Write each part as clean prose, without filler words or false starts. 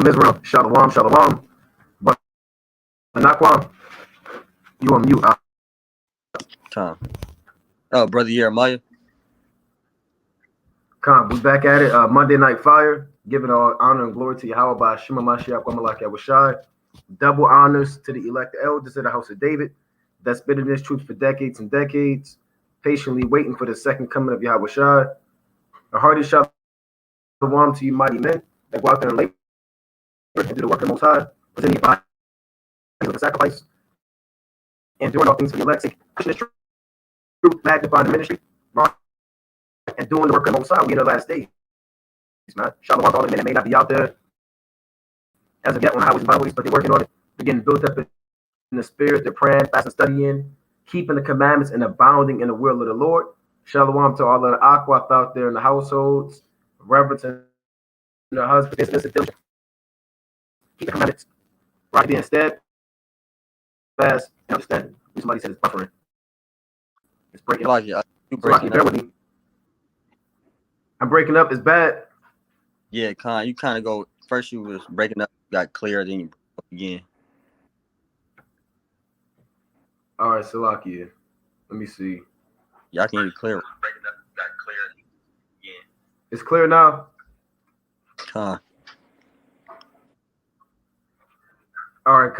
Israel. Shalom, shalom. But Anaquam, you on mute. Time. Oh, brother Jeremiah. Come, we back at it. Monday Night Fire. Giving all honor and glory to Yahweh by Shema Mashiach Wamalak Yahushai. Double honors to the elect elders of the house of David that's been in this truth for decades and decades, patiently waiting for the second coming of Yahushai. A hearty shalom to you mighty men that go out there and labor and do the work of the Most High, presenting your body as a sacrifice, and doing all things for the elect, pushing the truth, magnifying the ministry, right? And doing the work of the Most High. We in the last days, man. Shalom to all the men that may not be out there as of yet on the highways and byways, but they're working on it. They're getting built up in the spirit. They're praying, fasting, studying, keeping the commandments, and abounding in the will of the Lord. Shalom to all of the aquath out there in the households, reverence and the husband, business, and diligence. Keep the commandments, right? Being steadfast, understanding. Somebody said it's buffering. It's breaking up. Bear with me. I'm breaking up. It's bad. Yeah, Con, you kind of go. First you was breaking up, got clear, then you broke up again. All right, Salakia. Let me see. Y'all can hear you clear. Breaking up, got clear again. It's clear now. Con. All right,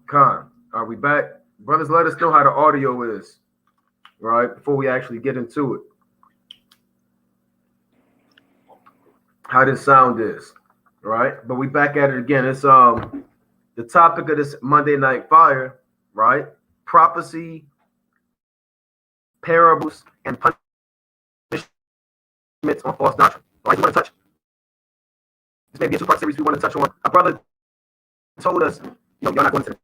Con. Are we back? Brothers, let us know how the audio is, right? Before we actually get into it. How this sound is, right? But we back at it again. It's the topic of this Monday Night Fire, right? Prophecy, parables, and punishments on false doctrine. Right? We want to touch. This may be a two-part series we want to touch on. A brother told us, you're not going to the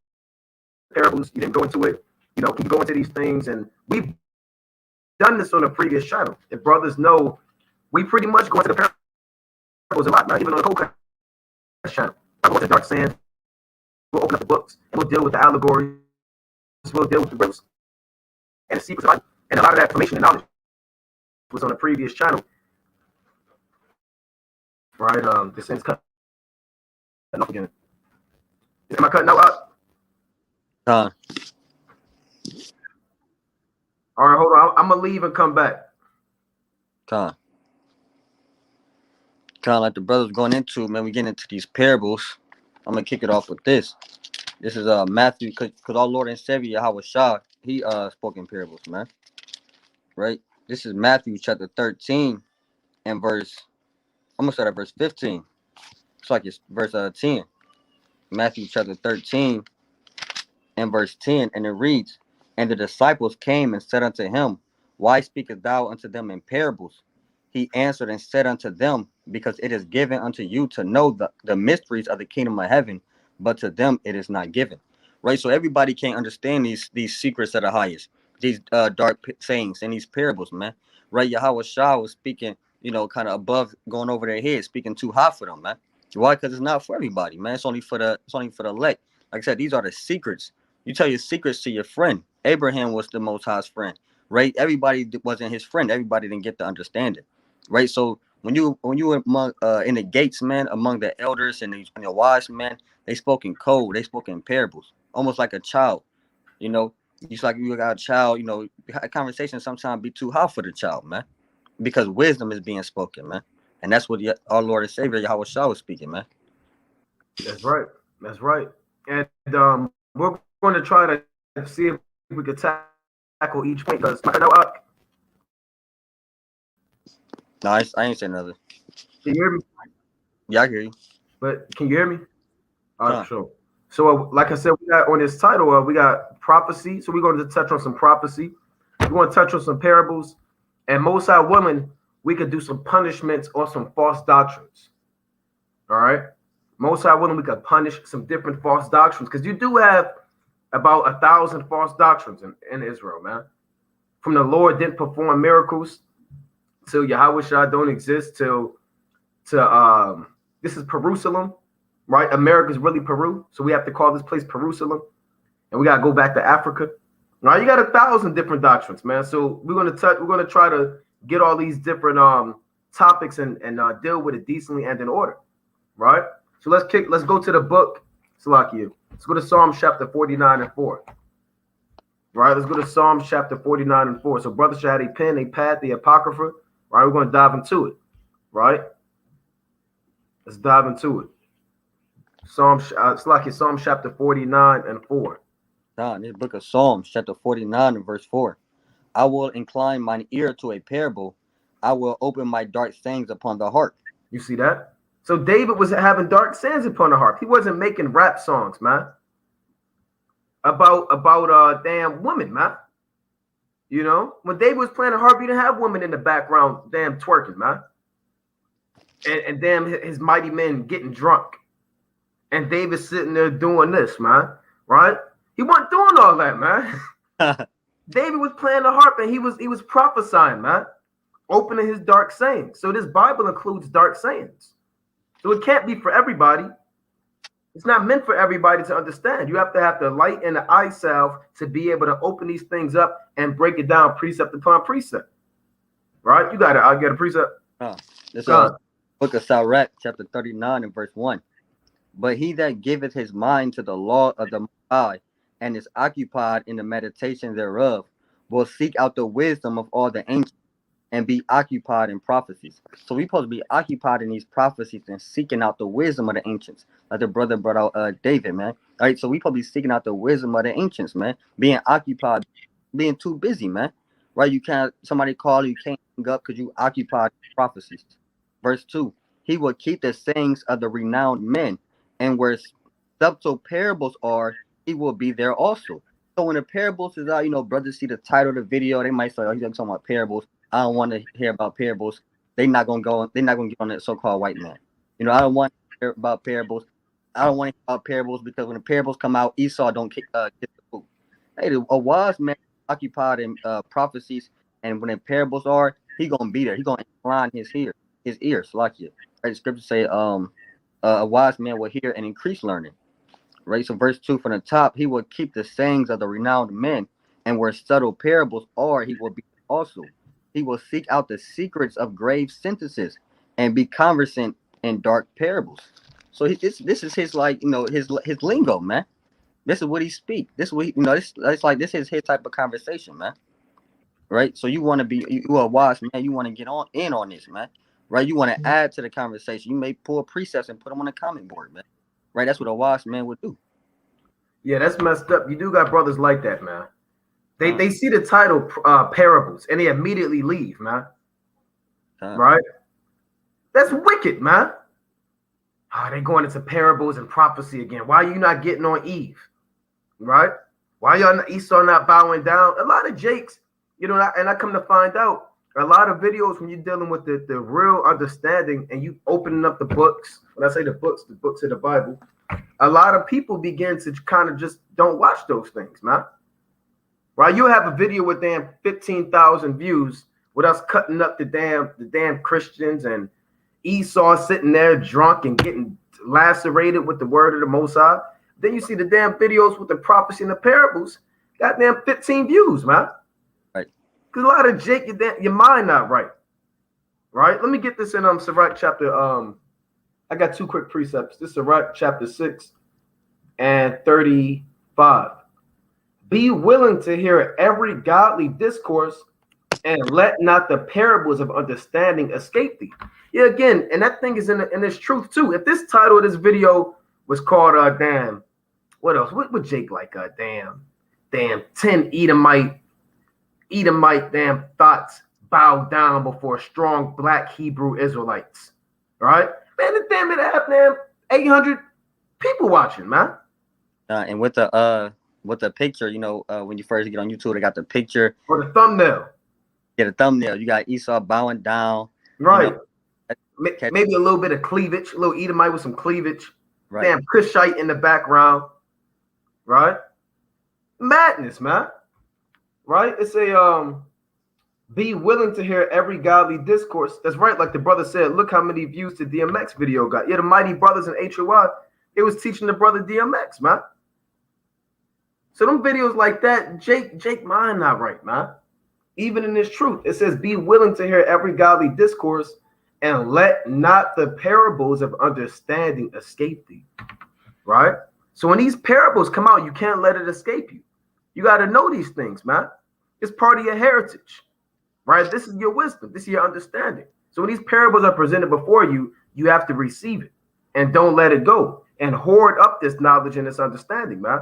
parables. You didn't go into it. Can you go into these things? And we've done this on a previous channel. If brothers know, we pretty much go into the parables a lot now, even on the Cold channel. I'll go to Dark Sand. We'll open up the books and we'll deal with the allegories. We'll deal with the riddles and the secrets of life. And a lot of that information and knowledge was on the previous channel. Right? This thing's cut off again. Am I cutting out? Con. All right, hold on. I'm gonna leave and come back. Con. Like the brothers going into, man, we getting into these parables. I'm gonna kick it off with this. This is Matthew, because our Lord and Savior Yahushua, he spoke in parables, man. Right? This is Matthew chapter 13 and verse. I'm gonna start at verse 15. It's like it's verse 10. Matthew chapter 13 and verse 10, and it reads, "And the disciples came and said unto him, Why speakest thou unto them in parables? He answered and said unto them, Because it is given unto you to know the mysteries of the kingdom of heaven, but to them it is not given." Right? So everybody can't understand these secrets of the highest, these dark sayings and these parables, man. Right? Yahweh Shah was speaking, kind of above, going over their head, speaking too high for them, man. Why? Because it's not for everybody, man. It's only for the elect. Like I said, these are the secrets. You tell your secrets to your friend. Abraham was the Most High's friend, right? Everybody wasn't his friend. Everybody didn't get to understand it, right? So when you among in the gates, man, among the elders and the wise men, they spoke in code. They spoke in parables, almost like a child. Just like you got a child. A conversation sometimes be too hard for the child, man, because wisdom is being spoken, man, and that's what our Lord and Savior Yahweh Shah was speaking, man. That's right. And we're going to try to see if we could tackle each point. Because No, I ain't saying nothing. Can you hear me? Yeah, I hear you. But can you hear me? All right, sure. So, like I said, we got on this title, we got prophecy. So we're going to touch on some prophecy. We're going to touch on some parables. And most High willing, we could do some punishments or some false doctrines. All right? Most High willing, we could punish some different false doctrines. Because you do have about 1,000 false doctrines in Israel, man. From the Lord didn't perform miracles till Yahweh Shah don't exist till this is Jerusalem, right? America's really Peru, so we have to call this place Jerusalem, and we gotta go back to Africa. Now you got 1,000 different doctrines, man. So we're gonna try to get all these different topics and deal with it decently and in order, right? So let's go to the book, Salakia. Let's go to Psalm chapter 49 and 4. Right, let's go to Psalm chapter 49 and 4. So brothers should have a pen, a pad, the Apocrypha. Right, we're going to dive into it. Right? Let's dive into it. Psalm chapter 49 and 4. This book of Psalms, chapter 49 and verse 4. I will incline mine ear to a parable. I will open my dark sayings upon the harp. You see that? So David was having dark sayings upon the harp. He wasn't making rap songs, man. About damn women, man. You know, when David was playing the harp, he didn't have women in the background, damn twerking, man. And damn his mighty men getting drunk. And David sitting there doing this, man. Right? He wasn't doing all that, man. David was playing the harp and he was prophesying, man. Opening his dark sayings. So this Bible includes dark sayings. So it can't be for everybody. It's not meant for everybody to understand. You have to have the light and the eye salve to be able to open these things up and break it down precept upon precept. Right? You got it. I'll get a precept. This book of Sirach, chapter 39 and verse 1. But he that giveth his mind to the law of the Most High and is occupied in the meditation thereof will seek out the wisdom of all the ancients and be occupied in prophecies. So we're supposed to be occupied in these prophecies and seeking out the wisdom of the ancients. Like the brother brought out David, man. All right, so we supposed to be seeking out the wisdom of the ancients, man. Being occupied, being too busy, man. Right? You can't, somebody call you can't hang up because you occupied prophecies. Verse 2, he will keep the sayings of the renowned men, and where subtle parables are, he will be there also. So when the parables is out, you know, brothers see the title of the video, they might say, oh, he's talking about parables. I don't want to hear about parables. They're not gonna get on that so-called white man. You know, I don't want to hear about parables. I don't want to hear about parables because when the parables come out, Esau don't kiss the food. Hey, a wise man occupied in prophecies, and when the parables are, he gonna be there. He gonna incline his ears, like you. Right? The scripture say, a wise man will hear and increase learning. Right. So verse 2 from the top, he will keep the sayings of the renowned men, and where subtle parables are, he will be also. He will seek out the secrets of grave sentences and be conversant in dark parables. So this is his, like, you know, his lingo, man. This is what he speak. This is what he, you know. This is his type of conversation, man. Right. So you want to be, you are a wise man. You want to get in on this, man. Right. You want to add to the conversation. You may pull precepts and put them on the comment board, man. Right. That's what a wise man would do. Yeah, that's messed up. You do got brothers like that, man. They see the title parables and they immediately leave, man. Right? That's wicked, man. Oh, they going into parables and prophecy again. Why are you not getting on Eve? Right? Why y'all Esau not bowing down? A lot of Jakes, you know, and I come to find out a lot of videos when you're dealing with the real understanding and you opening up the books. When I say the books of the Bible, a lot of people begin to kind of just don't watch those things, man. Right? You have a video with damn 15,000 views with us cutting up the damn Christians and Esau sitting there drunk and getting lacerated with the word of the Most High. Then you see the damn videos with the prophecy and the parables, goddamn 15 views, man. Right. Because a lot of Jake, your mind not right. Right? Let me get this in Sirach chapter. I got two quick precepts. This is Sirach chapter 6 and 35. Be willing to hear every godly discourse and let not the parables of understanding escape thee. Yeah, again, and that thing is in this truth too. If this title of this video was called damn, what else? What would Jake like? Damn 10 Edomite damn thoughts bow down before strong black Hebrew Israelites. Right? Man, the damn it have damn 800 people watching, man. And with the picture, you know, when you first get on YouTube, they got the picture or the thumbnail. Yeah, the thumbnail. You got Esau bowing down. Right. You know, maybe a little bit of cleavage, a little Edomite with some cleavage. Right. Damn Cushite in the background. Right? Madness, man. Right? It's a be willing to hear every godly discourse. That's right. Like the brother said, look how many views the DMX video got. Yeah, the Mighty Brothers in HOI, it was teaching the brother DMX, man. So them videos like that, Jake mind not right, man. Even in this truth, it says be willing to hear every godly discourse and let not the parables of understanding escape thee. Right? So when these parables come out, you can't let it escape you. You got to know these things, man. It's part of your heritage, right? This is your wisdom. This is your understanding. So when these parables are presented before you, you have to receive it and don't let it go and hoard up this knowledge and this understanding, man.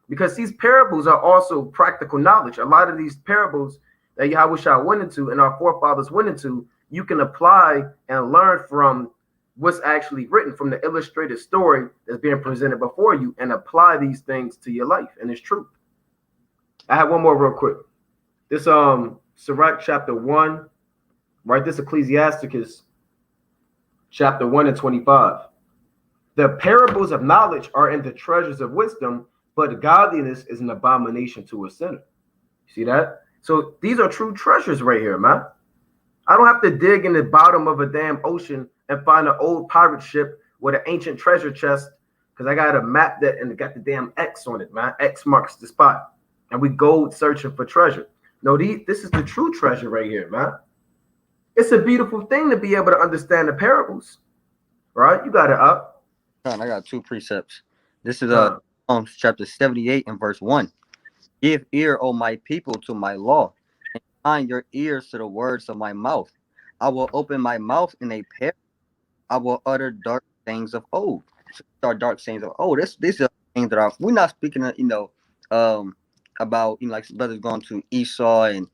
Because these parables are also practical knowledge. A lot of these parables that Yahushua went into and our forefathers went into, you can apply and learn from what's actually written from the illustrated story that's being presented before you and apply these things to your life. And it's true. I have one more real quick. This Sirach chapter 1, right? This Ecclesiasticus chapter 1 and 25. The parables of knowledge are in the treasures of wisdom, but godliness is an abomination to a sinner. See that? So these are true treasures right here, man. I don't have to dig in the bottom of a damn ocean and find an old pirate ship with an ancient treasure chest because I got a map that and it got the damn X on it, man. X marks the spot. And we go searching for treasure. No, this is the true treasure right here, man. It's a beautiful thing to be able to understand the parables, right? You got it up. I got two precepts. This is Psalms chapter 78 and verse 1. Give ear, O my people, to my law, and incline your ears to the words of my mouth. I will open my mouth in a parable. I will utter dark things of old. Dark sayings of old. These are things that are we're not speaking of, about like brothers going to Esau and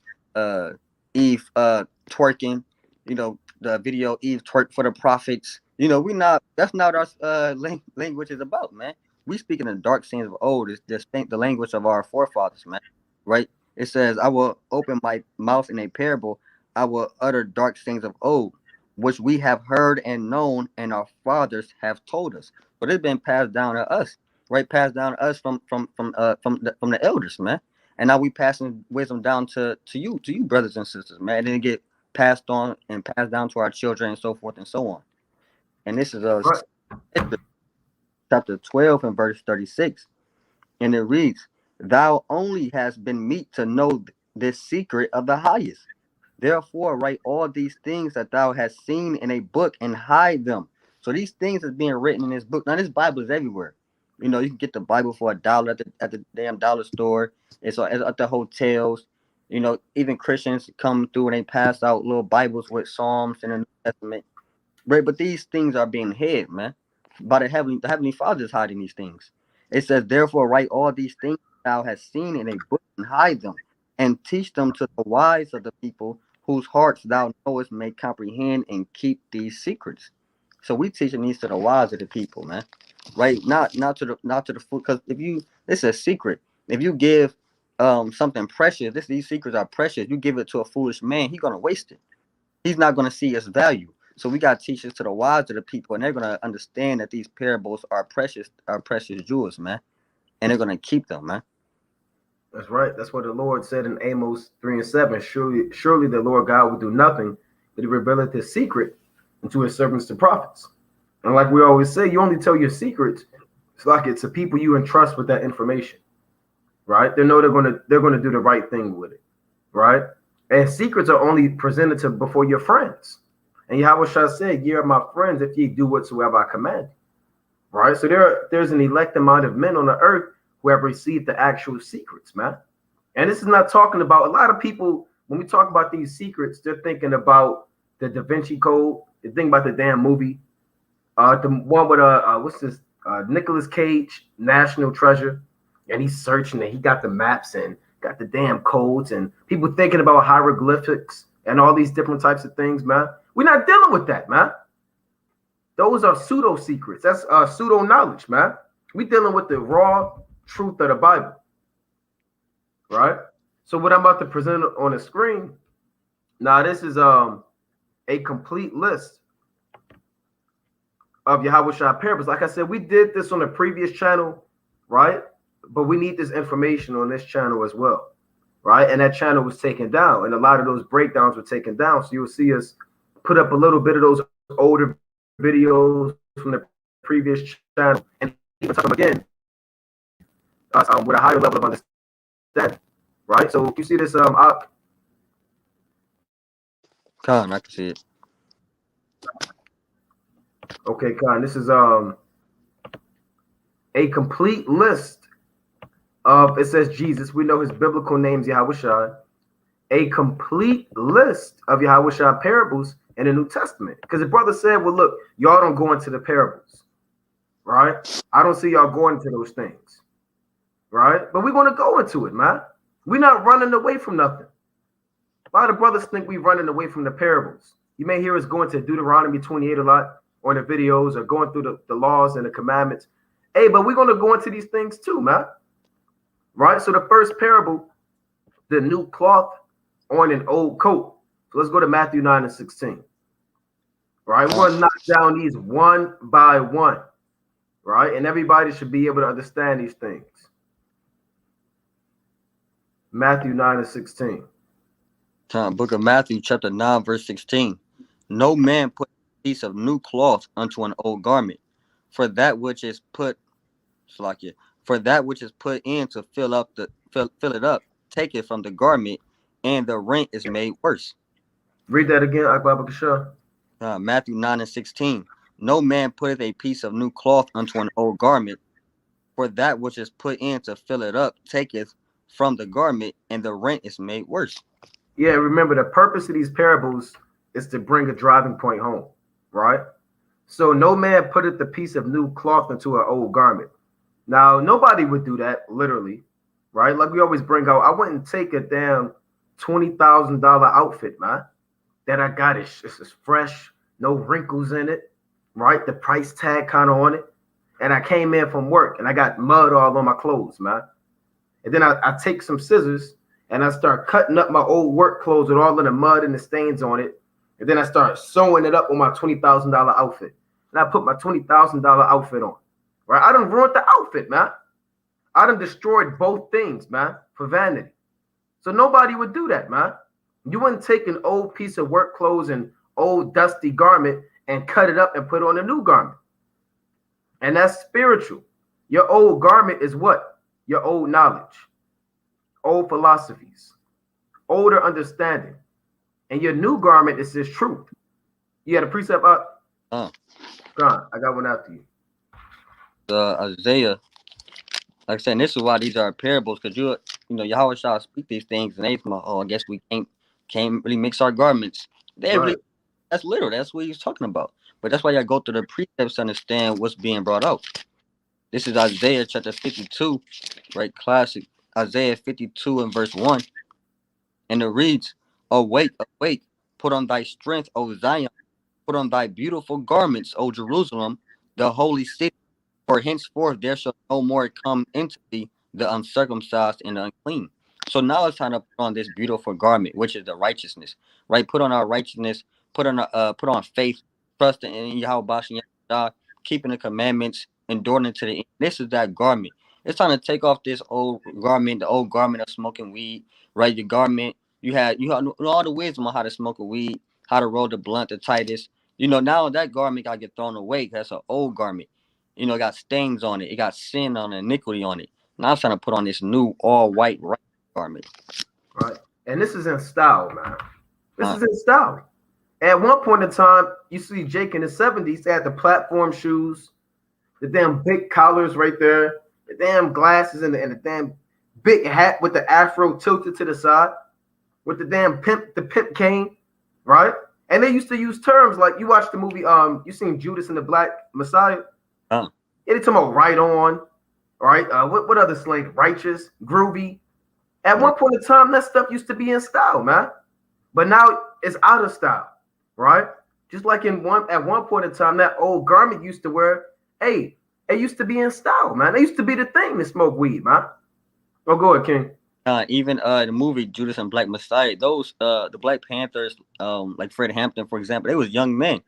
Eve twerking, the video Eve twerk for the prophets. We not that's not our language is about, man. We speaking of dark sayings of old. It's the language of our forefathers, man. Right? It says, I will open my mouth in a parable, I will utter dark things of old, which we have heard and known, and our fathers have told us. But it's been passed down to us, right? Passed down to us from the elders, man. And now we passing wisdom down to you, brothers and sisters, man. And then get passed on and passed down to our children and so forth and so on. And this is Right. chapter 12 and verse 36. And it reads, Thou only hast been meet to know this secret of the highest. Therefore, write all these things that thou hast seen in a book and hide them. So these things is being written in this book. Now, this Bible is everywhere. You can get the Bible for $1 at the damn dollar store. It's at the hotels. Even Christians come through and they pass out little Bibles with Psalms and the New Testament. Right, but these things are being hid, man. By the Heavenly Father is hiding these things. It says, therefore, write all these things thou hast seen in a book and hide them, and teach them to the wise of the people, whose hearts thou knowest may comprehend and keep these secrets. So we teaching these to the wise of the people, man. Right? Not to the fool. Because this is a secret. If you give something precious, these secrets are precious. You give it to a foolish man, he's gonna waste it. He's not gonna see its value. So we got to teach this to the wise of the people, and they're gonna understand that these parables are precious jewels, man, and they're gonna keep them, man. That's right. That's what the Lord said in Amos 3 and 7. Surely the Lord God will do nothing, but he revealeth his secret unto his servants, the prophets. And like we always say, you only tell your secrets. It's like it's the people you entrust with that information, right? They know they're gonna do the right thing with it, right? And secrets are only presented to before your friends. And Yahweh said, ye are my friends if ye do whatsoever I command. Right? So there's an elect amount of men on the earth who have received the actual secrets, man. And this is not talking about a lot of people. When we talk about these secrets, they're thinking about the Da Vinci Code. They think about the damn movie. The one with what's this? Nicolas Cage, National Treasure. And he's searching and he got the maps and got the damn codes and people thinking about hieroglyphics and all these different types of things, man. We're not dealing with that, man. Those are pseudo secrets. That's pseudo knowledge, man. We're dealing with the raw truth of the Bible, right? So what I'm about to present on the screen, now this is a complete list of Yahushua parables. Like I said, we did this on the previous channel, right? But we need this information on this channel as well, right? And that channel was taken down, and a lot of those breakdowns were taken down. So you'll see us put up a little bit of those older videos from the previous channel and even talk them again with a higher level of understanding, right? So you see this, I can see it. Okay, Khan. This is a complete list of, it says Jesus. We know his biblical name's Yahushua. A complete list of Yahushua parables in the New Testament. Because the brother said, well, look, y'all don't go into the parables, right? I don't see y'all going into those things, right? But we're going to go into it, man. We're not running away from nothing. A lot of brothers think we're running away from the parables. You may hear us going to Deuteronomy 28 a lot on the videos or going through the laws and the commandments. Hey, but we're going to go into these things too, man. Right? So the first parable, the new cloth on an old coat. So let's go to Matthew 9 and 16. Right? We're going to knock down these one by one. Right? And everybody should be able to understand these things. Matthew 9 and 16. Book of Matthew, chapter 9, verse 16. No man put a piece of new cloth unto an old garment, for that which is put in to fill it up, take it from the garment, and the rent is made worse. Read that again, Akbar Bakashah. Matthew 9 and 16. No man putteth a piece of new cloth unto an old garment, for that which is put in to fill it up taketh from the garment, and the rent is made worse. Yeah, remember the purpose of these parables is to bring a driving point home, right? So no man putteth the piece of new cloth into an old garment. Now, nobody would do that, literally, right? Like we always bring out, I wouldn't take a damn $20,000 outfit, man, that I got. It's fresh, no wrinkles in it, right? The price tag kind of on it. And I came in from work and I got mud all on my clothes, man. And then I take some scissors and I start cutting up my old work clothes with all of the mud and the stains on it. And then I start sewing it up on my $20,000 outfit. And I put my $20,000 outfit on. Right? I done ruined the outfit, man. I done destroyed both things, man, for vanity. So nobody would do that, man. You wouldn't take an old piece of work clothes and old dusty garment and cut it up and put on a new garment. And that's spiritual. Your old garment is what? Your old knowledge, old philosophies, older understanding. And your new garment is this truth. You had a precept up? Go on, I got one after you. Isaiah, like I said, this is why these are parables, because you know, Yahweh shall speak these things, and they from, I guess we can't really mix our garments. They really, that's literal. That's what he's talking about. But that's why y'all go through the precepts to understand what's being brought out. This is Isaiah chapter 52, right? Classic Isaiah 52 and verse 1. And it reads, Awake, awake, put on thy strength, O Zion, put on thy beautiful garments, O Jerusalem, the holy city. For henceforth there shall no more come into thee the uncircumcised and the unclean. So now it's time to put on this beautiful garment, which is the righteousness, right? Put on our righteousness, put on faith, trust in Yahweh, keeping the commandments, enduring to the end. This is that garment. It's time to take off this old garment, the old garment of smoking weed, right? Your garment, you had all the wisdom on how to smoke a weed, how to roll the blunt, the tightest. You know, now that garment got to get thrown away. That's an old garment. You know, it got stains on it. It got sin on it, iniquity on it. Now I'm trying to put on this new all white right garment. Right. And this is in style, man. This is in style. At one point in time, you see Jake in the 70s, they had the platform shoes, the damn big collars right there, the damn glasses and the damn big hat with the afro tilted to the side, with the damn pimp cane, right? And they used to use terms like, you watched the movie, you seen Judas and the Black Messiah? They talking about right on, right? What other slang? Righteous, groovy. At one point in time, that stuff used to be in style, man. But now it's out of style, right? Just like at one point in time, that old garment used to wear, hey, it used to be in style, man. It used to be the thing to smoke weed, man. Oh, go ahead, King. Even the movie Judas and Black Messiah, those the Black Panthers, like Fred Hampton, for example, they was young men.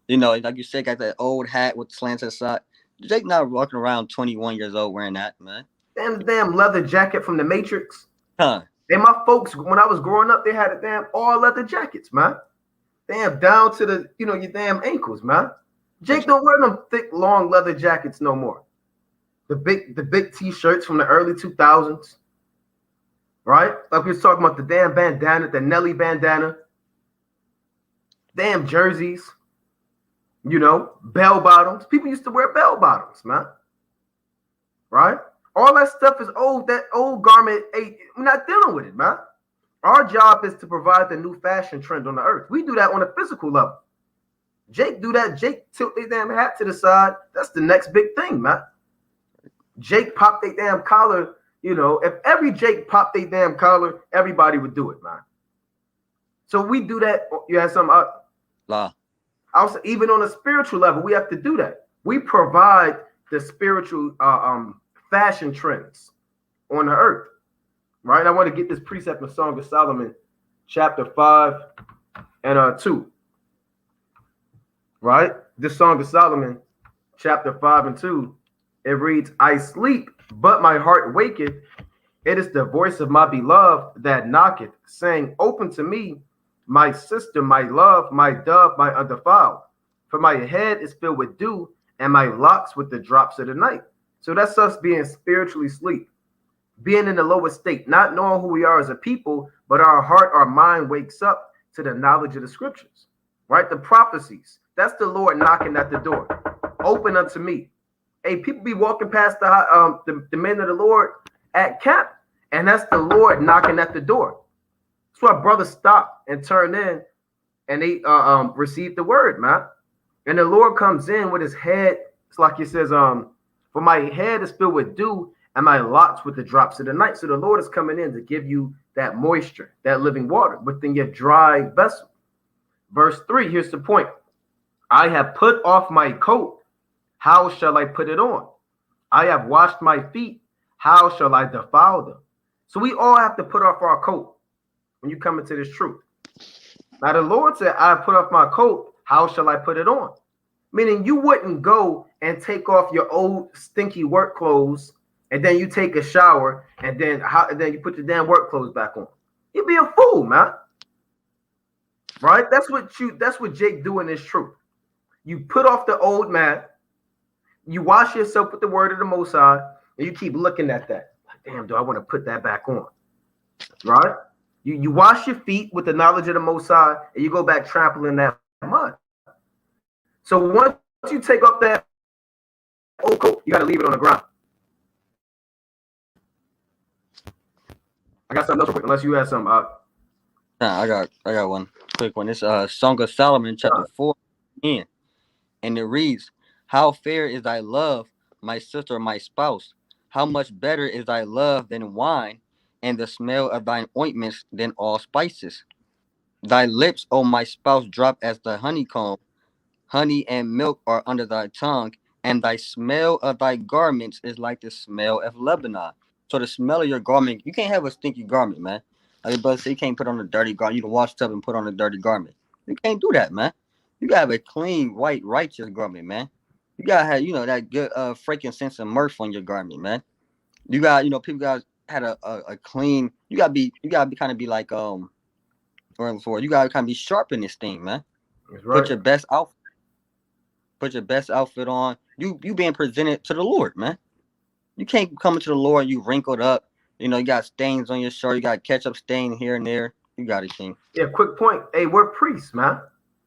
You know, like you said, got that old hat with the slants aside. Jake not walking around 21 years old wearing that, man. Damn leather jacket from the Matrix. And my folks, when I was growing up, they had a damn all leather jackets, man. Damn down to the, your damn ankles, man. Jake don't wear them thick, long leather jackets no more. The big t-shirts from the early 2000s. Right? Like we was talking about the damn bandana, the Nelly bandana. Damn jerseys. You know, bell bottoms. People used to wear bell bottoms, man. Right? All that stuff is old. That old garment, hey, we're not dealing with it, man. Our job is to provide the new fashion trend on the earth. We do that on a physical level. Jake do that. Jake tilt their damn hat to the side. That's the next big thing, man. Jake pop their damn collar. You know, if every Jake popped their damn collar, everybody would do it, man. So we do that. You have some also, even on a spiritual level, we have to do that. We provide the spiritual fashion trends on the earth, right? I want to get this precept in Song of Solomon, chapter 5 and 2, right? This Song of Solomon, chapter 5 and 2, it reads, I sleep, but my heart waketh. It is the voice of my beloved that knocketh, saying, open to me, my sister, my love, my dove, my undefiled. For my head is filled with dew, and my locks with the drops of the night. So that's us being spiritually asleep, being in the lowest state, not knowing who we are as a people, but our heart, our mind wakes up to the knowledge of the scriptures, right? The prophecies. That's the Lord knocking at the door. Open unto me. Hey, people be walking past the men of the Lord at camp, and that's the Lord knocking at the door. That's why brothers stopped and turned in, and they received the word, man. And the Lord comes in with his head. It's like he says, for my head is filled with dew, and my locks with the drops of the night. So the Lord is coming in to give you that moisture, that living water within your dry vessel. Verse 3, here's the point. I have put off my coat. How shall I put it on? I have washed my feet. How shall I defile them? So we all have to put off our coat when you come into this truth. Now the Lord said, I put off my coat. How shall I put it on? Meaning you wouldn't go and take off your old stinky work clothes and then you take a shower and then you put your damn work clothes back on. You'd be a fool, man. Right? That's what Jake do in this truth. You put off the old man, you wash yourself with the word of the Most High, and you keep looking at that. Like, damn, do I want to put that back on? Right? You wash your feet with the knowledge of the Most High, and you go back trampling that mud. So once you take off that old coat, you got to leave it on the ground. I got something else real quick, unless you have some. I got one quick one. It's Song of Solomon, chapter 4, and it reads, how fair is thy love, my sister, my spouse? How much better is thy love than wine, and the smell of thine ointments than all spices? Thy lips, O my spouse, drop as the honeycomb. Honey and milk are under thy tongue, and thy smell of thy garments is like the smell of Lebanon. So the smell of your garment, you can't have a stinky garment, man. Like your brother said, you can't put on a dirty garment. You can wash up and put on a dirty garment. You can't do that, man. You gotta have a clean, white, righteous garment, man. You gotta have, that good frankincense and myrrh on your garment, man. You got, people got had a clean. You gotta be kind of be like or before. You gotta kind of be sharp in this thing, man. That's right. Put your best outfit. Put your best outfit on. You being presented to the Lord, man. You can't come into the Lord and you wrinkled up. You got stains on your shirt. You got ketchup stain here and there. You got it, King. Yeah, quick point. Hey, we're priests, man.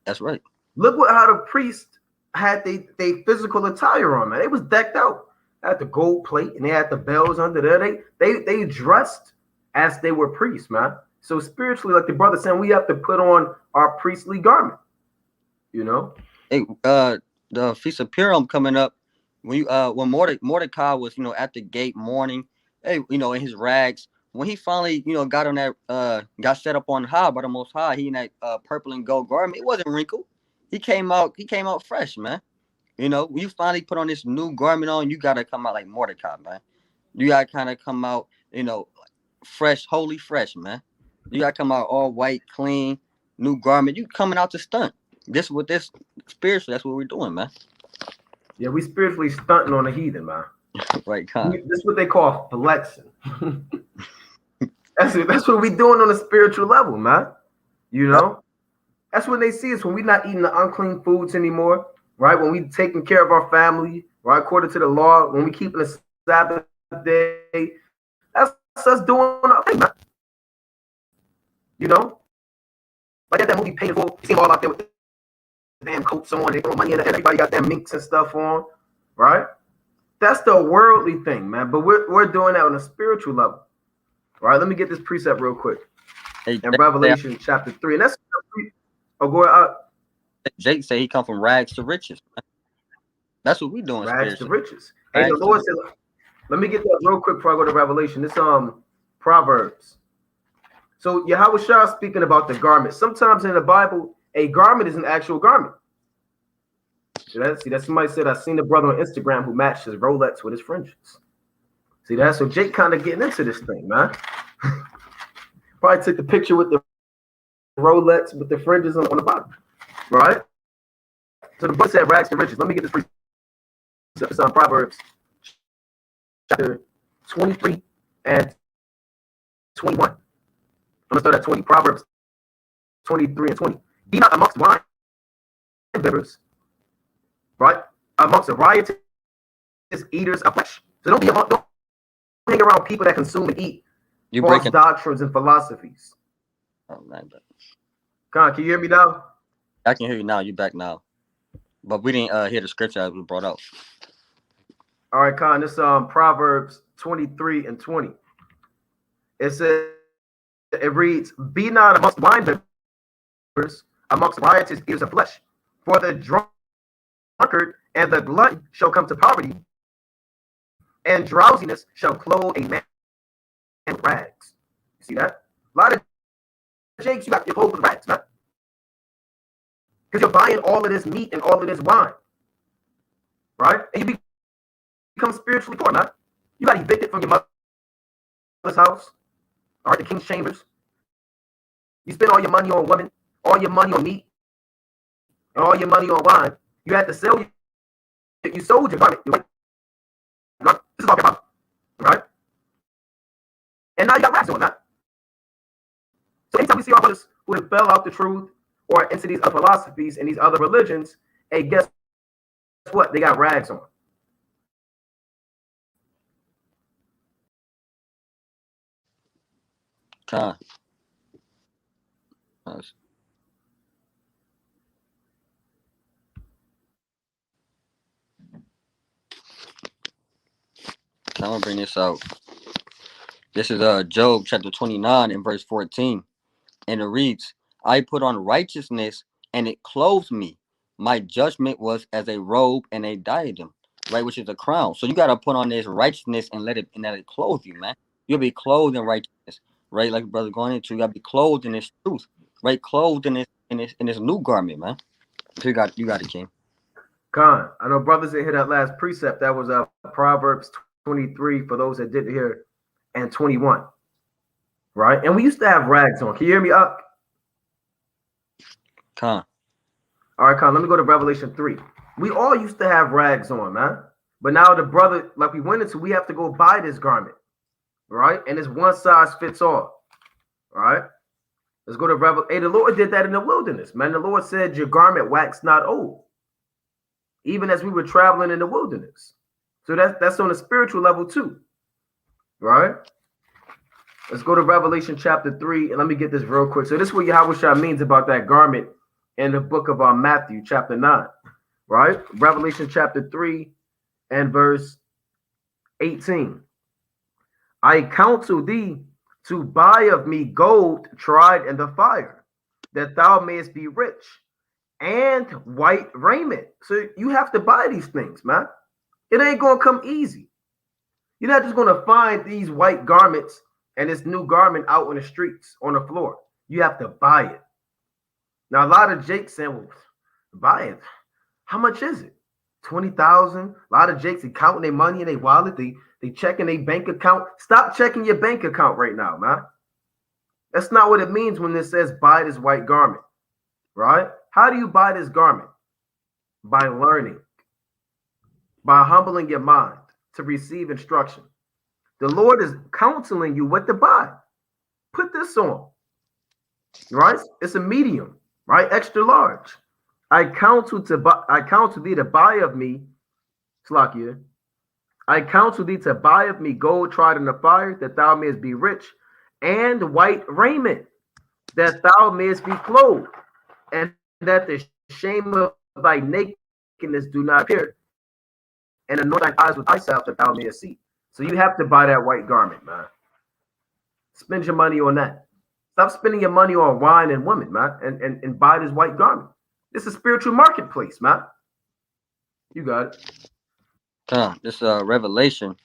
That's right. Look how the priests had they physical attire on, man. They was decked out. They had the gold plate and they had the bells under there. They dressed as they were priests, man. So spiritually, like the brother saying, we have to put on our priestly garment. Hey, the Feast of Purim coming up. When Mordecai was, at the gate mourning, hey, in his rags. When he finally, got on that, got set up on high by the Most High, he in that purple and gold garment. It wasn't wrinkled. He came out fresh, man. When you finally put on this new garment on, you gotta come out like Mordecai, man. You gotta kind of come out, fresh, holy fresh, man. You gotta come out all white, clean, new garment. You coming out to stunt. This spiritually, that's what we're doing, man. Yeah, we spiritually stunting on the heathen, man. Right, God. This is what they call flexing. That's what we doing on a spiritual level, man. That's when they see us, when we're not eating the unclean foods anymore, right? When we taking care of our family, right? According to the law, when we keeping the Sabbath day, that's us doing our thing, man. Like that movie Paid in Full, you see all out there with damn coats on, they throw money in it, everybody got their minks and stuff on, right? That's the worldly thing, man. But we're doing that on a spiritual level. All right, let me get this precept real quick. Hey, In Revelation chapter 3. And that's go ahead. Jake say he come from rags to riches. That's what we doing. Rags to riches. Rags Hey, the Lord said, let me get that real quick before I go to Revelation. It's Proverbs. So Yahweh Shah speaking about the garment. Sometimes in the Bible, a garment is an actual garment. See that somebody said, I seen a brother on Instagram who matched his Rolex with his fringes. See that? So Jake kind of getting into this thing, man. Probably took the picture with the Rolex with the fringes on the bottom, right? So the book said rags to riches. Let me get this for you. It's on Proverbs chapter 23 and 21. I'm gonna start at 20. Proverbs 23 and 20. Be not amongst wine bibbers, right? Amongst the riotous eaters of flesh. So don't hang around people that consume and eat false doctrines and philosophies. Oh man, Con, can you hear me now? I can hear you now. You back now, but we didn't hear the scripture as we brought out. All right, Con. This Proverbs 23 and 20. It says, it reads, "Be not amongst wine bibbers, amongst riotous eaters of flesh, for the drunkard and the glutton shall come to poverty, and drowsiness shall clothe a man in rags." You see that? A lot of Jakes, you got your clothes with rags, man. Because you're buying all of this meat and all of this wine, right? And you become spiritually poor, man. You got evicted from your mother's house, all right, the king's chambers. You spend all your money on women, all your money on meat, and all your money on wine. You had to sell you sold your garment. This is talking about, right? And now you got rags on that. So anytime we see our brothers who have fell out the truth or into these other philosophies and these other religions, hey, guess what? They got rags on. Con. Nice. I'm gonna bring this out. This is Job chapter 29 and verse 14. And it reads, "I put on righteousness and it clothes me. My judgment was as a robe and a diadem," right? Which is a crown. So you gotta put on this righteousness and let it clothe you, man. You'll be clothed in righteousness, right? Like brother going into, you gotta be clothed in this truth, right? Clothed in this new garment, man. So you got it, King. Con, I know brothers didn't hear that last precept. That was Proverbs 23 for those that didn't hear, and 21. Right? And we used to have rags on. Can you hear me up? Con. All right, Con, let me go to Revelation 3. We all used to have rags on, man. But now the brother, like we went into, we have to go buy this garment. Right? And it's one size fits all. Right? Let's go to Revelation. Hey, the Lord did that in the wilderness, man. The Lord said, your garment wax not old. Even as we were traveling in the wilderness. So that's on a spiritual level too. Right? Let's go to Revelation chapter 3, and let me get this real quick. So this is what Yahweh Shah means about that garment in the book of Matthew chapter 9, right? Revelation chapter 3 and verse 18. "I counsel thee to buy of me gold tried in the fire, that thou mayest be rich, and white raiment." So you have to buy these things, man. It ain't going to come easy. You're not just going to find these white garments and this new garment out on the streets, on the floor. You have to buy it. Now, a lot of Jakes saying, well, buy it. How much is it? 20,000. A lot of Jakes, they counting their money in their wallet. They checking their bank account. Stop checking your bank account right now, man. That's not what it means when it says buy this white garment, right? How do you buy this garment? By learning. By humbling your mind to receive instruction. The Lord is counseling you what to buy. Put this on, right? It's a medium, right? Extra large. I counsel thee to buy of me, Slakia. I counsel thee to buy of me gold tried in the fire, that thou mayest be rich, and white raiment, that thou mayest be clothed, and that the shame of thy nakedness do not appear, and anoint thine eyes with eye salve that thou mayest see. So you have to buy that white garment, man. Spend your money on that. Stop spending your money on wine and women, man, and buy this white garment. This is a spiritual marketplace, man. You got it. This Revelation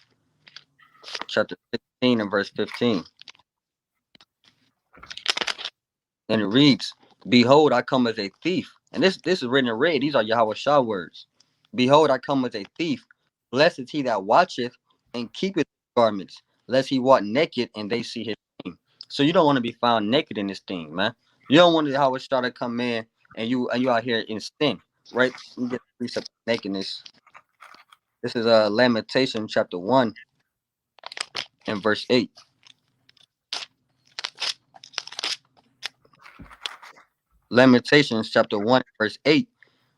chapter 16 and verse 15. And it reads, behold, I come as a thief. And this is written in red. These are Yahweh Shah words. Behold, I come as a thief. Blessed is he that watcheth and keepeth garments, lest he walk naked and they see his shame. So you don't want to be found naked in this thing, man. You don't want Yahweh Shah to come in and you out here in sin, right? You get the precept of nakedness. This is Lamentation chapter 1 and verse 8. Lamentations chapter 1 verse 8.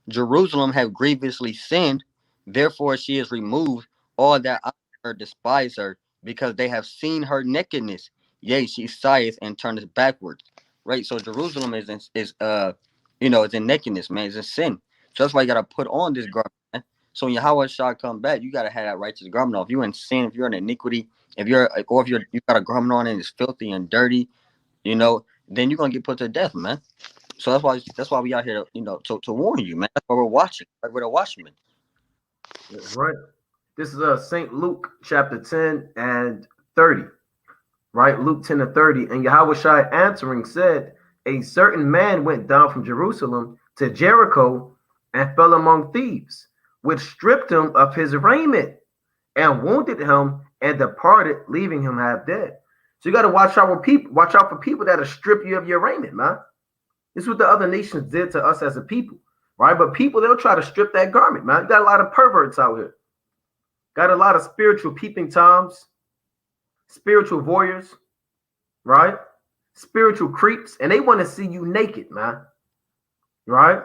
Jerusalem have grievously sinned, therefore she is removed. All that honor her despise her, because they have seen her nakedness. Yea, she sigheth and turneth backwards. Right. So Jerusalem is is in nakedness, man. It's in sin. So that's why you gotta put on this garment, man. So when Yahweh Shah come back, you gotta have that righteous garment on. If you're in sin, if you're in iniquity, if you got a garment on and it's filthy and dirty, then you're gonna get put to death, man. So that's why we out here, to warn you, man. That's why we're watching. Like we're the watchmen. That's right. This is St. Luke chapter 10 and 30. Right? Luke 10 and 30. And Yahweh Shai answering said, a certain man went down from Jerusalem to Jericho and fell among thieves, which stripped him of his raiment and wounded him and departed, leaving him half dead. So you got to watch out for people that'll strip you of your raiment, man. This is what the other nations did to us as a people, right? But people, they'll try to strip that garment, man. You got a lot of perverts out here. Got a lot of spiritual peeping toms, spiritual voyeurs, right? Spiritual creeps, and they want to see you naked, man. Right?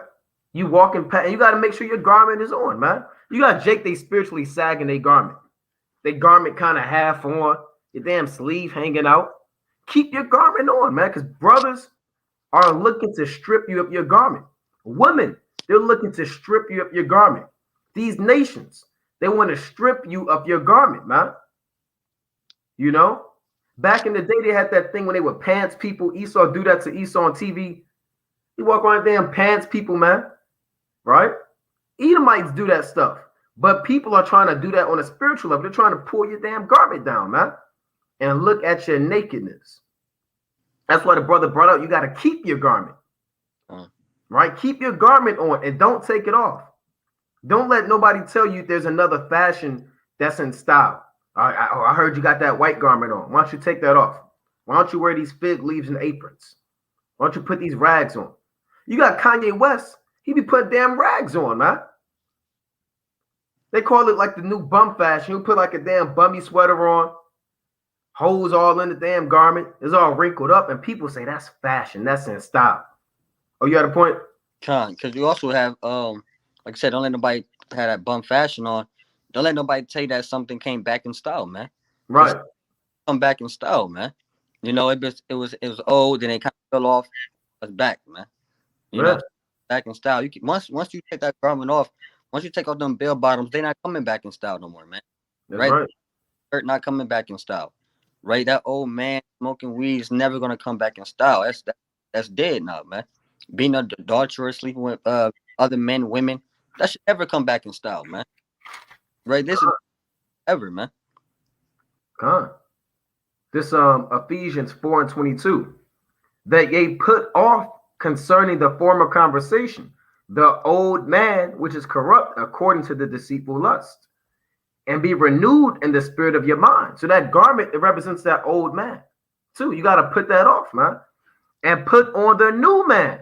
You walking past, and you got to make sure your garment is on, man. You got Jake, they spiritually sagging their garment. Their garment kind of half on, your damn sleeve hanging out. Keep your garment on, man, because brothers are looking to strip you of your garment. Women, they're looking to strip you of your garment. These nations, they want to strip you of your garment, man. Back in the day, they had that thing when they were pants people. Esau do that to Esau on TV. He walk around damn pants people, man. Right? Edomites do that stuff. But people are trying to do that on a spiritual level. They're trying to pull your damn garment down, man. And look at your nakedness. That's why the brother brought out, you got to keep your garment. Right? Keep your garment on and don't take it off. Don't let nobody tell you there's another fashion that's in style. I heard you got that white garment on. Why don't you take that off? Why don't you wear these fig leaves and aprons? Why don't you put these rags on? You got Kanye West. He be putting damn rags on, man. They call it like the new bum fashion. You put like a damn bummy sweater on. Holes all in the damn garment. It's all wrinkled up. And people say that's fashion. That's in style. Oh, you got a point? Because you also have, like I said, don't let nobody have that bum fashion on. Don't let nobody tell you that something came back in style, man. Right. Come back in style, man. It was old and it kind of fell off. It's back, man. Back in style. You can, once you take that garment off, once you take off them bell bottoms, they're not coming back in style no more, man. That's right. Shirt not coming back in style. Right? That old man smoking weed is never gonna come back in style. That's dead now, man. Being an adulterer, sleeping with other men, women, that should never come back in style, man. Right? This is ever, man. This Ephesians 4 and 22. That ye put off concerning the former conversation, the old man which is corrupt according to the deceitful lust, and be renewed in the spirit of your mind. So that garment, it represents that old man too. You got to put that off, man, and put on the new man.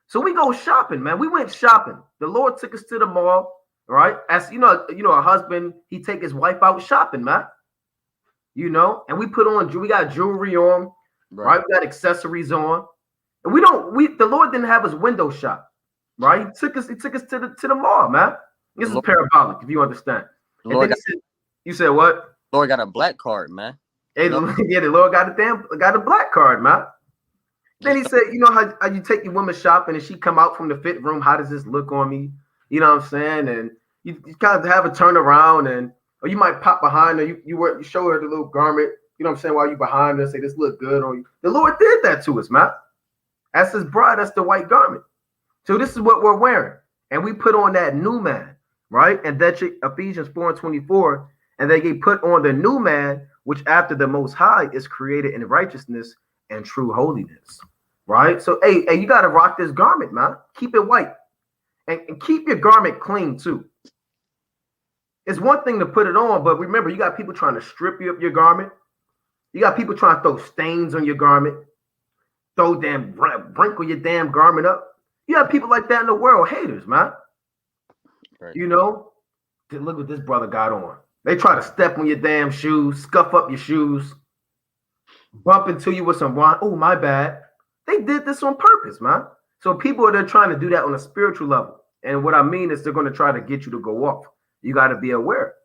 So we go shopping, man. We went shopping. The Lord took us to the mall, right? As a husband, he take his wife out shopping, man. And we put on, we got jewelry on, right? We got accessories on. And the Lord didn't have us window shop, right? He took us to the mall, man. This is parabolic, if you understand. You said what? Lord got a black card, man. Hey, the Lord got a black card, man. Then Just he said, you know how you take your woman shopping and she come out from the fit room, how does this look on me? You know what I'm saying? And you kind of have a turn around and or you might pop behind her, you show her the little garment, you know what I'm saying, while you behind her, say this look good on you. The Lord did that to us, man. That's his bride, that's the white garment. So this is what we're wearing. And we put on that new man, right? And that's Ephesians 4:24. And they get put on the new man, which after the most high is created in righteousness and true holiness. Right? So hey, you gotta rock this garment, man. Keep it white. And keep your garment clean too. It's one thing to put it on, but remember, you got people trying to strip you of your garment. You got people trying to throw stains on your garment, wrinkle your damn garment up. You have people like that in the world, haters, man. right. You know, look what this brother got on. They try to step on your damn shoes, scuff up your shoes, bump into you with some wine. Oh, my bad. They did this on purpose, man. So people are there trying to do that on a spiritual level. And what I mean is they're going to try to get you to go off. You got to be aware.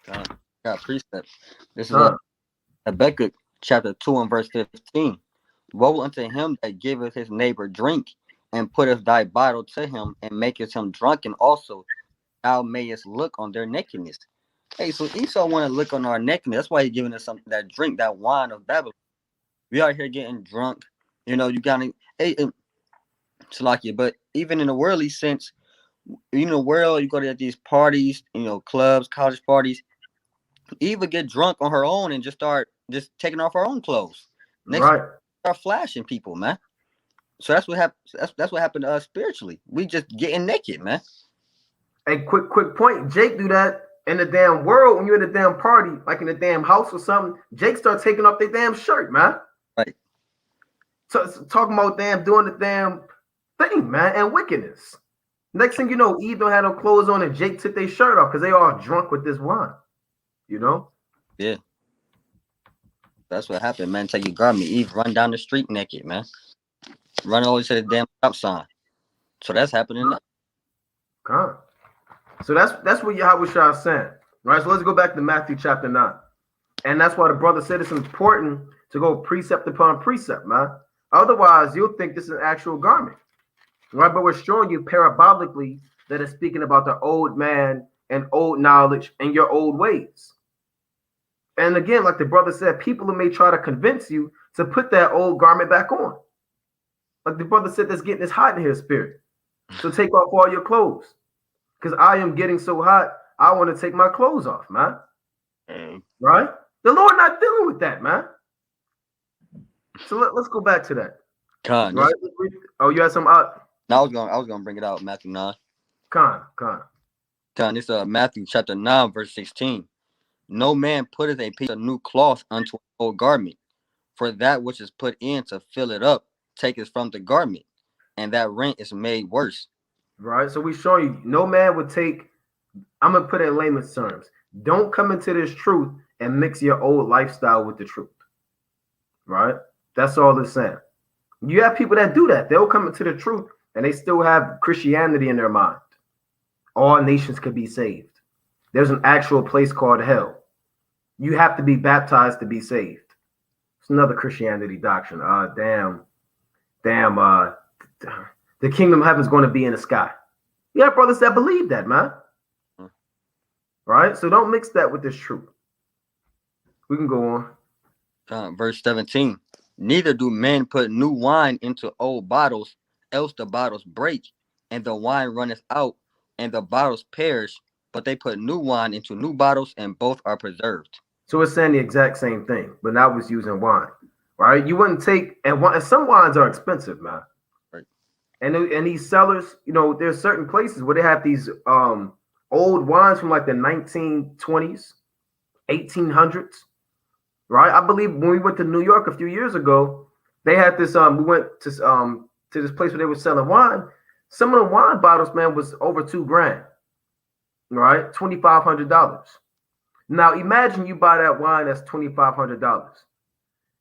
Got precept. This is Habakkuk chapter 2 and verse 15. Woe unto him that giveth his neighbor drink, and putteth thy bottle to him, and maketh him drunken also. Thou mayest look on their nakedness. Hey, so Esau want to look on our nakedness. That's why he's giving us something, that drink, that wine of Babylon. We out here getting drunk. You know, you got to, hey, Salakia, but even in the worldly sense, in the world, you go to these parties, you know, clubs, college parties. Eva get drunk on her own and just start just taking off her own clothes. Next, right. Start flashing people, man. So that's what happened. That's what happened to us spiritually. We just getting naked, man. Hey, quick point. Jake do that in the damn world when you're in a damn party, like in a damn house or something. Jake start taking off their damn shirt, man. Right. So talking about doing the damn thing, man, and wickedness. Next thing you know, Eve don't have no clothes on and Jake took their shirt off because they all drunk with this wine. You know? Yeah. That's what happened, man. Take your garment. Eve run down the street naked, man. Run over to the damn stop sign. So that's happening now. Okay. So that's what Yahweh Shah is saying. Right? So let's go back to Matthew chapter 9. And that's why the brother said it's important to go precept upon precept, man. Otherwise, you'll think this is an actual garment. Right? But we're showing you parabolically that it's speaking about the old man and old knowledge and your old ways. And again, like the brother said, people who may try to convince you to put that old garment back on. Like the brother said, that's getting this hot in here, spirit. So take off all your clothes. Because I am getting so hot, I want to take my clothes off, man. Right? The Lord not dealing with that, man. So let's go back to that. Con, right? Oh, you had some I was gonna bring it out, Matthew 9. Con. This Matthew chapter 9, verse 16. No man putteth a piece of new cloth unto an old garment, for that which is put in to fill it up taketh from the garment, and that rent is made worse. Right. So we show you no man would take, I'm gonna put it in layman's terms. Don't come into this truth and mix your old lifestyle with the truth. Right? That's all it's saying. You have people that do that. They'll come into the truth and they still have Christianity in their mind. All nations could be saved. There's an actual place called hell. You have to be baptized to be saved. It's another Christianity doctrine. The kingdom of heaven is going to be in the sky. You have brothers that believe that, man. Right? So don't mix that with this truth. We can go on. Verse 17. Neither do men put new wine into old bottles, else the bottles break, and the wine runneth out, and the bottles perish. But they put new wine into new bottles, and both are preserved. So it's saying the exact same thing, but now it's using wine, right? You wouldn't take, and some wines are expensive, man. Right. And these sellers, you know, there's certain places where they have these old wines from like the 1920s, 1800s, right? I believe when we went to New York a few years ago, they had this. We went to this place where they were selling wine. Some of the wine bottles, man, was over $2,000, right? $2,500. Now imagine you buy that wine that's $2,500,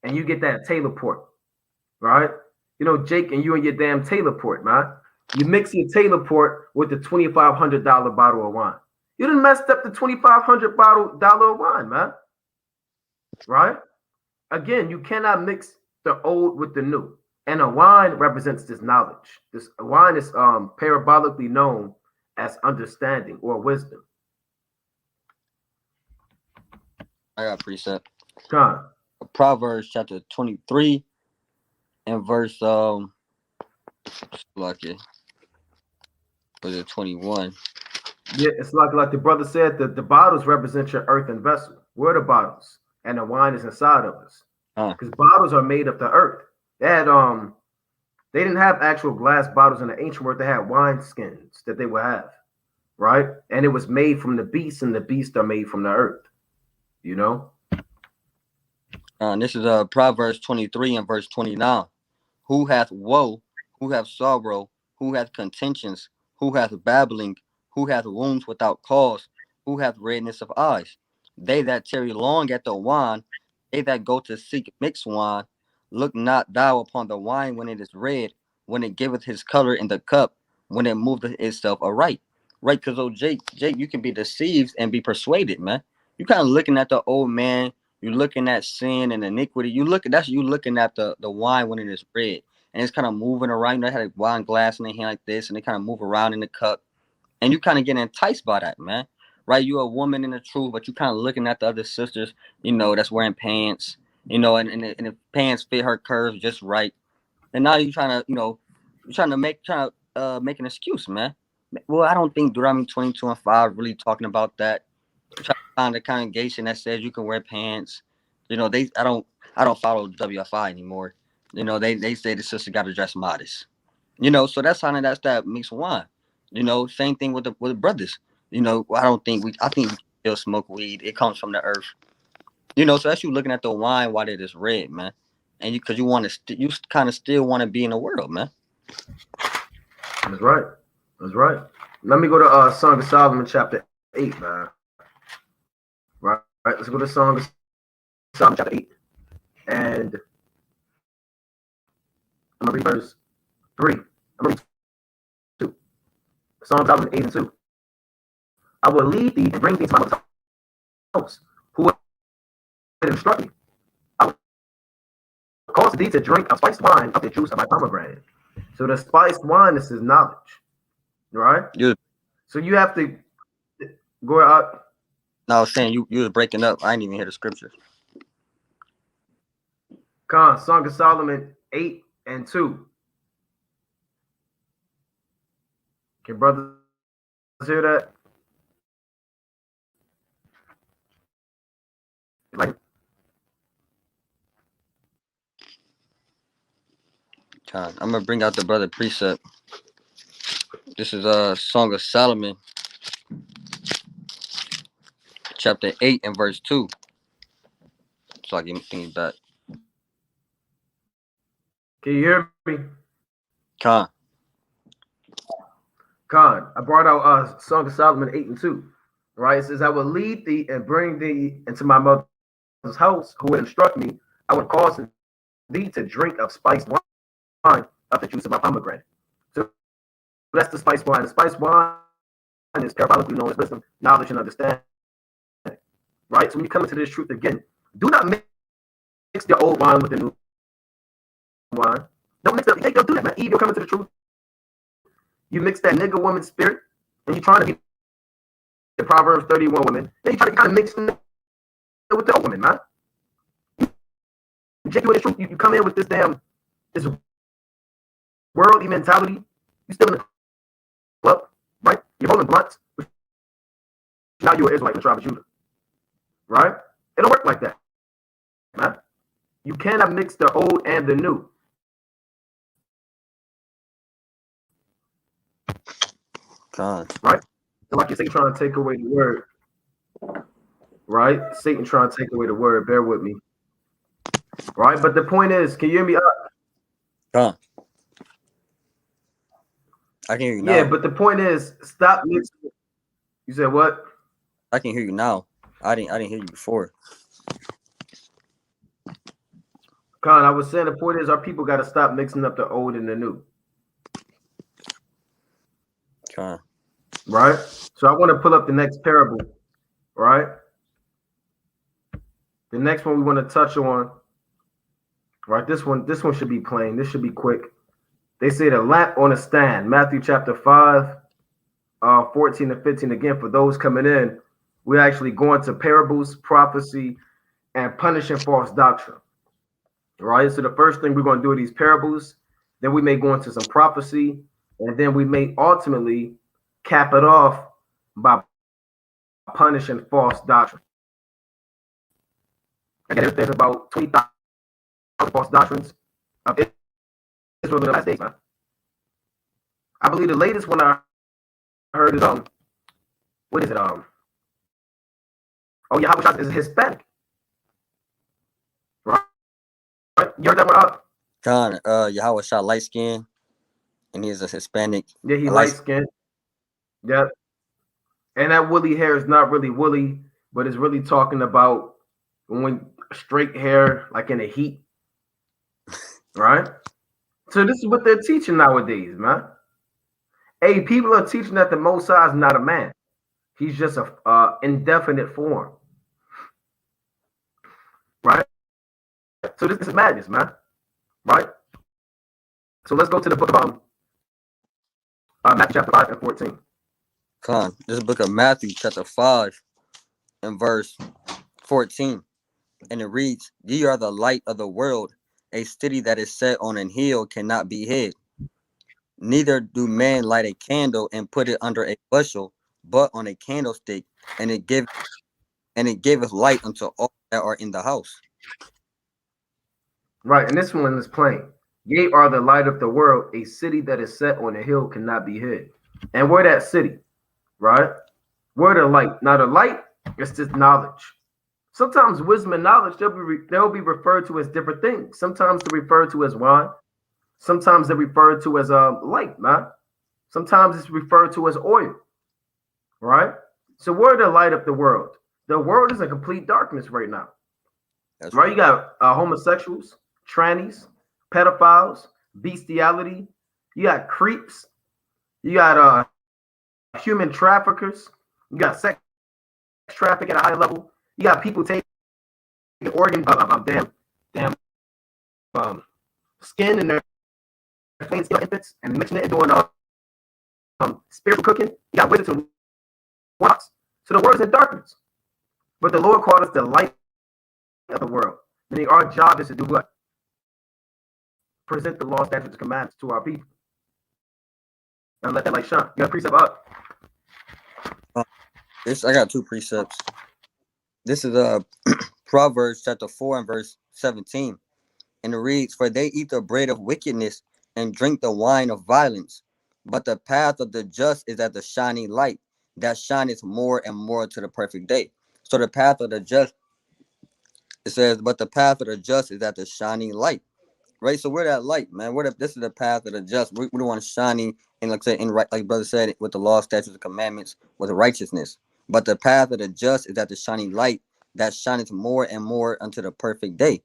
and you get that Taylor Port, right? You know, Jake and you and your damn Taylor Port, man. You mix your Taylor Port with the $2,500 bottle of wine. You done messed up the $2,500 dollar of wine, man. Right? Again, you cannot mix the old with the new. And a wine represents this knowledge. This wine is parabolically known as understanding or wisdom. I got precept. Con. Proverbs chapter 23 and verse like it was it 21. Yeah, it's like the brother said that the bottles represent your earthen vessel. We're the bottles, and the wine is inside of us. Because bottles are made of the earth. They didn't have actual glass bottles in the ancient world. They had wine skins that they would have, right? And it was made from the beasts, and the beasts are made from the earth. You know. This is Proverbs 23 and verse 29. Who hath woe? Who hath sorrow? Who hath contentions? Who hath babbling? Who hath wounds without cause? Who hath redness of eyes? They that tarry long at the wine, they that go to seek mixed wine. Look not thou upon the wine when it is red, when it giveth his color in the cup, when it moveth itself aright. Right, because Jake, you can be deceived and be persuaded, man. You kind of looking at the old man, you're looking at sin and iniquity. You looking at the wine when it is red, and it's kind of moving around. They had a wine glass in their hand like this, and they kind of move around in the cup, and you kind of get enticed by that, man. Right? You're a woman in the truth, but you kind of looking at the other sisters, that's wearing pants, and the pants fit her curves just right, and now you're trying to make an excuse, man. Well, I don't think Deuteronomy 22 and 5 really talking about that. Try to find a congregation that says you can wear pants. I don't follow WFI anymore. They say the sister got to dress modest. So that's that mixed wine. Same thing with the brothers. I think we still smoke weed. It comes from the earth. So that's you looking at the wine while it is red, man. And because you want to, you kind of still want to be in the world, man. That's right. That's right. Let me go to Song of Solomon chapter 8, man. Right. Let's go to Song of Solomon chapter 8. And I'm going to read verse 3. I'm going to read 2. Song of Solomon 8 and 2. I will lead thee and bring thee to my mother's house, who will instruct me. I will cause thee to drink of spiced wine of the juice of my pomegranate. So the spiced wine is his knowledge. Right? Yeah. So you have to go out. No, I was saying you was breaking up. I didn't even hear the scripture. Song of Solomon 8 and 2. Can brothers hear that? I'm gonna bring out the brother precept. This is Song of Solomon, chapter 8 and verse 2. So I get things back. Can you hear me? Khan, I brought out Song of Solomon 8 and 2. Right? It says, I will lead thee and bring thee into my mother's house, who will instruct me. I will cause thee to drink of spiced wine of the juice of my pomegranate. So that's the spiced wine. The spiced wine is parabolically known as wisdom, knowledge, and understanding. Right? So when you come into this truth again, do not mix the old wine with the new wine. Don't mix up. Hey, don't do that, man. Eve, you're coming to the truth. You mix that nigga woman spirit, and you're trying to be the Proverbs 31 woman. Then you try to kind of mix it with the old woman, man. You the truth. You come in with this worldly mentality. You still in the club, right? You're holding blunts. Now you're an Israelite in the tribe of Judah, right? It don't work like that, man. You cannot mix the old and the new. God. Right? So like you say, trying to take away the word. Right? Satan trying to take away the word. Bear with me. Right? But the point is, can you hear me up? God. I can hear you now. Yeah, but the point is, stop mixing. You said what? I can hear you now. I didn't hear you before. Con, I was saying the point is our people got to stop mixing up the old and the new. Con. Right? So I want to pull up the next parable. Right? The next one we want to touch on Right, this one should be plain. This should be quick. They say the lamp on a stand. Matthew chapter 5, 14 to 15. Again, for those coming in, we're actually going to parables, prophecy, and punishing false doctrine. Right. So the first thing we're going to do with these parables, then we may go into some prophecy, and then we may ultimately cap it off by punishing false doctrine. Again, there's about 20,000 false doctrines of Israel in the last days, man. I believe the latest one I heard is what is it? Oh, Yahweh is Hispanic, right? You heard that one? Khan, Yahweh shot light skin, and he's a Hispanic. Yeah, he light skinned. Yep. And that woolly hair is not really woolly, but it's really talking about when straight hair, like in the heat, right? So this is what they're teaching nowadays, man. Hey, people are teaching that the Most High is not a man; he's just a indefinite form, right? So this is madness, man, right? So let's go to the book of Matthew chapter 5 and 14. Khan, this is the book of Matthew chapter 5 and verse 14. And it reads, "Ye are the light of the world. A city that is set on an hill cannot be hid. Neither do men light a candle and put it under a bushel, but on a candlestick, and it giveth light unto all that are in the house." Right, and this one is plain. Ye are the light of the world. A city that is set on a hill cannot be hid. And we're that city, right? We're the light. Now the light is just knowledge. Sometimes wisdom and knowledge they'll be referred to as different things. Sometimes they're referred to as wine. Sometimes they're referred to as light, man. Sometimes it's referred to as oil, right? So we're the light of the world. The world is in complete darkness right now. That's right. You got homosexuals, trannies, pedophiles, bestiality. You got creeps. You got human traffickers. You got sex traffic at a high level. You got people taking organ damn skin in their plain skin infants and mixing it and doing spiritual cooking. You got wizards and warlocks. So the world is in darkness. But the Lord called us the light of the world. Meaning our job is to do what? Present the law, statutes, and commandments to our people. And let that light shine. You got a precept up. I got two precepts. This is Proverbs chapter 4 and verse 17. And it reads, "For they eat the bread of wickedness and drink the wine of violence. But the path of the just is as the shining light that shineth more and more to the perfect day." So the path of the just, it says, but the path of the just is at the shining light. Right? So we're that light, man. This is the path of the just. We don't want shining and like say in right, like brother said, with the law, statutes, and commandments, with righteousness. But the path of the just is at the shining light that shineth more and more unto the perfect day.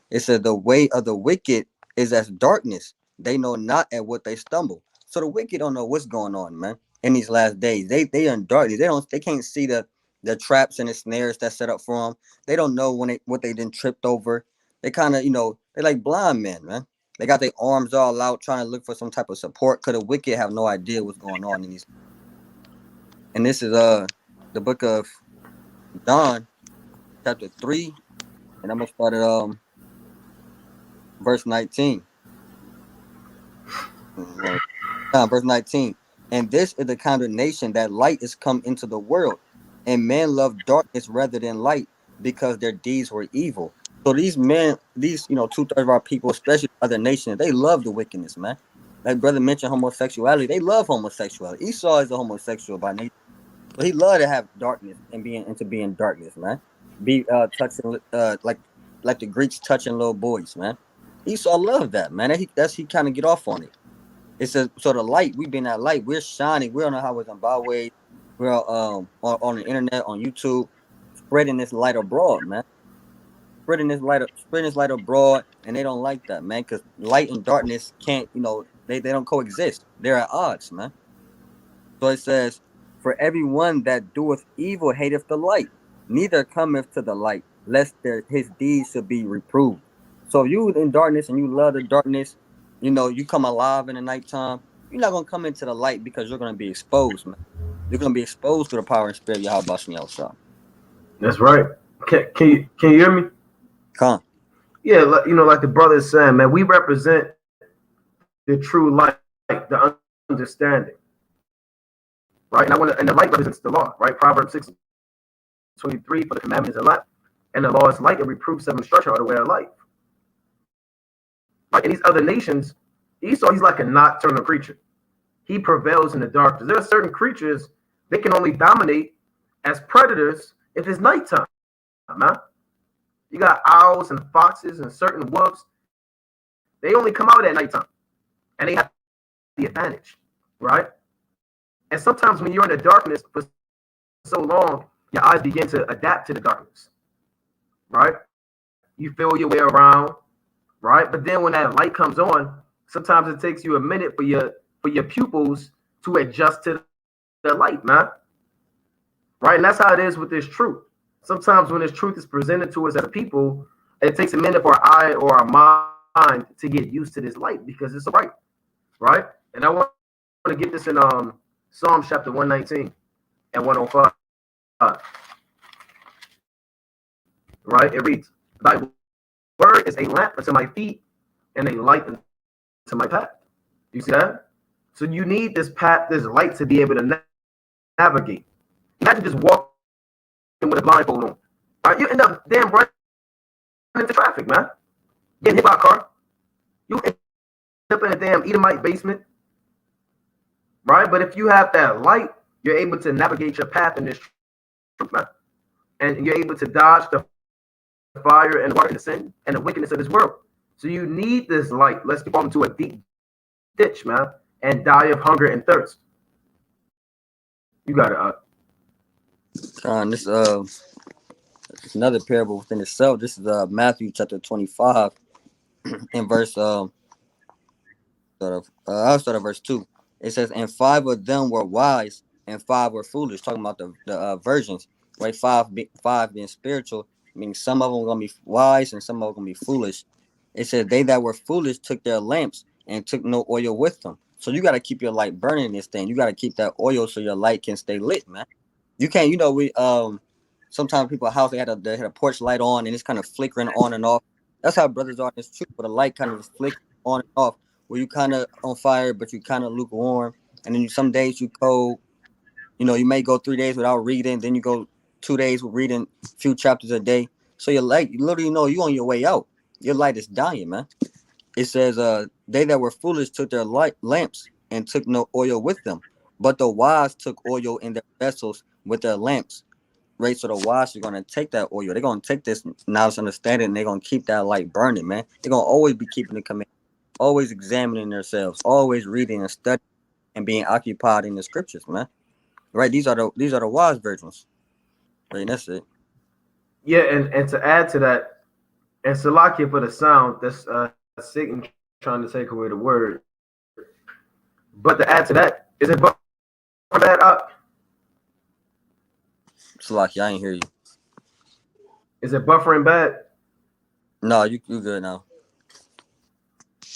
It said the way of the wicked is as darkness. They know not at what they stumble. So the wicked don't know what's going on, man. In these last days, they are in darkness. They can't see the traps and the snares that's set up for them. They don't know what they done tripped over. They kind of they like blind men, man. They got their arms all out trying to look for some type of support. Cause the wicked have no idea what's going on in these. And this is the book of John, chapter 3, and I'm gonna start at verse 19. Verse 19. "And this is the condemnation that light is come into the world, and men love darkness rather than light, because their deeds were evil." So these men, these 2/3 of our people, especially other nations, they love the wickedness, man. Like brother mentioned homosexuality, they love homosexuality. Esau is a homosexual by nature, so he loved to have darkness and be in darkness, man. Be touching like the Greeks touching little boys, man. Esau loved that, man. He kind of get off on it. It says, so the light, we've been that light, we're shining, we're on the highways and byways, we're on the internet, on YouTube, spreading this light abroad, man. Spreading this light abroad, and they don't like that, man, because light and darkness can't, they don't coexist. They're at odds, man. So it says, "For everyone that doeth evil hateth the light, neither cometh to the light, lest his deeds should be reproved." So if you in darkness and you love the darkness, you know, you come alive in the nighttime, you're not gonna come into the light because you're gonna be exposed, man. You're gonna be exposed to the power and spirit of Yahweh Bashmi outside. That's right. Can you hear me? Come. Yeah, like the brother is saying, man, we represent the true light, the understanding, right? And the light represents the law, right? Proverbs 6:23, for the commandments and light, and the law is light and reproofs of instruction are the way of life. Right? In these other nations, Esau, he's like a nocturnal creature. He prevails in the darkness. There are certain creatures they can only dominate as predators if it's nighttime, man. You got owls and foxes and certain wolves. They only come out at nighttime, and they have the advantage, right? And sometimes when you're in the darkness for so long, your eyes begin to adapt to the darkness, right? You feel your way around, right? But then when that light comes on, sometimes it takes you a minute for your pupils to adjust to the light, man. Right? And that's how it is with this truth. Sometimes when this truth is presented to us as a people, it takes a minute for our eye or our mind to get used to this light because it's bright, right? And I want to get this in Psalms chapter 119 and 105. Right? It reads, "Thy word is a lamp unto my feet and a light unto my path." You see that? So you need this path, this light to be able to navigate. Imagine just walking with a blindfold on. Right? You end up damn running into traffic, man. Getting hit by a car. You end up in a damn Edomite basement. Right? But if you have that light, you're able to navigate your path in this truth, man. And you're able to dodge the fire and the water and the sin and the wickedness of this world. So you need this light. Let's fall into a deep ditch, man, and die of hunger and thirst. You got it. It's another parable within itself. This is Matthew chapter 25 in verse I'll start at verse 2. It says, "And 5 of them were wise, and 5 were foolish." Talking about the virgins, right? Five being spiritual, meaning some of them are gonna be wise and some of them are gonna be foolish. It says, "They that were foolish took their lamps and took no oil with them." So you got to keep your light burning. This thing, you got to keep that oil so your light can stay lit, man. You can't, we sometimes people's house they had a porch light on and it's kind of flickering on and off. That's how brothers are in this truth, but the light kind of just flickers on and off, where you kind of on fire, but you kind of lukewarm. And then some days you cold. You may go 3 days without reading, then you go 2 days with reading a few chapters a day. So your light, you literally know you on your way out. Your light is dying, man. It says, "They that were foolish took their lamps and took no oil with them, but the wise took oil in their vessels with their lamps." Right, so the wise are gonna take that oil. They're gonna take this knowledge, understanding, and they're gonna keep that light burning, man. They're gonna always be keeping the command, always examining themselves, always reading and studying, and being occupied in the scriptures, man. Right, these are the wise virgins. Right, and that's it. Yeah, and to add to that, and Salakia for the sound, that's Satan trying to take away the word. But to add to that, is it for that up? Salaki, I ain't hear you. Is it buffering bad? No, you good now.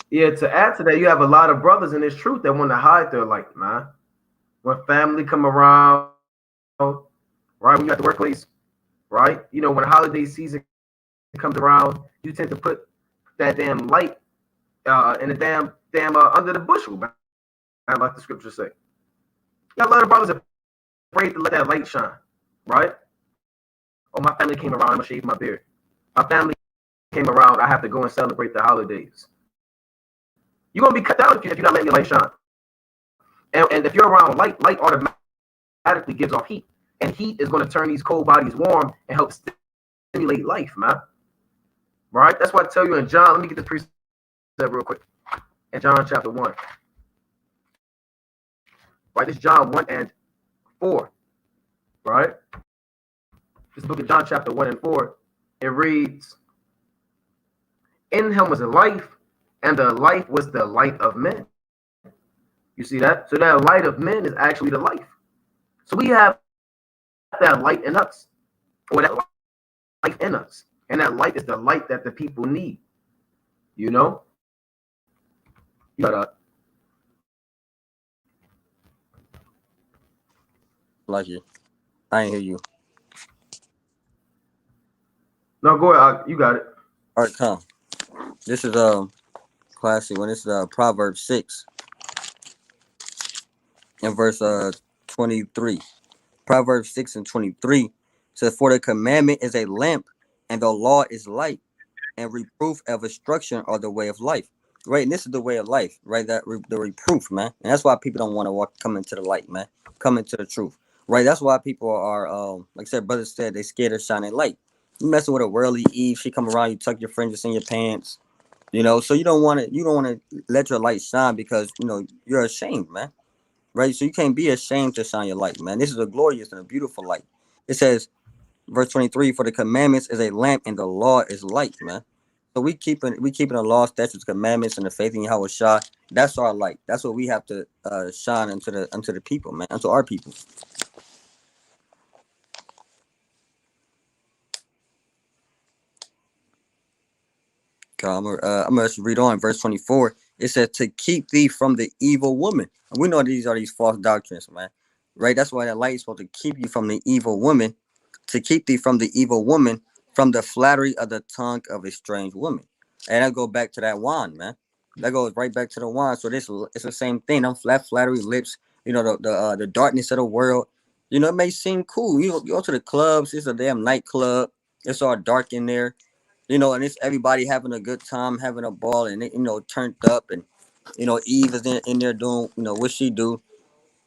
Yeah, to add to that, you have a lot of brothers in this truth that want to hide their light, man. When family come around, right? When you at the workplace, right? When the holiday season comes around, you tend to put that damn light in the damn under the bushel, man. Like the scriptures say. You got a lot of brothers afraid to let that light shine, right? Oh, my family came around, I'm gonna shave my beard. My family came around, I have to go and celebrate the holidays. You're gonna be cut down if you're not letting your light shine. And if you're around light automatically gives off heat. And heat is gonna turn these cold bodies warm and help stimulate life, man. Right? That's why I tell you in John, let me get this precept real quick. In John chapter 1. Right, this is John 1 and 4. Right? This book of John chapter 1 and 4, it reads, "In him was a life, and the life was the light of men." You see that? So that light of men is actually the life. So we have that light in us, or that life in us. And that light is the light that the people need. You know? You got that. Like you. I ain't hear you. No, go ahead. You got it. All right, come. This is classic one. This is Proverbs 6 and verse 23. Proverbs 6 and 23 says, "For the commandment is a lamp, and the law is light, and reproof of instruction are the way of life." Right, and this is the way of life, right? The reproof, man, and that's why people don't want to come into the light, man, come into the truth, right? That's why people are, like I said, brother said, they scared of shining light. You messing with a worldly Eve, she come around, you tuck your fringes in your pants, so you don't want to let your light shine because you're ashamed, man, right? So you can't be ashamed to shine your light, man. This is a glorious and a beautiful light. It says, verse 23, "For the commandments is a lamp, and the law is light," man. So we keeping the law, statutes, commandments, and the faith in Yahweh Shah. That's our light. That's what we have to shine unto the people, man, unto our people. Okay, I'm gonna read on verse 24. It says, "To keep thee from the evil woman." And we know these are these false doctrines, man. Right? That's why that light is supposed to keep you from the evil woman, to keep thee from the evil woman, from the flattery of the tongue of a strange woman. And that go back to that wine, man. That goes right back to the wine. So it's the same thing. Them flattery lips, the darkness of the world. It may seem cool. You go to the clubs. It's a damn nightclub. It's all dark in there. And it's everybody having a good time, having a ball, and turned up, and Eve is in there doing what she do.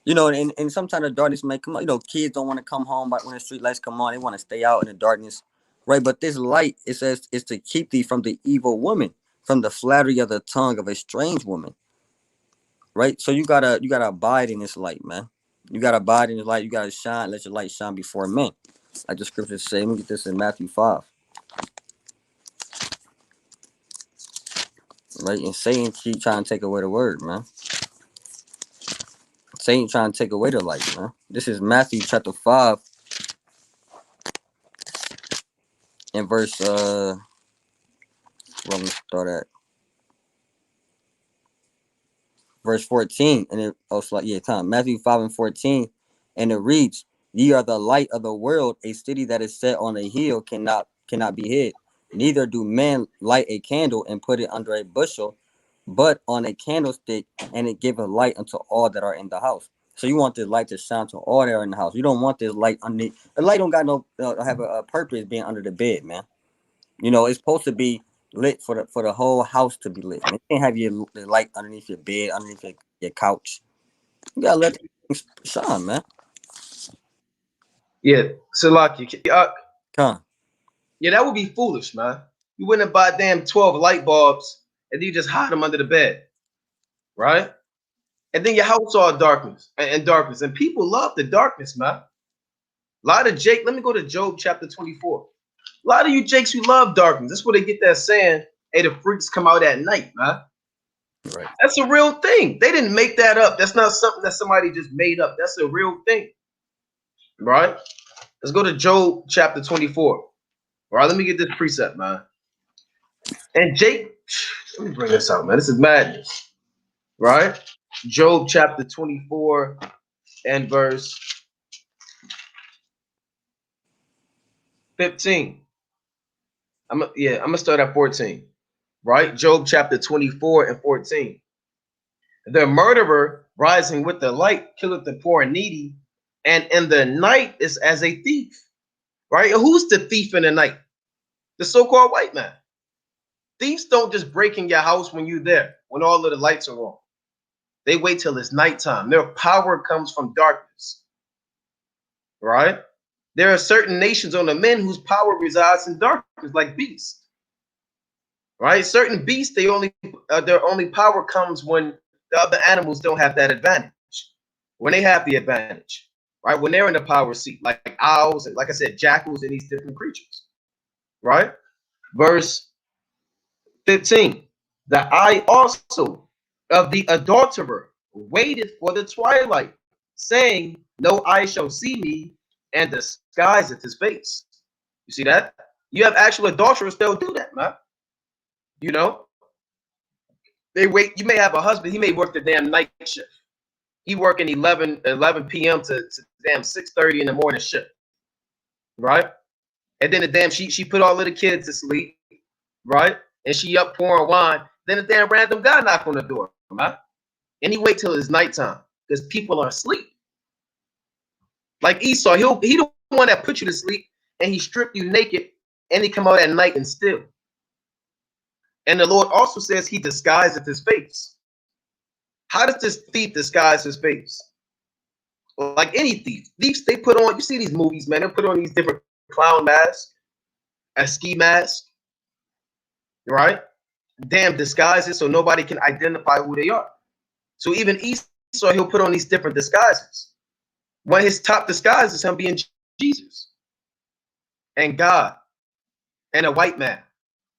And sometimes the darkness may come on. Kids don't want to come home, but when the street lights come on, they want to stay out in the darkness, right? But this light, it says, is to keep thee from the evil woman, from the flattery of the tongue of a strange woman, right? So you gotta abide in this light, man. You gotta abide in the light. You gotta shine. Let your light shine before men, like the scriptures say. Let me get this in Matthew 5. Right, and Satan keep trying to take away the word, man. Satan trying to take away the light, man. This is Matthew chapter 5 and verse let me start at verse 14, and it also like time Matthew 5 and 14, and it reads, "Ye are the light of the world. A city that is set on a hill cannot be hid. Neither do men light a candle and put it under a bushel, but on a candlestick, and it giveth light unto all that are in the house." So you want this light to shine to all that are in the house. You don't want this light underneath. The light don't got no have a purpose being under the bed, man. It's supposed to be lit for the whole house to be lit. Man, you can't have the light underneath your bed, underneath your couch. You gotta let things shine, man. Yeah. Salaki. Come on. Yeah, that would be foolish, man. You wouldn't buy damn 12 light bulbs and you just hide them under the bed, right? And then your house all darkness and darkness. And people love the darkness, man. A lot of Jake, let me go to Job chapter 24. A lot of you Jakes, you love darkness. That's where they get that saying, hey, the freaks come out at night, man. Right. That's a real thing. They didn't make that up. That's not something that somebody just made up. That's a real thing, right? Let's go to Job chapter 24. All right, let me get this precept, man. And Jake, let me bring this out, man. This is madness, right? Job chapter 24 and verse 15. I'm gonna start at 14, right? Job chapter 24 and 14. The murderer rising with the light killeth the poor and needy, and in the night is as a thief, right? And who's the thief in the night? The so-called white man. Thieves don't just break in your house when you're there, when all of the lights are on. They wait till it's nighttime. Their power comes from darkness, right? There are certain nations on the men whose power resides in darkness, like beasts, right? Certain beasts, their only power comes when the other animals don't have that advantage. When they have the advantage, right? When they're in the power seat, like owls and, like I said, jackals and these different creatures, right? Verse 15. The eye also of the adulterer waited for the twilight, saying, no eye shall see me, and disguiseth his face. You see that? You have actual adulterers, they'll do that, man. You know? They wait. You may have a husband. He may work the damn night shift. He working 11 p.m. to damn 6:30 in the morning shift, right? And then the damn she put all of the kids to sleep, right? And she up pouring wine. Then the damn random guy knock on the door, right? And he wait till it's nighttime because people are asleep. Like Esau, he the one that put you to sleep, and he stripped you naked, and he come out at night and steal. And the Lord also says he disguiseth his face. How does this thief disguise his face? Like any thief. Thieves, they put on, you see these movies, man, they put on these different clown masks, a ski mask, right? Damn disguises so nobody can identify who they are. So even Esau, he'll put on these different disguises. One of his top disguises is him being Jesus and God and a white man,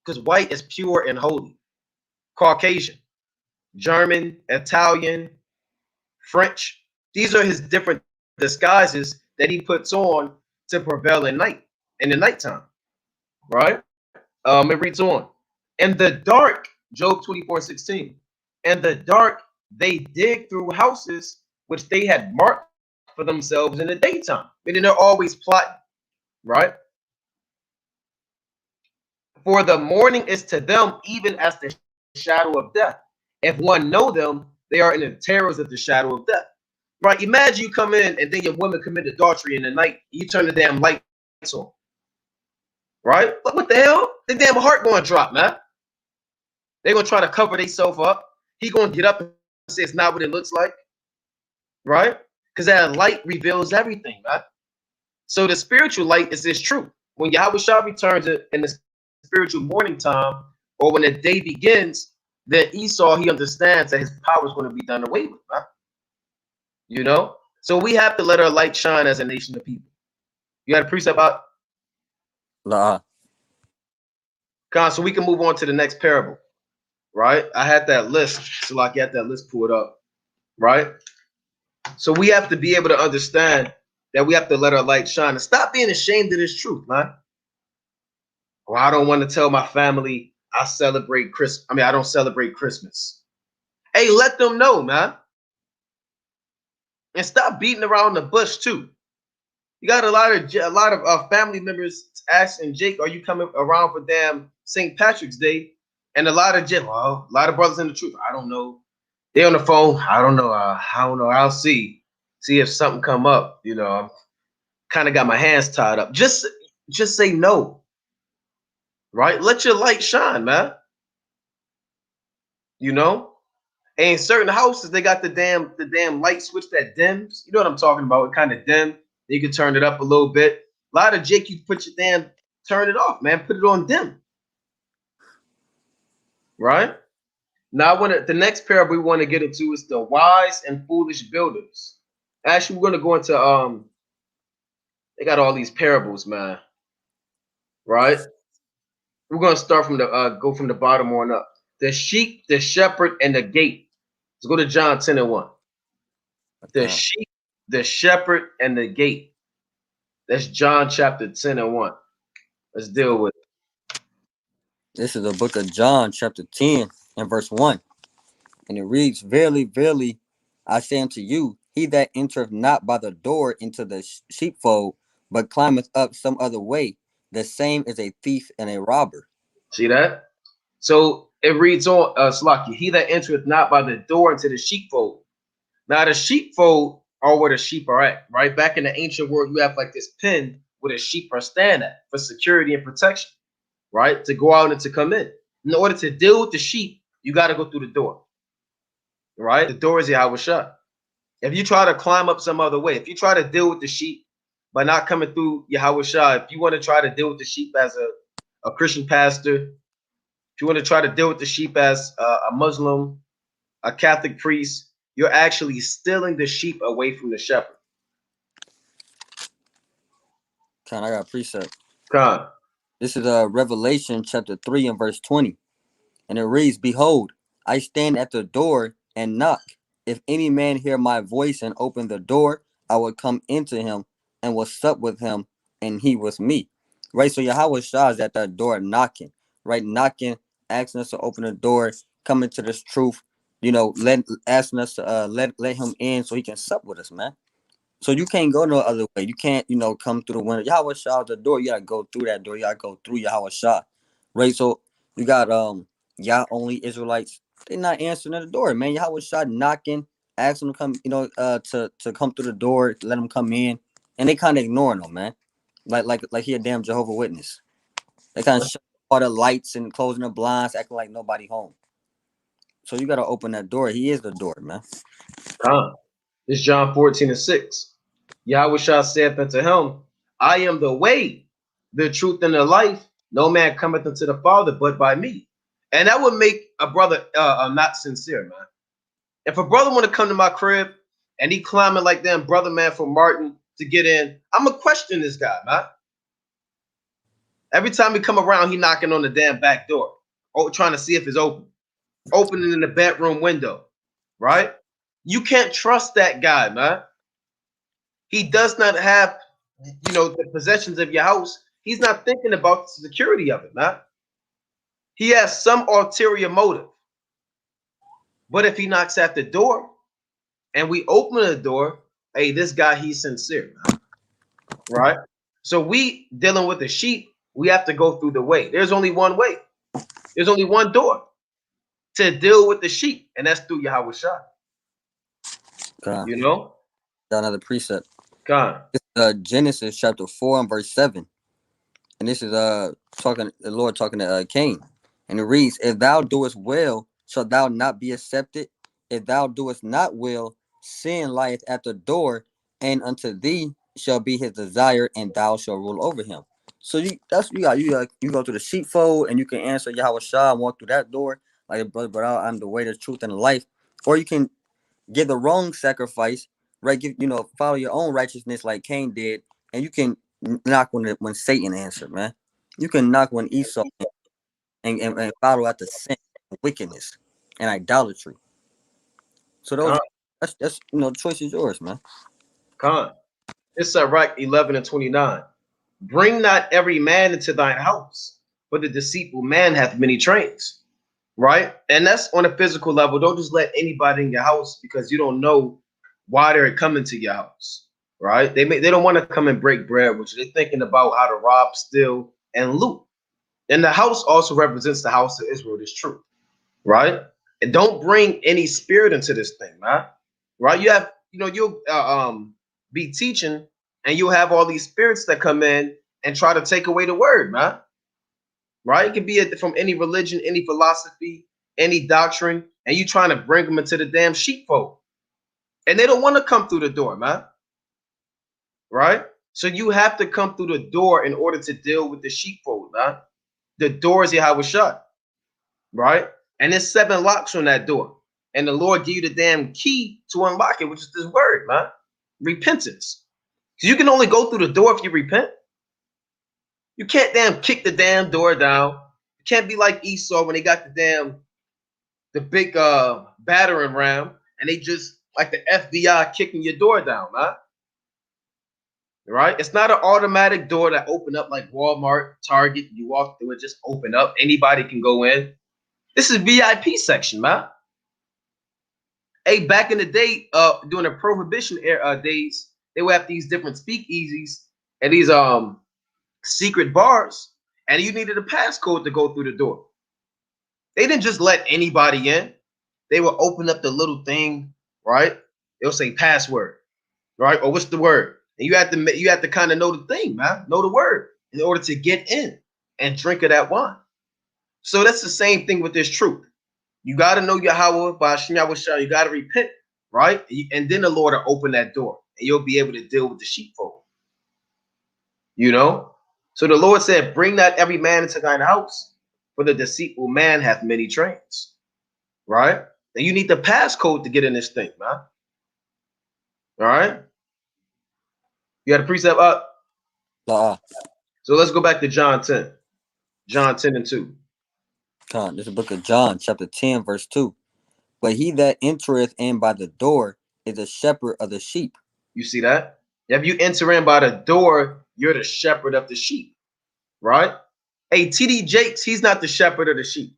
because white is pure and holy. Caucasian, German, Italian, French. These are his different disguises that he puts on to prevail in the nighttime, right? It reads on. In the dark, Job 24:16. In the dark, they dig through houses which they had marked for themselves in the daytime. Meaning they're always plotting, right? For the morning is to them even as the shadow of death. If one know them, they are in the terrors of the shadow of death. Right? Imagine you come in and then your woman commit adultery in the night. You turn the damn lights on. Right? But what the hell? The damn heart going to drop, man. They're going to try to cover themselves up. He going to get up and say it's not what it looks like. Right? Because that light reveals everything, right? So the spiritual light is this truth. When Yahweh Shah returns in the spiritual morning time, or when the day begins, then Esau, he understands that his power is going to be done away with, right? You know? So we have to let our light shine as a nation of people. You got a precept out? Nah. So we can move on to the next parable, right? I had that list, so like you had that list pulled up, right? So we have to be able to understand that we have to let our light shine and stop being ashamed of this truth, man. Well, I don't want to tell my family I celebrate Christmas. I don't celebrate Christmas. Hey, let them know, man. And stop beating around the bush too. You got a lot of family members asking Jake, "Are you coming around for damn St. Patrick's Day?" And a lot of brothers in the truth. I don't know. They on the phone. I don't know. I'll see if something come up. You know, I'm kind of got my hands tied up. Just say no. Right? Let your light shine, man. You know? And in certain houses, they got the damn light switch that dims. You know what I'm talking about? It kind of dim. You can turn it up a little bit. A lot of Jake, you put your turn it off, man. Put it on dim. Right? Now, the next parable we want to get into is the wise and foolish builders. Actually, we're going to go into they got all these parables, man. Right? We're going to start from go from the bottom on up. The sheep, the shepherd, and the gate. Let's go to John 10:1. The sheep, the shepherd, and the gate. That's John chapter 10:1. Let's deal with it. This is the book of John, chapter 10, and verse 1. And it reads, Verily, verily, I say unto you, he that entereth not by the door into the sheepfold, but climbeth up some other way, the same is a thief and a robber. See that? So it reads on, Slaki, he that entereth not by the door into the sheepfold. Now the sheepfold are where the sheep are at, right? Back in the ancient world, you have like this pen where the sheep are stand at for security and protection, right? To go out and to come in. In order to deal with the sheep, you got to go through the door, right? The door is Yahweh Shah. If you try to climb up some other way, if you try to deal with the sheep by not coming through Yahweh Shah, if you want to try to deal with the sheep as a Christian pastor, if you want to try to deal with the sheep as a Muslim, a Catholic priest, you're actually stealing the sheep away from the shepherd. I got a precept. Con. This is Revelation chapter 3 and verse 20. And it reads, Behold, I stand at the door and knock. If any man hear my voice and open the door, I will come into him and will sup with him and he with me. Right? So Yahweh Shah is at that door knocking. Right? Knocking, asking us to open the door coming to this truth, asking us to let him in so he can sup with us, man. So you can't go no other way. You can't, come through the window. Yahweh Shah the door. You gotta go through that door. You gotta go through Yahweh Shah. Right? So you got Yah only Israelites. They're not answering at the door, man. Yahweh Shah knocking, asking them to come, to come through the door, let them come in. And they kinda ignoring them, man. Like he a damn Jehovah Witness. They kind of shut all the lights and closing the blinds, acting like nobody home. So you gotta open that door. He is the door, man. This is John 14:6. Yahweh Shah saith unto him, I am the way, the truth, and the life. No man cometh unto the Father but by me. And that would make a brother not sincere, man. If a brother want to come to my crib and he climbing like them brother man from Martin to get in, I'm gonna question this guy, man. Every time he come around, he knocking on the damn back door, trying to see if it's open, opening in the bedroom window, right? You can't trust that guy, man. He does not have, the possessions of your house. He's not thinking about the security of it, man. He has some ulterior motive. But if he knocks at the door and we open the door, hey, this guy, he's sincere, man. Right? So we dealing with the sheep, we have to go through the way. There's only one way. There's only one door to deal with the sheep, and that's through Yahweh Shah. God. Another precept. God. Genesis chapter 4 and verse 7. And this is the Lord talking to Cain. And it reads, if thou doest well, shalt thou not be accepted? If thou doest not well, sin lieth at the door, and unto thee shall be his desire, and thou shalt rule over him. So you go through the sheepfold, and you can answer Yahweh Shah and walk through that door, like brother, I'm the way, the truth, and the life. Or you can give the wrong sacrifice, right? Follow your own righteousness like Cain did, and you can knock when Satan answered, man. You can knock when Esau and follow after sin, wickedness, and idolatry. So that's the choice is yours, man. It's Sirach 11:29. Bring not every man into thine house, for the deceitful man hath many trains. Right? And that's on a physical level. Don't just let anybody in your house because you don't know why they're coming to your house. Right? They don't want to come and break bread, which they're thinking about how to rob, steal, and loot. And the house also represents the house of Israel. This truth, right? And don't bring any spirit into this thing, man. Right? You have, you'll be teaching, and you'll have all these spirits that come in and try to take away the word, man. Right? It could be from any religion, any philosophy, any doctrine, and you trying to bring them into the damn sheepfold, and they don't want to come through the door, man. Right? So you have to come through the door in order to deal with the sheepfold, man. The door is Yahweh shut, right? And there's 7 locks on that door. And the Lord give you the damn key to unlock it, which is this word, man. Repentance. So you can only go through the door if you repent. You can't damn kick the damn door down. You can't be like Esau when they got the big battering ram, and they just like the FBI kicking your door down, man. Right? It's not an automatic door that open up like Walmart, Target. You walk through it, just open up. Anybody can go in. This is VIP section, man. Hey, back in the day, during the Prohibition era days, they would have these different speakeasies and these secret bars, and you needed a passcode to go through the door. They didn't just let anybody in. They would open up the little thing, right? They'll say password, right? Or what's the word? And you have to kind of know the thing, man. Know the word in order to get in and drink of that wine. So that's the same thing with this truth. You got to know Yahweh by Hashem Yahweh Shah. You got to repent, right? And then the Lord will open that door, and you'll be able to deal with the sheepfold. So the Lord said, "Bring not every man into thine house, for the deceitful man hath many trains." Right? And you need the passcode to get in this thing, man. All right. You got a precept up. So let's go back to John 10. John 10:2. This is the book of John, chapter 10, verse 2. But he that entereth in by the door is a shepherd of the sheep. You see that? If you enter in by the door, you're the shepherd of the sheep, right? Hey, TD Jakes, he's not the shepherd of the sheep.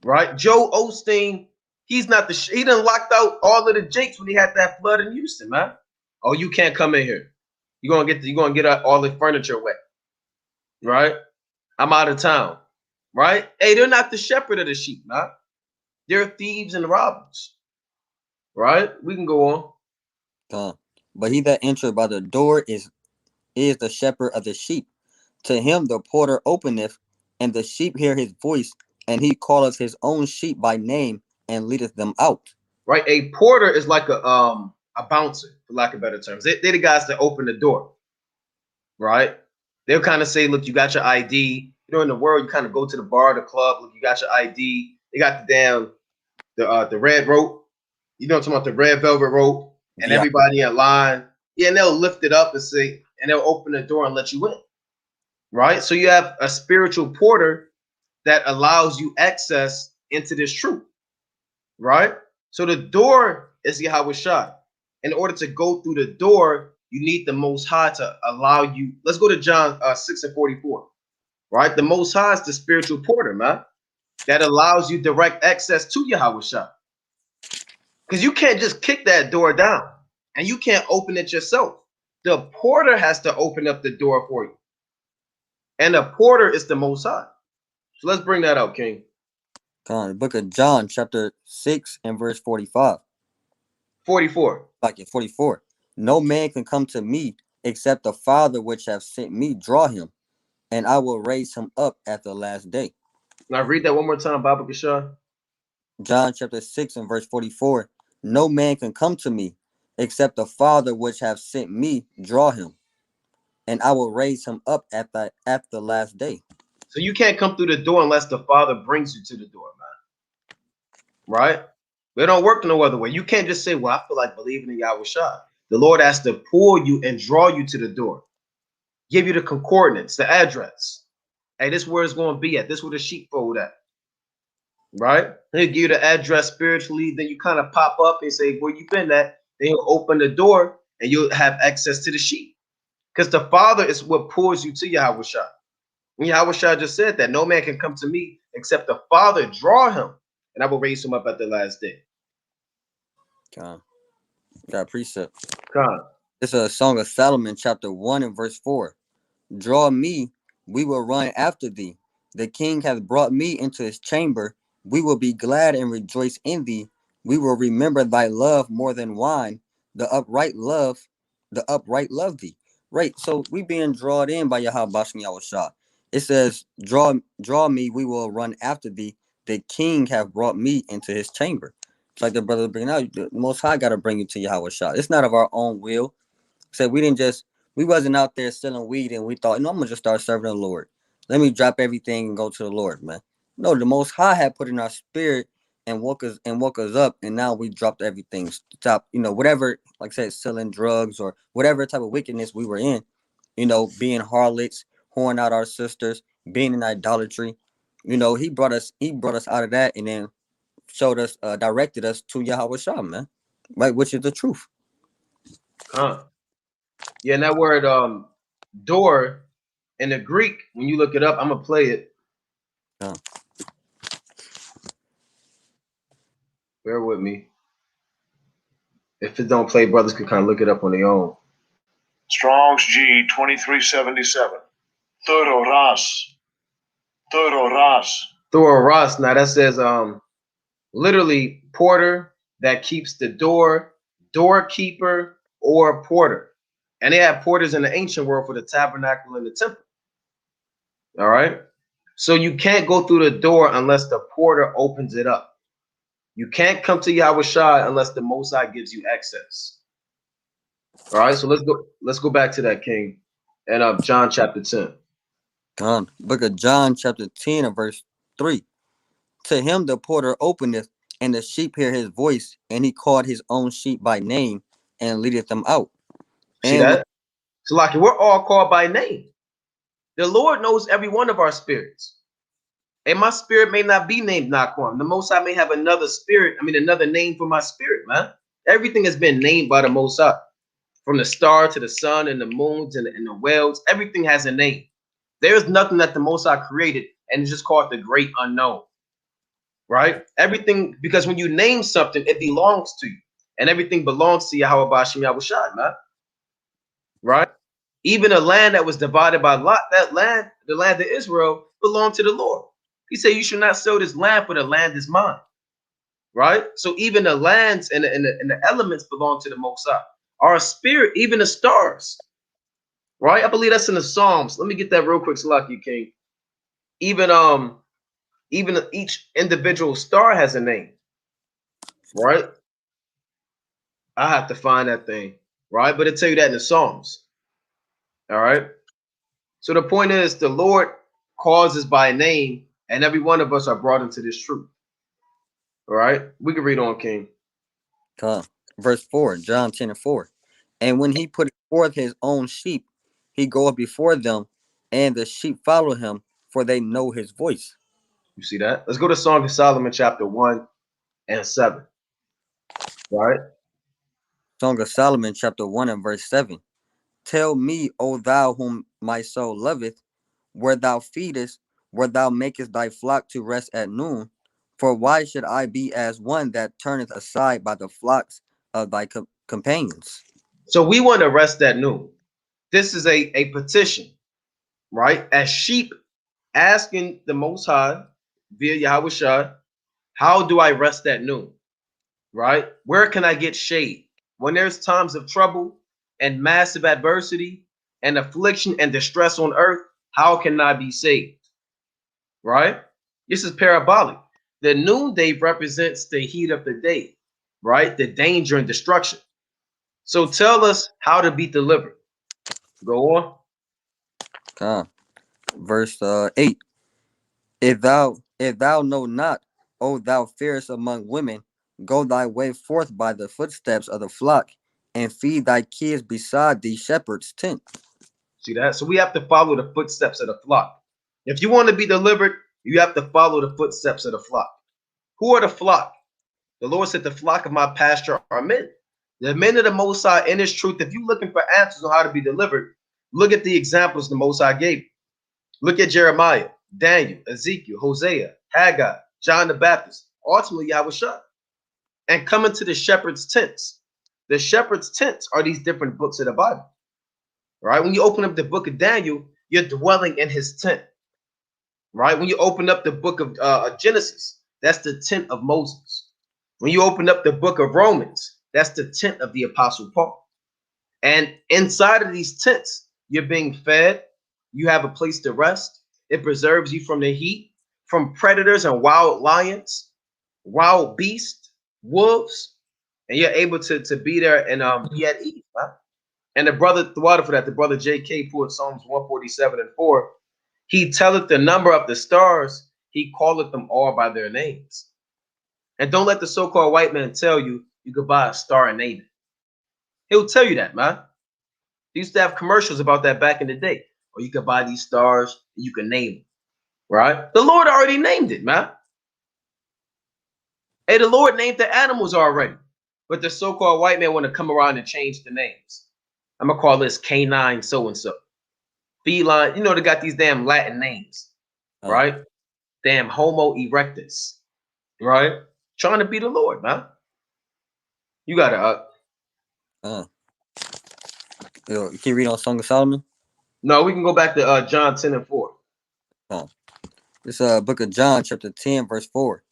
right? Joe Osteen, he's not the he done locked out all of the Jakes when he had that flood in Houston, man. Oh, you can't come in here. You're gonna get all the furniture wet, right? I'm out of town, right? Hey, they're not the shepherd of the sheep, man. They're thieves and robbers, right? We can go on. But he that entereth by the door is the shepherd of the sheep. To him the porter openeth, and the sheep hear his voice, and he calleth his own sheep by name, and leadeth them out. Right? A porter is like a bouncer, for lack of better terms. They're the guys that open the door, right? They'll kind of say, look, you got your ID. You know, in the world, you kind of go to the bar, the club, look, you got your ID. They got the red rope. You know what I'm talking about, the red velvet rope, and Yeah. everybody in line. Yeah, and they'll lift it up and say, and they'll open the door and let you in. Right? So you have a spiritual porter that allows you access into this truth. Right? So the door is Yahweh Shai. In order to go through the door, you need the Most High to allow you. Let's go to John 6:44. Right? The Most High is the spiritual porter, man, that allows you direct access to Yahweh Shai. Because you can't just kick that door down, and you can't open it yourself. The porter has to open up the door for you. And the porter is the Most High. So let's bring that out, King. The book of John, chapter 6 and verse 45. 44. Like it, 44. No man can come to me except the Father which hath sent me draw him, and I will raise him up at the last day. Now read that one more time, Baba Kishar. John chapter 6 and verse 44. No man can come to me except the Father which hath sent me draw him, and I will raise him up at the last day. So you can't come through the door unless the Father brings you to the door, man. Right? It don't work no other way. You can't just say, well, I feel like believing in Yahweh Shai. The Lord has to pull you and draw you to the door. Give you the concordance, the address. Hey, this is where it's going to be at. This is where the sheepfold at. Right? He'll give you the address spiritually. Then you kind of pop up and say, where you been at? Then he'll open the door and you'll have access to the sheep. Because the Father is what pulls you to Yahweh Shai. And Yahweh Shai just said that no man can come to me except the Father draw him, and I will raise him up at the last day. Got precept. God. It's a Song of Solomon, chapter 1 and verse 4. Draw me, we will run after thee. The king hath brought me into his chamber. We will be glad and rejoice in thee. We will remember thy love more than wine. The upright love thee. Right. So we being drawn in by Yahweh Bashim Yahushua. It says, draw me, we will run after thee. The king hath brought me into his chamber. It's like the brother bringing out, the Most High got to bring you to Yahweh Shah. It's not of our own will. Said we wasn't out there selling weed and we thought, I'm gonna just start serving the Lord. Let me drop everything and go to the Lord, man. No, the Most High had put in our spirit and woke us up, and now we dropped everything. Stop, whatever, like I said, selling drugs or whatever type of wickedness we were in, being harlots, whoring out our sisters, being in idolatry. He brought us out of that and then showed us, directed us to Yahweh Shah, man. Right, which is the truth. Yeah, and that word door in the Greek, when you look it up, I'm gonna play it. Bear with me. If it don't play, brothers can kind of look it up on their own. Strong's G 2377. Thoros. Thoros. Now that says literally porter that keeps the door, doorkeeper, or porter. And they had porters in the ancient world for the tabernacle and the temple. All right. So you can't go through the door unless the porter opens it up. You can't come to Yahweh Shai unless the Most High gives you access. All right. So let's go back to that, King. And John chapter 10. Book of John chapter 10 and verse 3. To him the porter openeth, and the sheep hear his voice, and he called his own sheep by name and leadeth them out. See that? So like we're all called by name. The Lord knows every one of our spirits. And my spirit may not be named Naquan. The Most High may have another spirit, another name for my spirit, man. Everything has been named by the Most High. From the star to the sun and the moons and the wells, everything has a name. There is nothing that the Most High created, and it's just called the great unknown. right? Everything, because when you name something, it belongs to you. And everything belongs to Yahweh Bashim Yahushai, man. Right? Even a land that was divided by Lot, that land, the land of Israel, belonged to the Lord. He said, you should not sell this land, for the land is mine. Right? So even the lands and the elements belong to the Most High. Our spirit, even the stars. Right? I believe that's in the Psalms. Let me get that real quick, Salaki King. Even each individual star has a name. Right? I have to find that thing. Right? But it tell you that in the Psalms. All right. So the point is, the Lord calls us by name, and every one of us are brought into this truth. All right, we can read on, King. Verse 4, John 10:4. And when he put forth his own sheep, he goeth before them, and the sheep follow him, for they know his voice. You see that? Let's go to Song of Solomon, chapter 1 and 7. Right? Song of Solomon, chapter 1 and verse 7. Tell me, O thou whom my soul loveth, where thou feedest, where thou makest thy flock to rest at noon. For why should I be as one that turneth aside by the flocks of thy companions? So we want to rest at noon. This is a petition, right? As sheep asking the Most High via Yahweh Shai, how do I rest at noon? Right? Where can I get shade? When there's times of trouble and massive adversity and affliction and distress on earth, how can I be saved? Right? This is parabolic. The noonday represents the heat of the day, right? The danger and destruction. So tell us how to be delivered. Go on. Verse 8. If thou know not, O thou fairest among women, go thy way forth by the footsteps of the flock, and feed thy kids beside the shepherd's tent. See that? So we have to follow the footsteps of the flock. If you want to be delivered, you have to follow the footsteps of the flock. Who are the flock? The Lord said, the flock of my pasture are men. The men of the Most High in His truth. If you're looking for answers on how to be delivered, look at the examples the Most High gave you. Look at Jeremiah, Daniel, Ezekiel, Hosea, Haggai, John the Baptist, ultimately Yahushua. And come into the shepherd's tents. The shepherd's tents are these different books of the Bible. Right? When you open up the book of Daniel, you're dwelling in his tent. Right? When you open up the book of Genesis, that's the tent of Moses. When you open up the book of Romans, that's the tent of the Apostle Paul. And inside of these tents, you're being fed. You have a place to rest. It preserves you from the heat, from predators and wild lions, wild beasts, wolves, and you're able to be there and be at ease. Right? And the brother, the water for that, the brother J.K. pulled Psalms 147 and 4. He telleth the number of the stars. He calleth them all by their names. And don't let the so-called white man tell you you could buy a star and name it. He'll tell you that, man. He used to have commercials about that back in the day. Or you could buy these stars and you can name them. Right? The Lord already named it, man. Hey, the Lord named the animals already. But the so-called white man want to come around and change the names. I'm going to call this canine so-and-so. Feline, they got these damn Latin names. Right? Damn Homo erectus. Right? Trying to be the Lord, man. You got to Can you read on Song of Solomon? No, we can go back to John 10 and 4. This book of John, chapter 10, verse 4.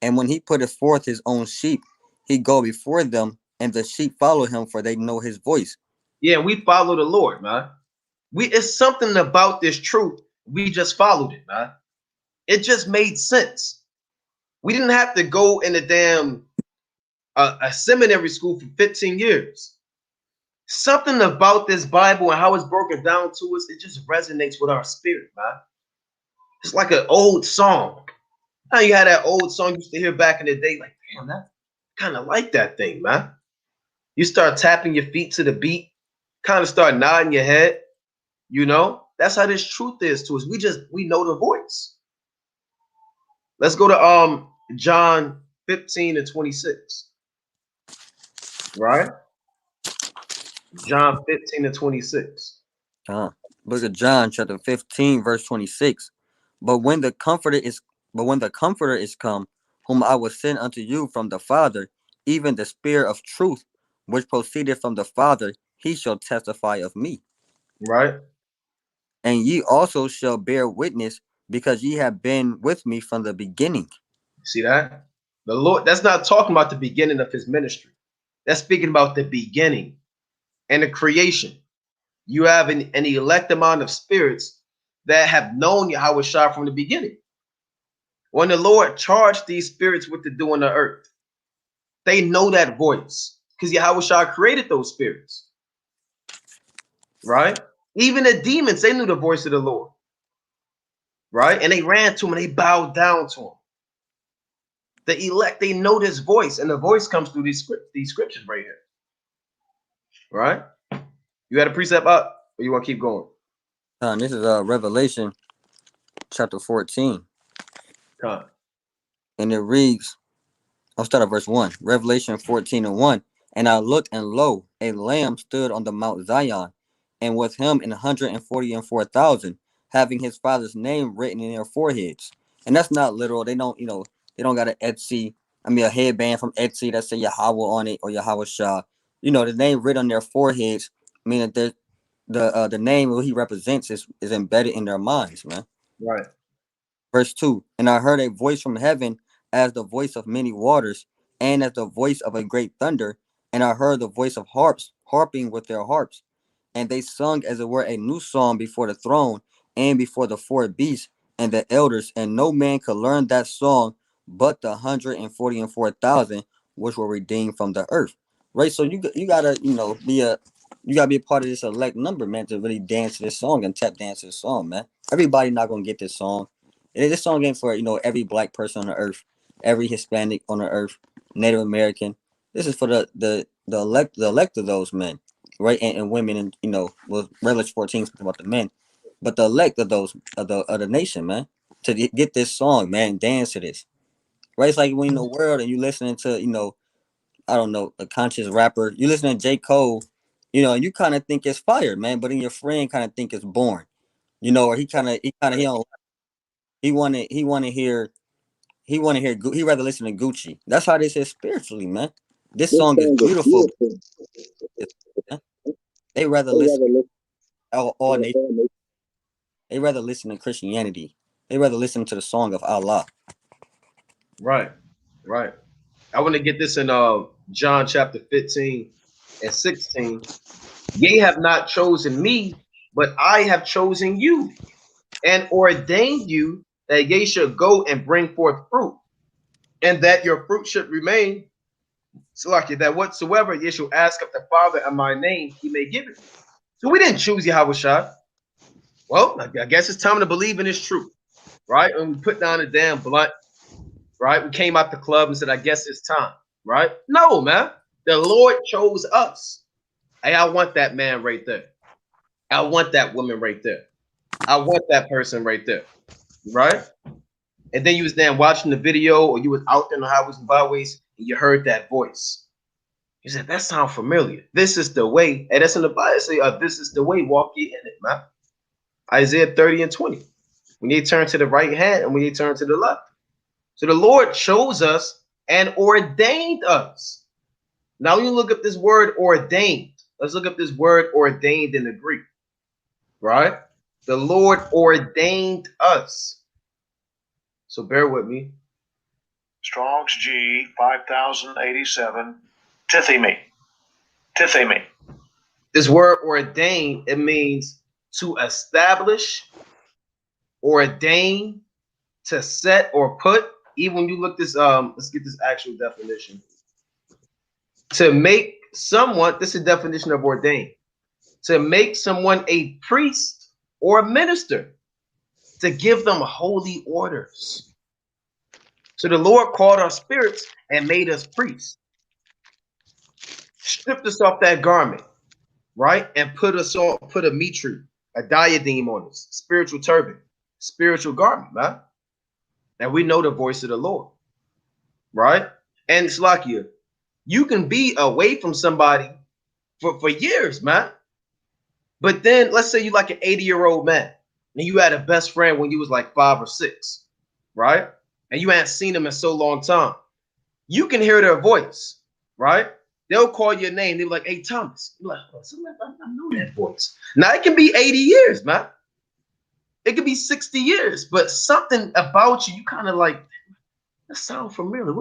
And when he putteth forth his own sheep, he go before them, and the sheep follow him, for they know his voice. Yeah, we follow the Lord, man. It's something about this truth. We just followed it, man. It just made sense. We didn't have to go in a damn a seminary school for 15 years. Something about this Bible and how it's broken down to us, it just resonates with our spirit, man. It's like an old song. How you had that old song you used to hear back in the day, like, damn, that kind of like that thing, man. You start tapping your feet to the beat, kind of start nodding your head, That's how this truth is to us. We know the voice. Let's go to John 15 and 26. Right? John 15 and 26. Book of John, chapter 15, verse 26. But when the Comforter is come, whom I will send unto you from the Father, even the Spirit of truth, which proceeded from the Father, he shall testify of me. Right? And ye also shall bear witness, because ye have been with me from the beginning. See that? The Lord, that's not talking about the beginning of his ministry. That's speaking about the beginning and the creation. You have an elect amount of spirits that have known Yahweh Shah from the beginning. When the Lord charged these spirits what to do on the earth, they know that voice because Yahweh Shah created those spirits. Right? Even the demons, they knew the voice of the Lord. Right? And they ran to him and they bowed down to him. The elect, they know this voice, and the voice comes through these scriptures right here. Right? You had a precept up, or you want to keep going? This is Revelation chapter 14. Come. And it reads, I'll start at verse 1. Revelation 14:1. And I looked, and lo, a lamb stood on the Mount Zion, and with him 144,000, having his father's name written in their foreheads. And that's not literal. They don't, they don't got a headband from Etsy that say Yahweh on it or Yahweh Shah. The name written on their foreheads, meaning that the name who he represents is embedded in their minds, man. Right. Verse 2. And I heard a voice from heaven as the voice of many waters, and as the voice of a great thunder. And I heard the voice of harps harping with their harps. And they sung as it were a new song before the throne and before the four beasts and the elders. And no man could learn that song but the 144,000 which were redeemed from the earth. Right? So you gotta, be a part of this elect number, man, to really dance to this song and tap dance to this song, man. Everybody not gonna get this song. This song ain't for every black person on the earth, every Hispanic on the earth, Native American. This is for the elect of those men, right, and women, and well, Revelation 14 speaks about the men, but the elect of those of the nation, man, to get this song, man, dance to this, right? It's like when you're in the world and you listening to I don't know, a conscious rapper, you listen to J. Cole, and you kind of think it's fire, man, but then your friend kind of think it's boring, or he don't. He rather listen to Gucci. That's how this is spiritually, man. This song is beautiful. They rather listen all nations. They rather listen to Christianity. They rather listen to the song of Allah. Right. Right. I want to get this in John chapter 15 and 16. Ye have not chosen me, but I have chosen you and ordained you that ye should go and bring forth fruit, and that your fruit should remain. So like that whatsoever ye shall ask of the Father in my name, he may give it. So we didn't choose Yahweh Shah. Well, I guess it's time to believe in his truth, right? And we put down a damn blunt, right? We came out the club and said, I guess it's time, right? No, man. The Lord chose us. Hey, I want that man right there. I want that woman right there. I want that person right there, right? And then you was then watching the video, or you was out there in the highways and byways, and you heard that voice. You said, that sounds familiar. This is the way. And that's in the Bible. Say, this is the way. Walk ye in it, man. Isaiah 30 and 20. We need to turn to the right hand and we need to turn to the left. So the Lord chose us and ordained us. Now you look up this word ordained. Let's look up this word ordained in the Greek. Right? The Lord ordained us. So bear with me. Strong's G 5087. Tithemi. Tithemi. This word ordained, it means to establish, ordain, to set or put. Even when you look this, let's get this actual definition. To make someone, this is the definition of ordained. To make someone a priest or a minister, to give them holy orders. So the Lord called our spirits and made us priests. Stripped us off that garment, right? And put a mitre, a diadem on us, spiritual turban, spiritual garment, man. And we know the voice of the Lord, right? And it's like you can be away from somebody for years, man. But then let's say you like an 80-year-old man and you had a best friend when you was like 5 or 6, right? and you ain't seen them in so long time, you can hear their voice, right? They'll call your name. They're like, "Hey, Thomas." You're like, "Oh, I know that voice." Now it can be 80 years, man. It could be 60 years, but something about you, you kind of like, that sounds familiar.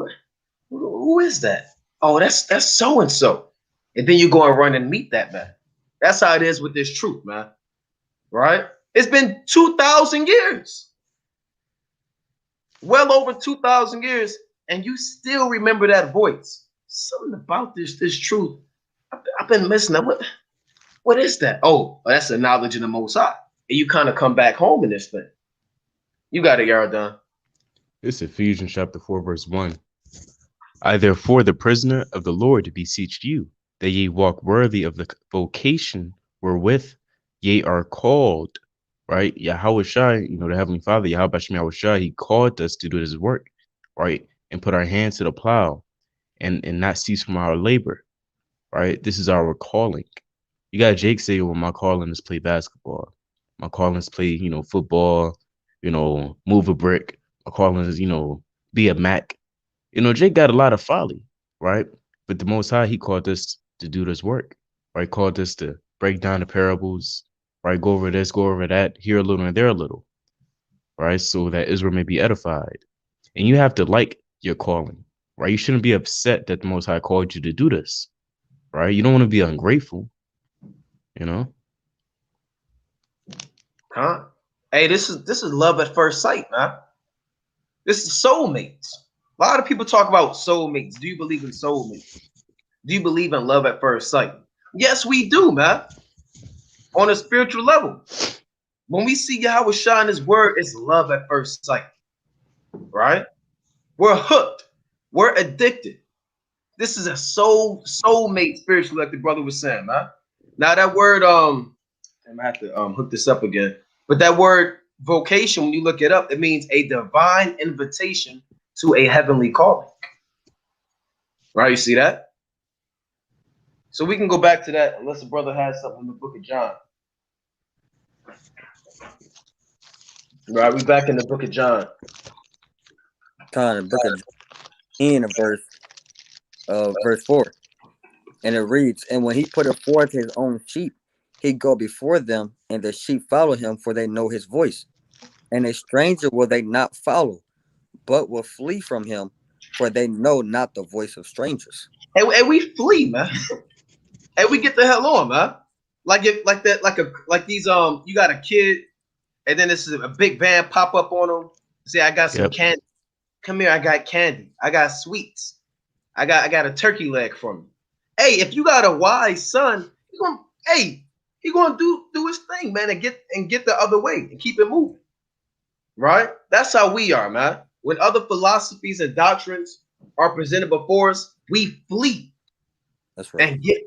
Who is that? Oh, that's so and so. And then you go and run and meet that man. That's how it is with this truth, man. Right? It's been 2,000 years, well over 2,000 years, and you still remember that voice. Something about this truth. I've been missing that. What is that? Oh, that's the knowledge of the Most High. And you kind of come back home in this thing. You got it, Yaradon. It's Ephesians chapter 4, verse 1. I therefore, the prisoner of the Lord, beseech you, that ye walk worthy of the vocation wherewith ye are called. Right? Yahweh Shai, the Heavenly Father, Yahweh Shai, he called us to do his work, right? And put our hands to the plow and not cease from our labor. Right? This is our calling. You got Jake say, well, my calling is play basketball. My calling is play, football, move a brick. My calling is, be a Mac. Jake got a lot of folly, right? But the Most High, he called us to do this work, right? Called us to break down the parables, right? Go over this, go over that, here a little and there a little, right? So that Israel may be edified. And you have to like your calling, right? You shouldn't be upset that the Most High called you to do this, right? You don't want to be ungrateful, Huh? Hey, this is love at first sight, man. This is soulmates. A lot of people talk about soulmates. Do you believe in soulmates? Do you believe in love at first sight? Yes, we do, man. On a spiritual level. When we see Yahweh shine his word, it's love at first sight. Right? We're hooked. We're addicted. This is a soulmate spiritual, like the brother was saying, man. Now that word, I'm gonna have to hook this up again. But that word vocation, when you look it up, it means a divine invitation to a heavenly calling. Right? You see that? So we can go back to that unless the brother has something in the book of John. Right, we back in the book of John. Kind of book of in verse 4. And it reads, and when he put forth his own sheep, he go before them, and the sheep follow him, for they know his voice. And a stranger will they not follow, but will flee from him, for they know not the voice of strangers. And we flee, man. And we get the hell on, man. Like these you got a kid, and then this is a big van pop up on them. Say, I got some candy. Come here, I got candy. I got sweets. I got a turkey leg from you. Hey, if you got a wise son, he gonna do his thing, man, and get the other way and keep it moving. Right? That's how we are, man. When other philosophies and doctrines are presented before us, we flee. That's right. And get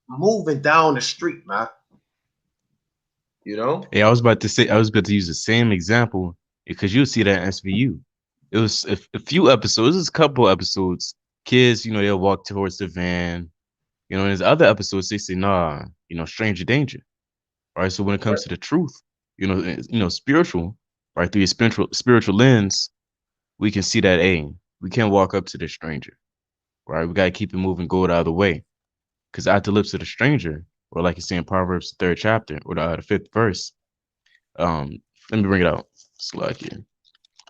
moving down the street, man. Yeah, I was about to use the same example because you'll see that in SVU. It was a few episodes, a couple episodes. Kids, they'll walk towards the van. And there's other episodes they say, nah, stranger danger. Right. So when it comes to the truth, spiritual, right, through your spiritual lens, we can see that, hey, we can't walk up to the stranger. Right. We gotta keep it moving, go the other way. Because at the lips of the stranger, or like you say in Proverbs, the 3rd chapter, or the 5th verse. Let me bring it out. Slide here.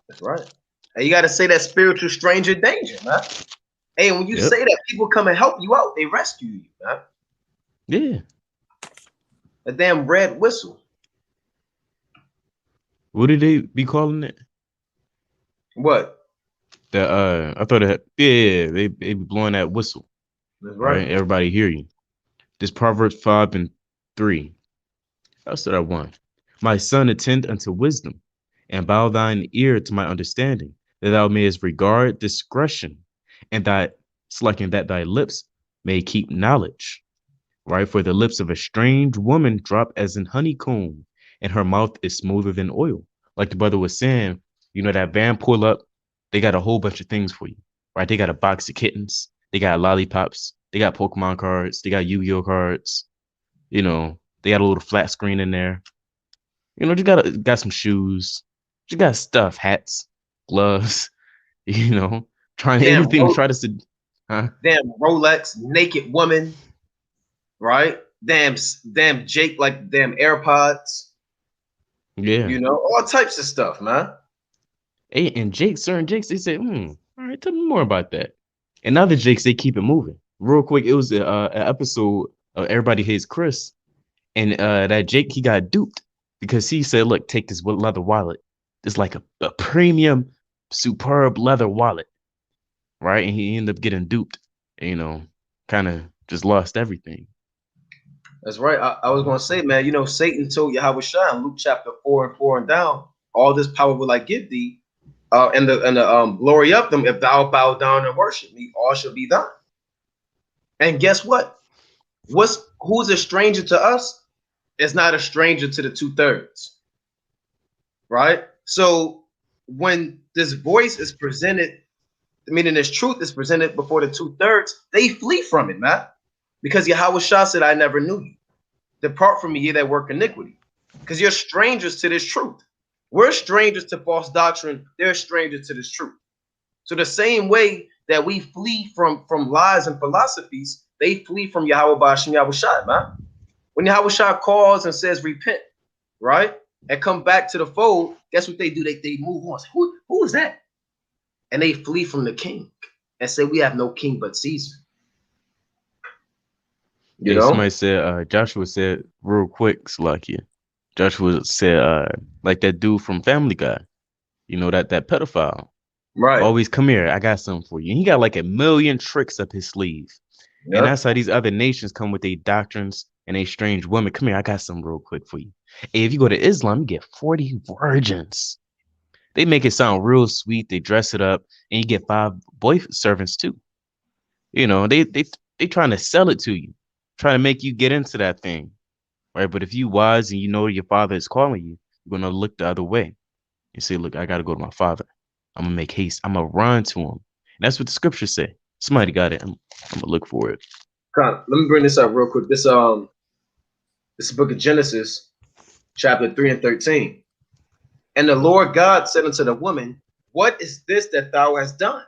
That's right. And you got to say that spiritual stranger danger, man. Hey, when you say that, people come and help you out. They rescue you, man. Yeah. A damn red whistle. What did they be calling it? What? I thought they be blowing that whistle. That's right. Everybody hear you. This Proverbs 5:3. I'll start at 1. My son, attend unto wisdom, and bow thine ear to my understanding, that thou mayest regard discretion, and that thy lips may keep knowledge. Right? For the lips of a strange woman drop as in honeycomb, and her mouth is smoother than oil. Like the brother was saying, that van pull up, they got a whole bunch of things for you. Right? They got a box of kittens, they got lollipops, they got Pokemon cards, they got Yu-Gi-Oh cards, they got a little flat screen in there. You got some shoes, you got stuff, hats, gloves, You know, trying to Damn, anything to try to huh? damn Rolex, naked woman, right? Damn Jake, like damn AirPods, Yeah. you know, all types of stuff, man. Hey, and Jake, certain Jakes, they say, all right, tell me more about that. And other Jakes, they keep it moving. Real quick, it was an episode of Everybody Hates Chris, and that Jake, he got duped because he said, look, take this leather wallet. It's like a premium, superb leather wallet, right? And he ended up getting duped, you know, kind of just lost everything. That's right. I was gonna say, man, you know, Satan told Yahweh Shai in Luke chapter 4 and down, all this power will I give thee, and the glory of them, if thou bow down and worship me, all shall be thine. And guess what? Who's a stranger to us is not a stranger to the 2/3, right? So when this voice is presented, meaning this truth is presented before the 2/3, they flee from it, man. Because Yahweh Shah said, I never knew you. Depart from me, ye that work iniquity. Because you're strangers to this truth. We're strangers to false doctrine. They're strangers to this truth. So the same way that we flee from lies and philosophies, they flee from Yahweh Bashim Yahweh Shai, man. When Yahweh Shai calls and says, repent, right? And come back to the fold, guess what they do? They move on. Who is that? And they flee from the king and say, we have no king but Caesar. You know? Somebody said, Joshua said real quick, Salakia. Joshua said, like that dude from Family Guy, you know, that pedophile. Right. Always come here. I got something for you. And he got like a million tricks up his sleeve. Yep. And that's how these other nations come with their doctrines and they strange women. Come here. I got something real quick for you. Hey, if you go to Islam, you get 40 virgins. They make it sound real sweet. They dress it up and you get 5 boy servants too. You know, they trying to sell it to you, trying to make you get into that thing. Right. But if you wise and you know your father is calling you, you're going to look the other way. You say, look, I got to go to my father. I'm going to make haste. I'm going to run to him. And that's what the scriptures say. Somebody got it. I'm going to look for it. Let me bring this up real quick. This book of Genesis, chapter 3 and 13. And the Lord God said unto the woman, what is this that thou hast done?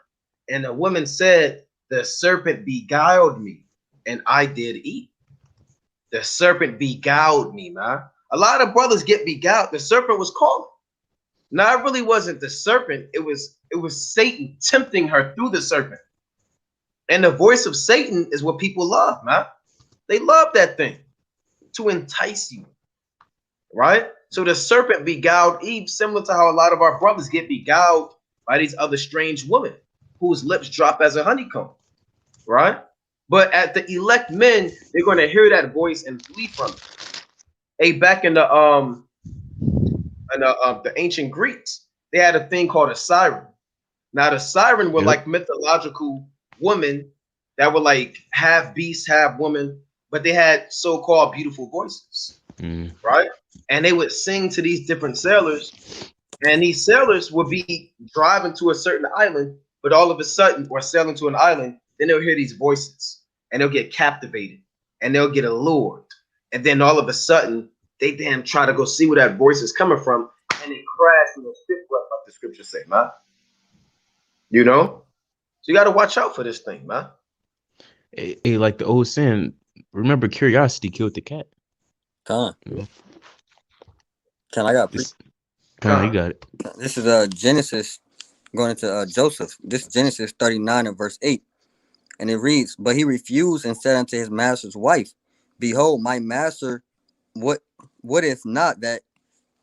And the woman said, the serpent beguiled me, and I did eat. The serpent beguiled me, man. A lot of brothers get beguiled. The serpent was calling. Now, it really wasn't the serpent. It was Satan tempting her through the serpent. And the voice of Satan is what people love, man. They love that thing to entice you, right? So the serpent beguiled Eve, similar to how a lot of our brothers get beguiled by these other strange women whose lips drop as a honeycomb, right? But at the elect men, they're going to hear that voice and flee from it. Hey, back in the ancient Greeks, they had a thing called a siren. Now the siren were like mythological women that were like half beast, half woman, but they had so-called beautiful voices, right? And they would sing to these different sailors, and these sailors would be driving to a certain island, but all of a sudden, or sailing to an island, then they'll hear these voices, and they'll get captivated, and they'll get allured, and then all of a sudden, they damn try to go see where that voice is coming from, and they crash in the shipwreck, like the scriptures say, man. You know? So you got to watch out for this thing, man. Hey, like the old saying, remember curiosity killed the cat. Con, I got you got it. This is Genesis going into Joseph. This is Genesis 39 and verse 8. And it reads, but he refused and said unto his master's wife, behold, my master, what if not that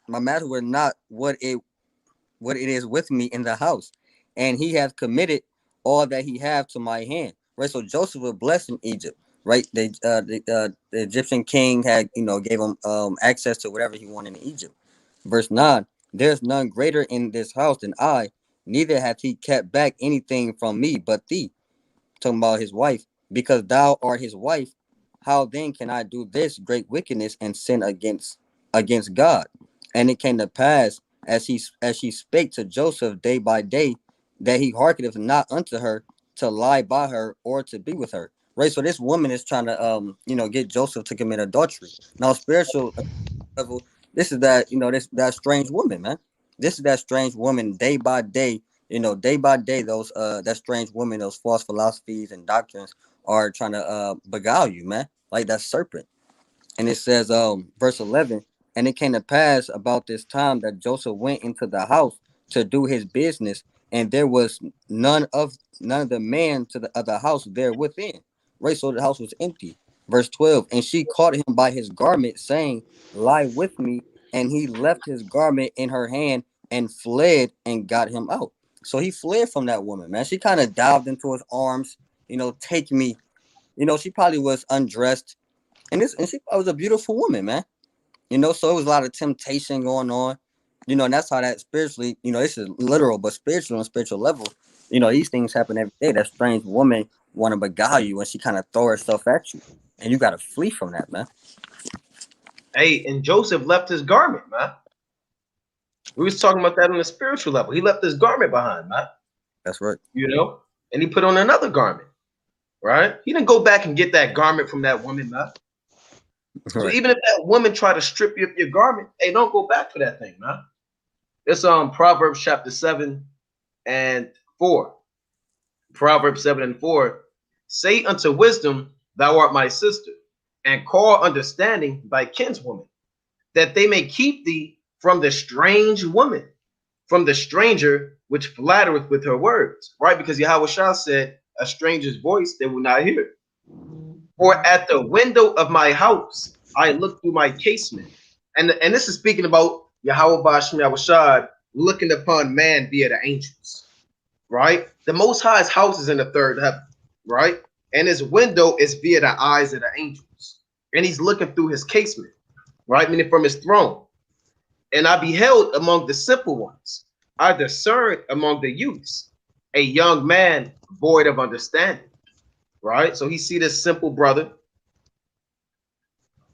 my master would not what it is with me in the house, and he hath committed all that he have to my hand. Right. So Joseph was blessed in Egypt. Right. The Egyptian king had, gave him access to whatever he wanted in Egypt. Verse 9, there's none greater in this house than I, neither hath he kept back anything from me but thee. Talking about his wife, because thou art his wife, how then can I do this great wickedness and sin against God? And it came to pass, as she spake to Joseph day by day, that he hearkeneth not unto her to lie by her or to be with her. Right. So this woman is trying to get Joseph to commit adultery. Now, spiritual level, this is that, that strange woman, man. This is that strange woman day by day You know, day by day, those that strange woman, those false philosophies and doctrines are trying to beguile you, man, like that serpent. And it says, verse 11, and it came to pass about this time that Joseph went into the house to do his business, and there was none of the man to the other house there within. Right, so the house was empty. Verse 12, and she caught him by his garment, saying, lie with me. And he left his garment in her hand and fled and got him out. So he fled from that woman, man. She kind of dived into his arms, take me. She probably was undressed, and she was a beautiful woman, man. So it was a lot of temptation going on. And that's how that spiritually, this is literal, but spiritual on spiritual level, these things happen every day. That strange woman want to beguile you, and she kind of throw herself at you, and you got to flee from that, man. Hey, and Joseph left his garment, man. We was talking about that on the spiritual level. He left his garment behind, man. That's right. And he put on another garment, right? He didn't go back and get that garment from that woman, man. So even if that woman try to strip you of your garment, hey, don't go back for that thing, man. It's Proverbs chapter 7 and 4. Proverbs 7 and 4. Say unto wisdom, thou art my sister, and call understanding thy kinswoman, that they may keep thee from the strange woman, from the stranger which flattereth with her words. Right? Because Yahweh Shah said, a stranger's voice they will not hear. For at the window of my house, I look through my casement. And this is speaking about Yahweh Bashim Yahushad looking upon man via the angels. Right? The Most High's house is in the third heaven. Right? And his window is via the eyes of the angels. And he's looking through his casement. Right? Meaning from his throne. And I beheld among the simple ones. I discerned among the youths a young man void of understanding. Right? So he see this simple brother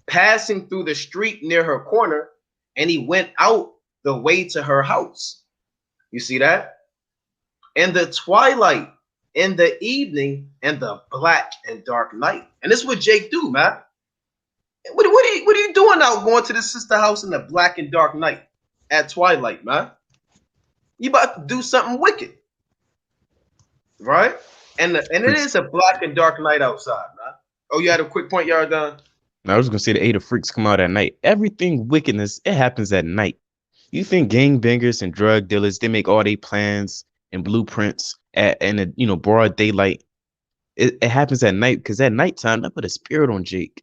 passing through the street near her corner, and he went out the way to her house. You see that? In the twilight, in the evening, and the black and dark night. And this is what Jake do, man. What are you doing out going to the sister house in the black and dark night at twilight, man? You about to do something wicked. Right? And it is a black and dark night outside, man. Oh, you had a quick point, Yardan? I was gonna say the 8 of freaks come out at night. Everything wickedness, it happens at night. You think gangbangers and drug dealers, they make all their plans and blueprints in broad daylight. It happens at night because at nighttime, I put a spirit on Jake.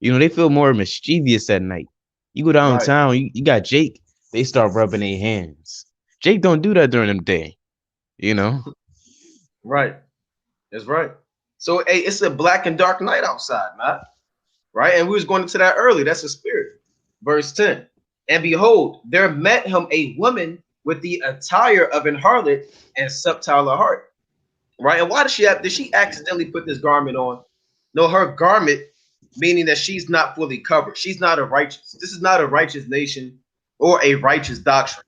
They feel more mischievous at night. You go downtown, you got Jake, they start rubbing their hands. Jake don't do that during the day, Right. That's right. So, hey, it's a black and dark night outside, man. Right? And we was going into that early. That's a spirit. Verse 10. And behold, there met him a woman with the attire of an harlot and subtile of heart. Right? And why did she accidentally put this garment on? No, her garment, meaning that she's not fully covered. She's not a righteous. This is not a righteous nation or a righteous doctrine.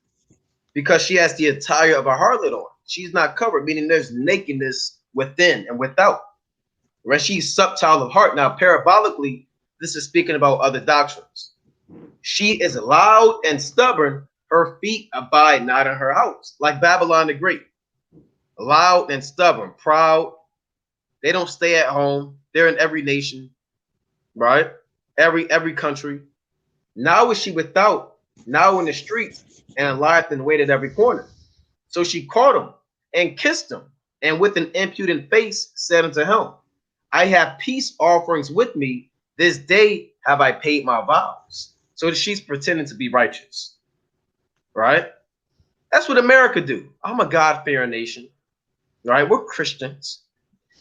Because she has the attire of a harlot on. She's not covered, meaning there's nakedness within and without. Right? She's subtile of heart. Now, parabolically, this is speaking about other doctrines. She is loud and stubborn. Her feet abide not in her house. Like Babylon the Great. Loud and stubborn, proud. They don't stay at home. They're in every nation. Right? Every country. Now is she without, now in the streets, and lieth and waited every corner. So she caught him and kissed him, and with an impudent face said unto him, I have peace offerings with me. This day have I paid my vows. So she's pretending to be righteous. Right? That's what America do. I'm a God-fearing nation. Right? We're Christians.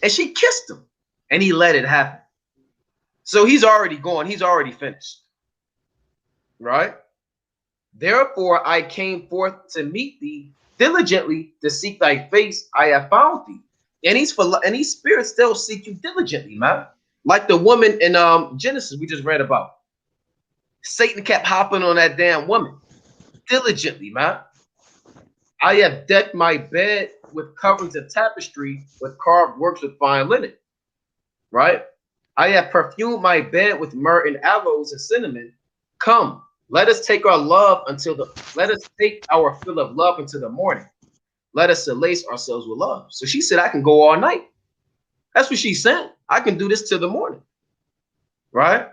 And she kissed him, and he let it happen. So he's already gone. He's already finished. Right? Therefore I came forth to meet thee diligently to seek thy face. I have found thee. And these spirits still seek you diligently, man. Like the woman in Genesis we just read about. Satan kept hopping on that damn woman diligently, man. I have decked my bed with coverings of tapestry, with carved works with fine linen. Right? I have perfumed my bed with myrrh and aloes and cinnamon. Come, let us take our fill of love until the morning. let us solace ourselves with love. So she said, I can go all night. That's what she said. I can do this till the morning. Right?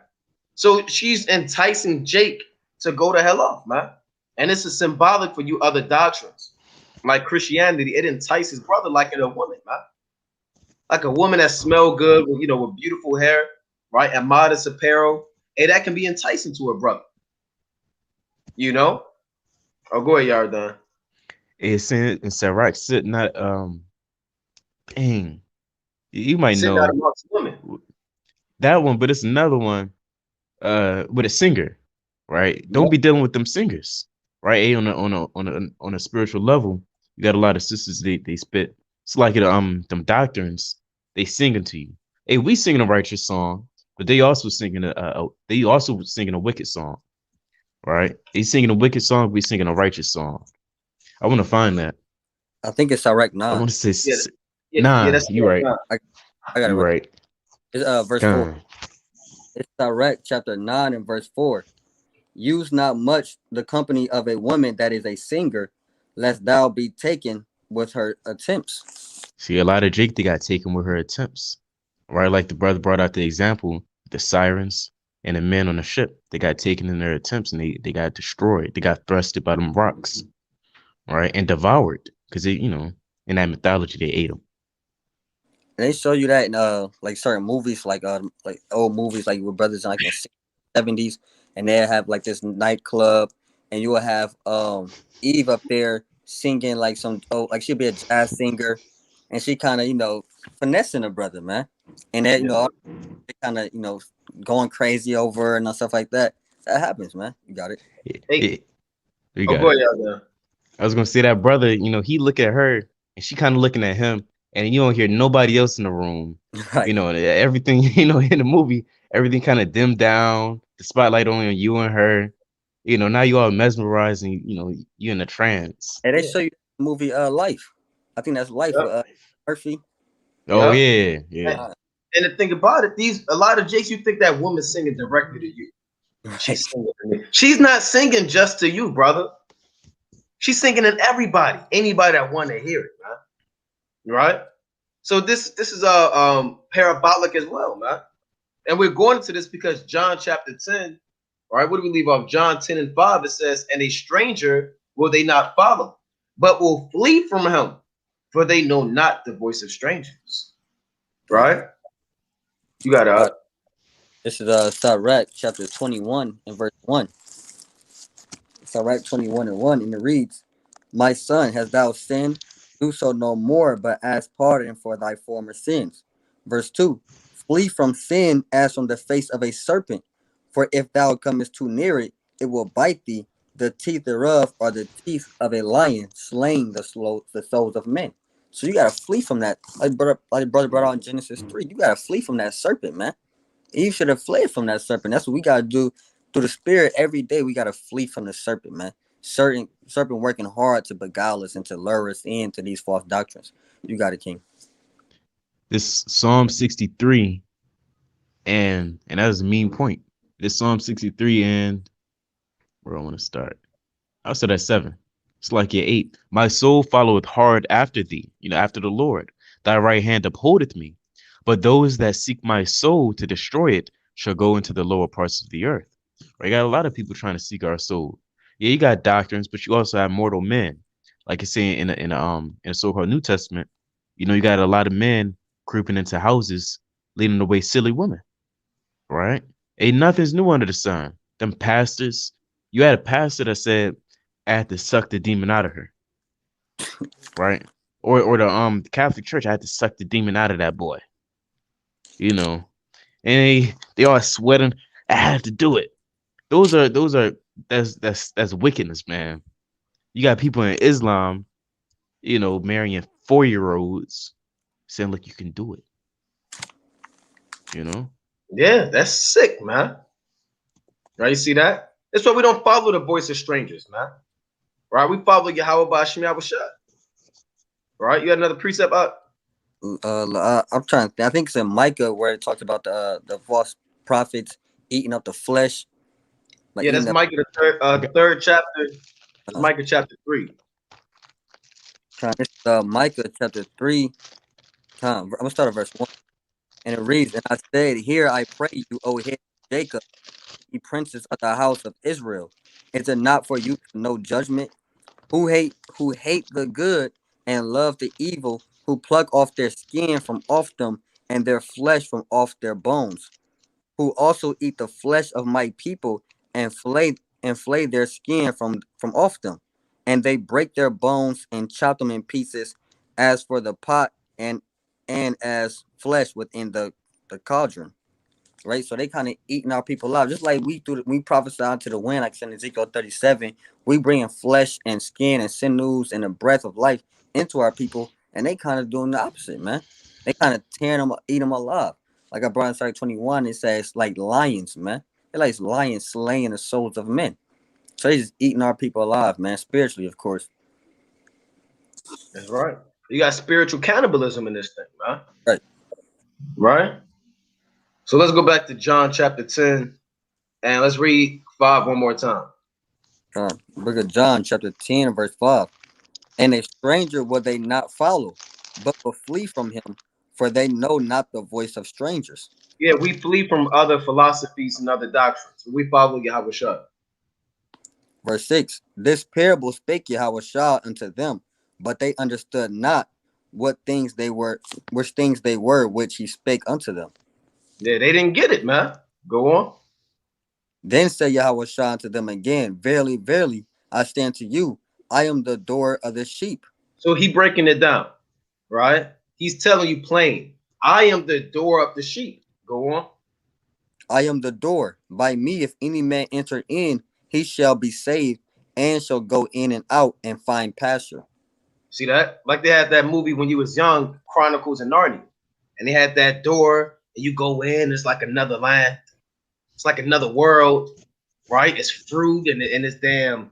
So she's enticing Jake to go the hell off, man. And this is symbolic for you other doctrines. Like Christianity, it entices brother like in a woman, man. Like a woman that smell good, with, with beautiful hair, right? And modest apparel. Hey, that can be enticing to a brother. Oh, go ahead, Yardan. It's in Sirach sitting at dang. You might Sitting out know amongst women. that one, but it's another one with a singer, right? Yeah. Don't be dealing with them singers, right? On a spiritual level, you got a lot of sisters they spit. It's like them doctrines, they singing to you. Hey, we singing a righteous song, but they also singing a wicked song, right? They singing a wicked song, we singing a righteous song. I want to find that. I think it's Sirach I 9. want to say Yeah, that's you right. I got it You right. right. It's verse 4. It's Sirach chapter 9 and verse 4. Use not much the company of a woman that is a singer, lest thou be taken with her attempts. See, a lot of Jake they got taken with her attempts, right? Like the brother brought out the example, the sirens and the men on the ship. They got taken in their attempts and they got destroyed. They got thrusted by them rocks, right? And devoured because they, in that mythology they ate them. And they show you that in like certain movies, like old movies, like with brothers in like the 70s, and they have like this nightclub, and you will have Eve up there singing like like she'll be a jazz singer, and she kind of finessing a brother, man, and that they kind of going crazy over her and stuff like that. That happens, man. You got it. Hey, we got go it. ahead, Yardan. I was gonna say that brother, he look at her and she kind of looking at him, and you don't hear nobody else in the room. Right. Everything, in the movie, everything kind of dimmed down, the spotlight only on you and her. Now you all mesmerized and you in a trance. And they show you the movie Life. I think that's Life with Murphy. Oh Yep. yeah. And the thing about it, a lot of Jakes, you think that woman singing directly to you. Right. She's singing to me. She's not singing just to you, brother. She's singing to everybody, anybody that want to hear it, man. Right? So this is parabolic as well, man. And we're going into this because John chapter 10, right? What do we leave off? John 10 and 5, it says, and a stranger will they not follow, but will flee from him, for they know not the voice of strangers. Right? You got it. This is Sirach chapter 21 and verse 1. Sirach 21 and 1, and it reads, my son, hast thou sinned? Do so no more, but ask pardon for thy former sins. Verse 2, flee from sin as from the face of a serpent, for if thou comest too near it, it will bite thee. The teeth thereof are the teeth of a lion, slaying the souls of men. So you gotta flee from that. Like brother brought out in Genesis 3, you gotta flee from that serpent, man. Eve should have fled from that serpent. That's what we gotta do through the spirit every day. We gotta flee from the serpent, man. Serpent working hard to beguile us and to lure us into these false doctrines. You got it, King. This Psalm 63, and that was a mean point. This Psalm 63, and where I want to start. I'll start at 7. It's like your 8. My soul followeth hard after thee, after the Lord. Thy right hand upholdeth me. But those that seek my soul to destroy it shall go into the lower parts of the earth. Right? You got a lot of people trying to seek our soul. Yeah, you got doctrines, but you also have mortal men. Like it's saying in a so-called New Testament, you got a lot of men creeping into houses, leading away silly women. Right? Ain't nothing's new under the sun. Them pastors, you had a pastor that said, I had to suck the demon out of her. Right? Or the Catholic Church, I had to suck the demon out of that boy. And they all sweating. I have to do it. That's wickedness, man. You got people in Islam, marrying 4-year-olds, saying, look, you can do it. Yeah, that's sick, man. Right? You see that? That's why we don't follow the voice of strangers, man. Right? We follow Yahweh by Shem Yahushua. Right? You got another precept up? I'm trying to think. I think it's in Micah where it talks about the false prophets eating up the flesh. Like that's Micah the third chapter. Micah chapter 3. This is Micah chapter 3. I'm gonna start at verse 1. And it reads, and I said, Hear I pray you, O head of Jacob, ye princes of the house of Israel. Is it not for you to know judgment? Who hate the good and love the evil, who pluck off their skin from off them, and their flesh from off their bones, who also eat the flesh of my people, and flay their skin from off them, and they break their bones and chop them in pieces, as for the pot and as flesh within the cauldron. Right, so they kind of eating our people out, just like we prophesy to the wind, like it's in Ezekiel 37. We bringing flesh and skin and sinews and the breath of life into our people, and they kind of doing the opposite, man. They kind of tearing them, eat them alive. Like I brought in Psalm 21, it says like lions, man. They're like lions slaying the souls of men. So they just eating our people alive, man. Spiritually, of course. That's right. You got spiritual cannibalism in this thing, man. Right. Right? So let's go back to John chapter 10 and let's read 5 one more time. Book of John, chapter 10, verse 5. And a stranger will they not follow, but will flee from him, for they know not the voice of strangers. Yeah, we flee from other philosophies and other doctrines. We follow Yahweh Shah. Verse 6. This parable spake Yahweh Shah unto them, but they understood not which things they were which he spake unto them. Yeah, they didn't get it, man. Go on. Then said Yahweh Shah unto them again, Verily, verily, I stand to you, I am the door of the sheep. So he breaking it down, right? He's telling you plain, I am the door of the sheep. Go on. I am the door. By me, if any man enter in, he shall be saved, and shall go in and out and find pasture. See that? Like they had that movie when you was young, Chronicles of Narnia. And they had that door, and you go in, it's like another land. It's like another world, right? It's fruit and it's damn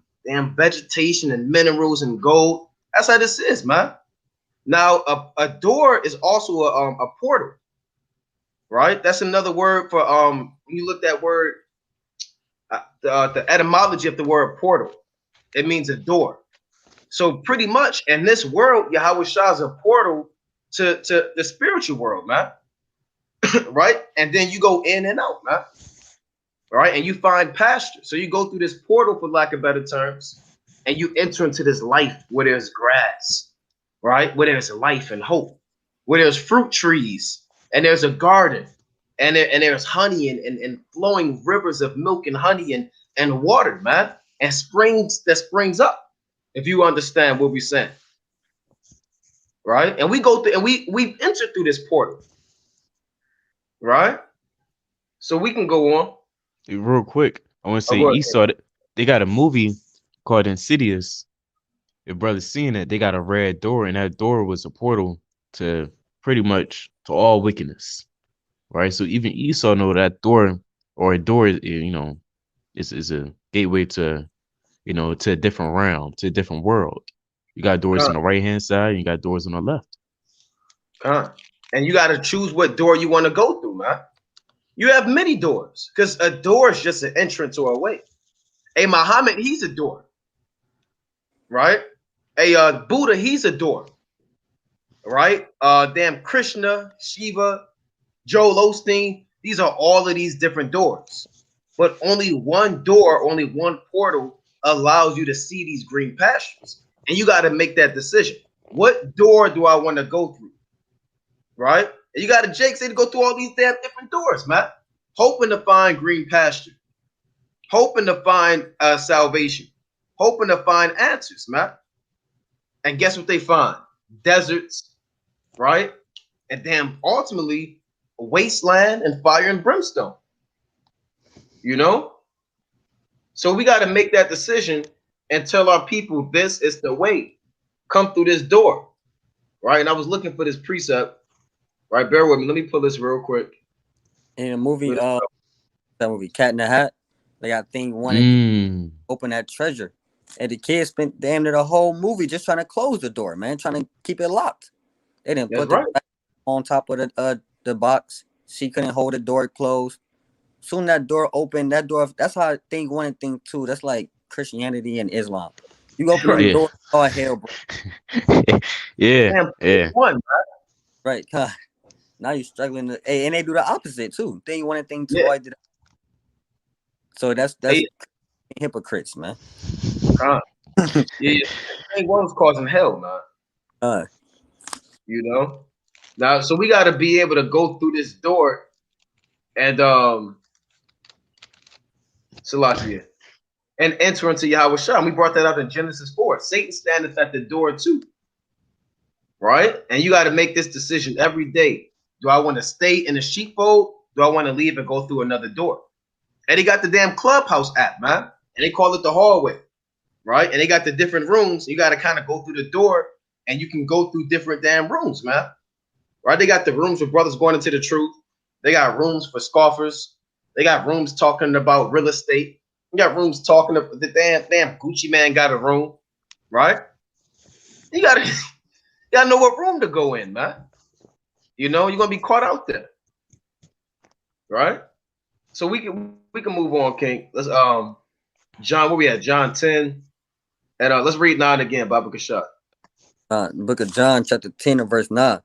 vegetation and minerals and gold. That's how this is, man. Now, a door is also a portal, right? That's another word for when you look that word, the etymology of the word portal. It means a door. So pretty much in this world, Yahweh Shah is a portal to the spiritual world, man. Right? And then you go in and out, man. Right? And you find pasture. So you go through this portal, for lack of better terms, and you enter into this life where there's grass, right? Where there's life and hope, where there's fruit trees, and there's a garden, and there's honey and flowing rivers of milk and honey and water, man, and springs that springs up, if you understand what we're saying. Right? And we go through and we enter through this portal. Right? So we can go on. Real quick, I want to say Esau, they got a movie called Insidious. Your brother's seeing it. They got a red door, and that door was a portal to pretty much to all wickedness, right? So even Esau know that door, or a door, you know, is a gateway to, you know, to a different realm, to a different world. You got doors on the right hand side, and you got doors on the left. And you got to choose what door you want to go through, man. You have many doors, because a door is just an entrance or a way. A Muhammad, he's a door, right? A Buddha, he's a door, right? Damn Krishna, Shiva, Joel Osteen, these are all of these different doors. But only one door, only one portal allows you to see these green pastures. And you got to make that decision. What door do I want to go through? Right? And you got to, Jake say, to go through all these damn different doors, man. Hoping to find green pasture. Hoping to find salvation. Hoping to find answers, man. And guess what they find? Deserts, right? And damn, ultimately, a wasteland and fire and brimstone. You know? So we got to make that decision and tell our people this is the way. Come through this door. Right? And I was looking for this precept. Right, bear with me. Let me pull this real quick. In a movie, that movie Cat in the Hat, they got thing wanted to open that treasure, and the kids spent damn near the whole movie just trying to close the door, man, trying to keep it locked. They didn't put it on top of the box. She couldn't hold the door closed. Soon that door opened. That's how thing one and thing two. That's like Christianity and Islam. You open them Right. Yeah. doors, all hell, bro. Yeah. Damn, Yeah. one. Right? God. Now you're struggling to, hey, and they do the opposite too. Thing one and thing two, Yeah. I did. So that's Hey, hypocrites, man. yeah, yeah. Thing one was causing hell, man. Uh, You know. Now, so we got to be able to go through this door and Salakia and enter into Yahweh Shah. We brought that out in Genesis 4. Satan standeth at the door too, right? And you got to make this decision every day. Do I want to stay in the sheepfold? Do I want to leave and go through another door? And they got the damn Clubhouse app, man. And they call it the hallway, right? And they got the different rooms. You got to kind of go through the door and you can go through different damn rooms, man. Right? They got the rooms for brothers going into the truth. They got rooms for scoffers. They got rooms talking about real estate. You got rooms talking about the damn Gucci man got a room, right? You gotta know what room to go in, man. You know, you're gonna be caught out there. Right? So we can move on, King. Let's John, where we at? John 10. And let's read 9 again, Baba Kashat. Book of John, chapter 10 and verse 9.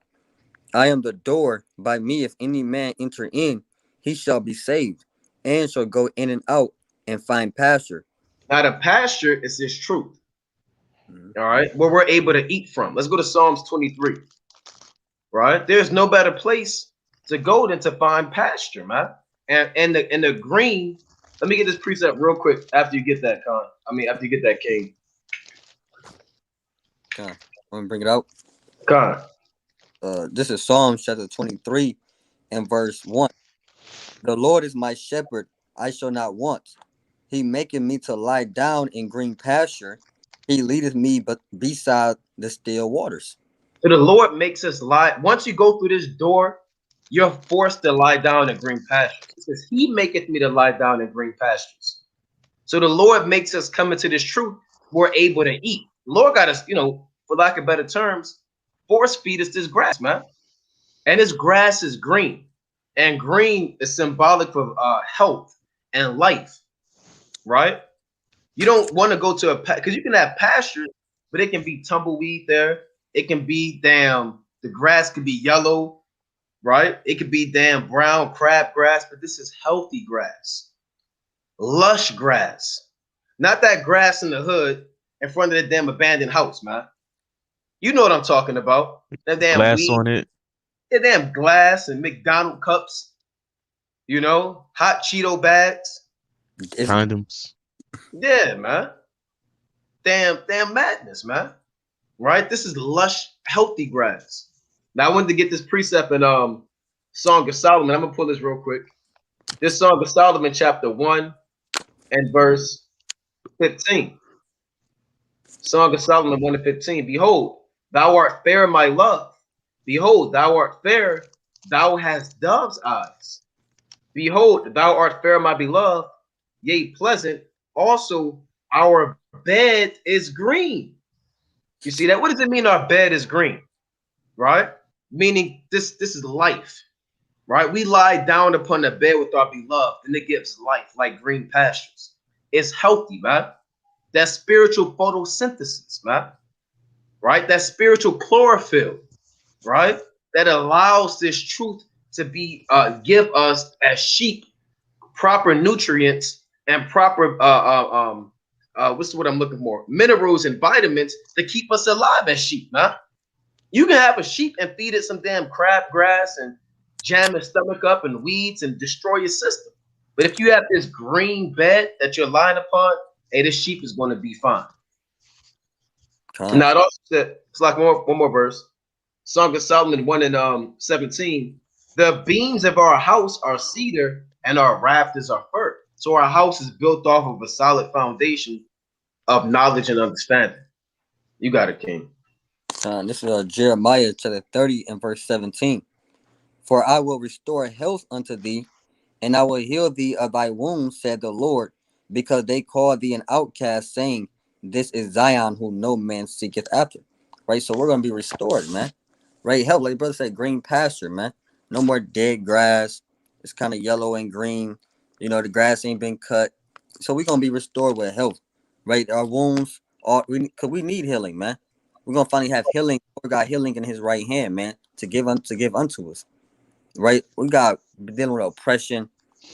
I am the door. By me, if any man enter in, he shall be saved, and shall go in and out and find pasture. Now the pasture is his truth. All right, where we're able to eat from. Let's go to Psalms 23. Right? There's no better place to go than to find pasture, man. And in the green, let me get this precept real quick after you get that, Con. After you get that, King. Okay. Want me to bring it out? Con. This is Psalms chapter 23 and verse 1. The Lord is my shepherd, I shall not want. He maketh me to lie down in green pasture. He leadeth me but beside the still waters. So the Lord makes us lie. Once you go through this door, you're forced to lie down in green pastures. It says, He maketh me to lie down in green pastures. So the Lord makes us come into this truth. We're able to eat. The Lord got us, for lack of better terms, force feed us this grass, man. And this grass is green. And green is symbolic of health and life, right? You don't want to go to because you can have pastures, but it can be tumbleweed there. It can be the grass could be yellow, right? It could be brown crab grass, but this is healthy grass, lush grass, not that grass in the hood in front of the damn abandoned house, man. You know what I'm talking about? That damn Glass weed, on it. that damn glass and McDonald cups, hot Cheeto bags, Condoms. yeah, man. Damn madness, man. Right? This is lush, healthy grass. Now I wanted to get this precept in Song of Solomon. I'm gonna pull this real quick. This Song of Solomon, chapter 1 and verse 15. Song of Solomon 1 and 15. Behold, thou art fair, my love. Behold, thou art fair, thou hast dove's eyes. Behold, thou art fair, my beloved, yea, pleasant. Also, our bed is green. You see that? What does it mean our bed is green? Right? Meaning this is life. Right? We lie down upon the bed with our beloved, and it gives life like green pastures. It's healthy, man. That spiritual photosynthesis, man. Right? That spiritual chlorophyll, right? That allows this truth to be give us as sheep proper nutrients and proper what's the word I'm looking for? Minerals and vitamins to keep us alive as sheep, man. You can have a sheep and feed it some damn crab grass and jam its stomach up and weeds and destroy your system. But if you have this green bed that you're lying upon, hey, this sheep is going to be fine. Now it also said, it's like one more verse. Song of Solomon 1 and 17. The beams of our house are cedar and our rafters are fir. So our house is built off of a solid foundation of knowledge and understanding. You got it, King. This is Jeremiah chapter 30 and verse 17. For I will restore health unto thee, and I will heal thee of thy wounds, said the Lord, because they call thee an outcast, saying, This is Zion, whom no man seeketh after. Right? So we're going to be restored, man. Right? Help, like brother said, green pasture, man. No more dead grass. It's kind of yellow and green. The grass ain't been cut. So we're going to be restored with health. Right? Our wounds Or cause we need healing, man. We're gonna finally have healing. We got healing in His right hand, man, to give unto us. Right? We got dealing with oppression.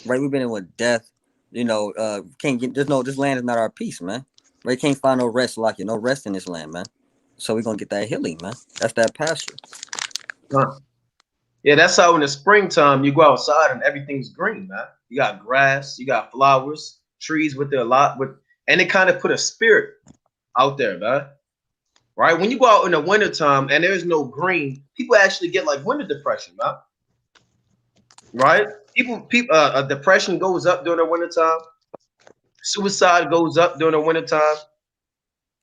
Right? We've been in with death. Can't get this land is not our peace, man. Right? Can't find no rest like no rest in this land, man. So we're gonna get that healing, man. That's that pasture. Huh. Yeah, that's how in the springtime you go outside and everything's green, man. You got grass, you got flowers, trees with their lot with, and it kind of put a spirit out there, man. Right? When you go out in the wintertime and there's no green, people actually get like winter depression, man. Right? People, depression goes up during the wintertime. Suicide goes up during the wintertime.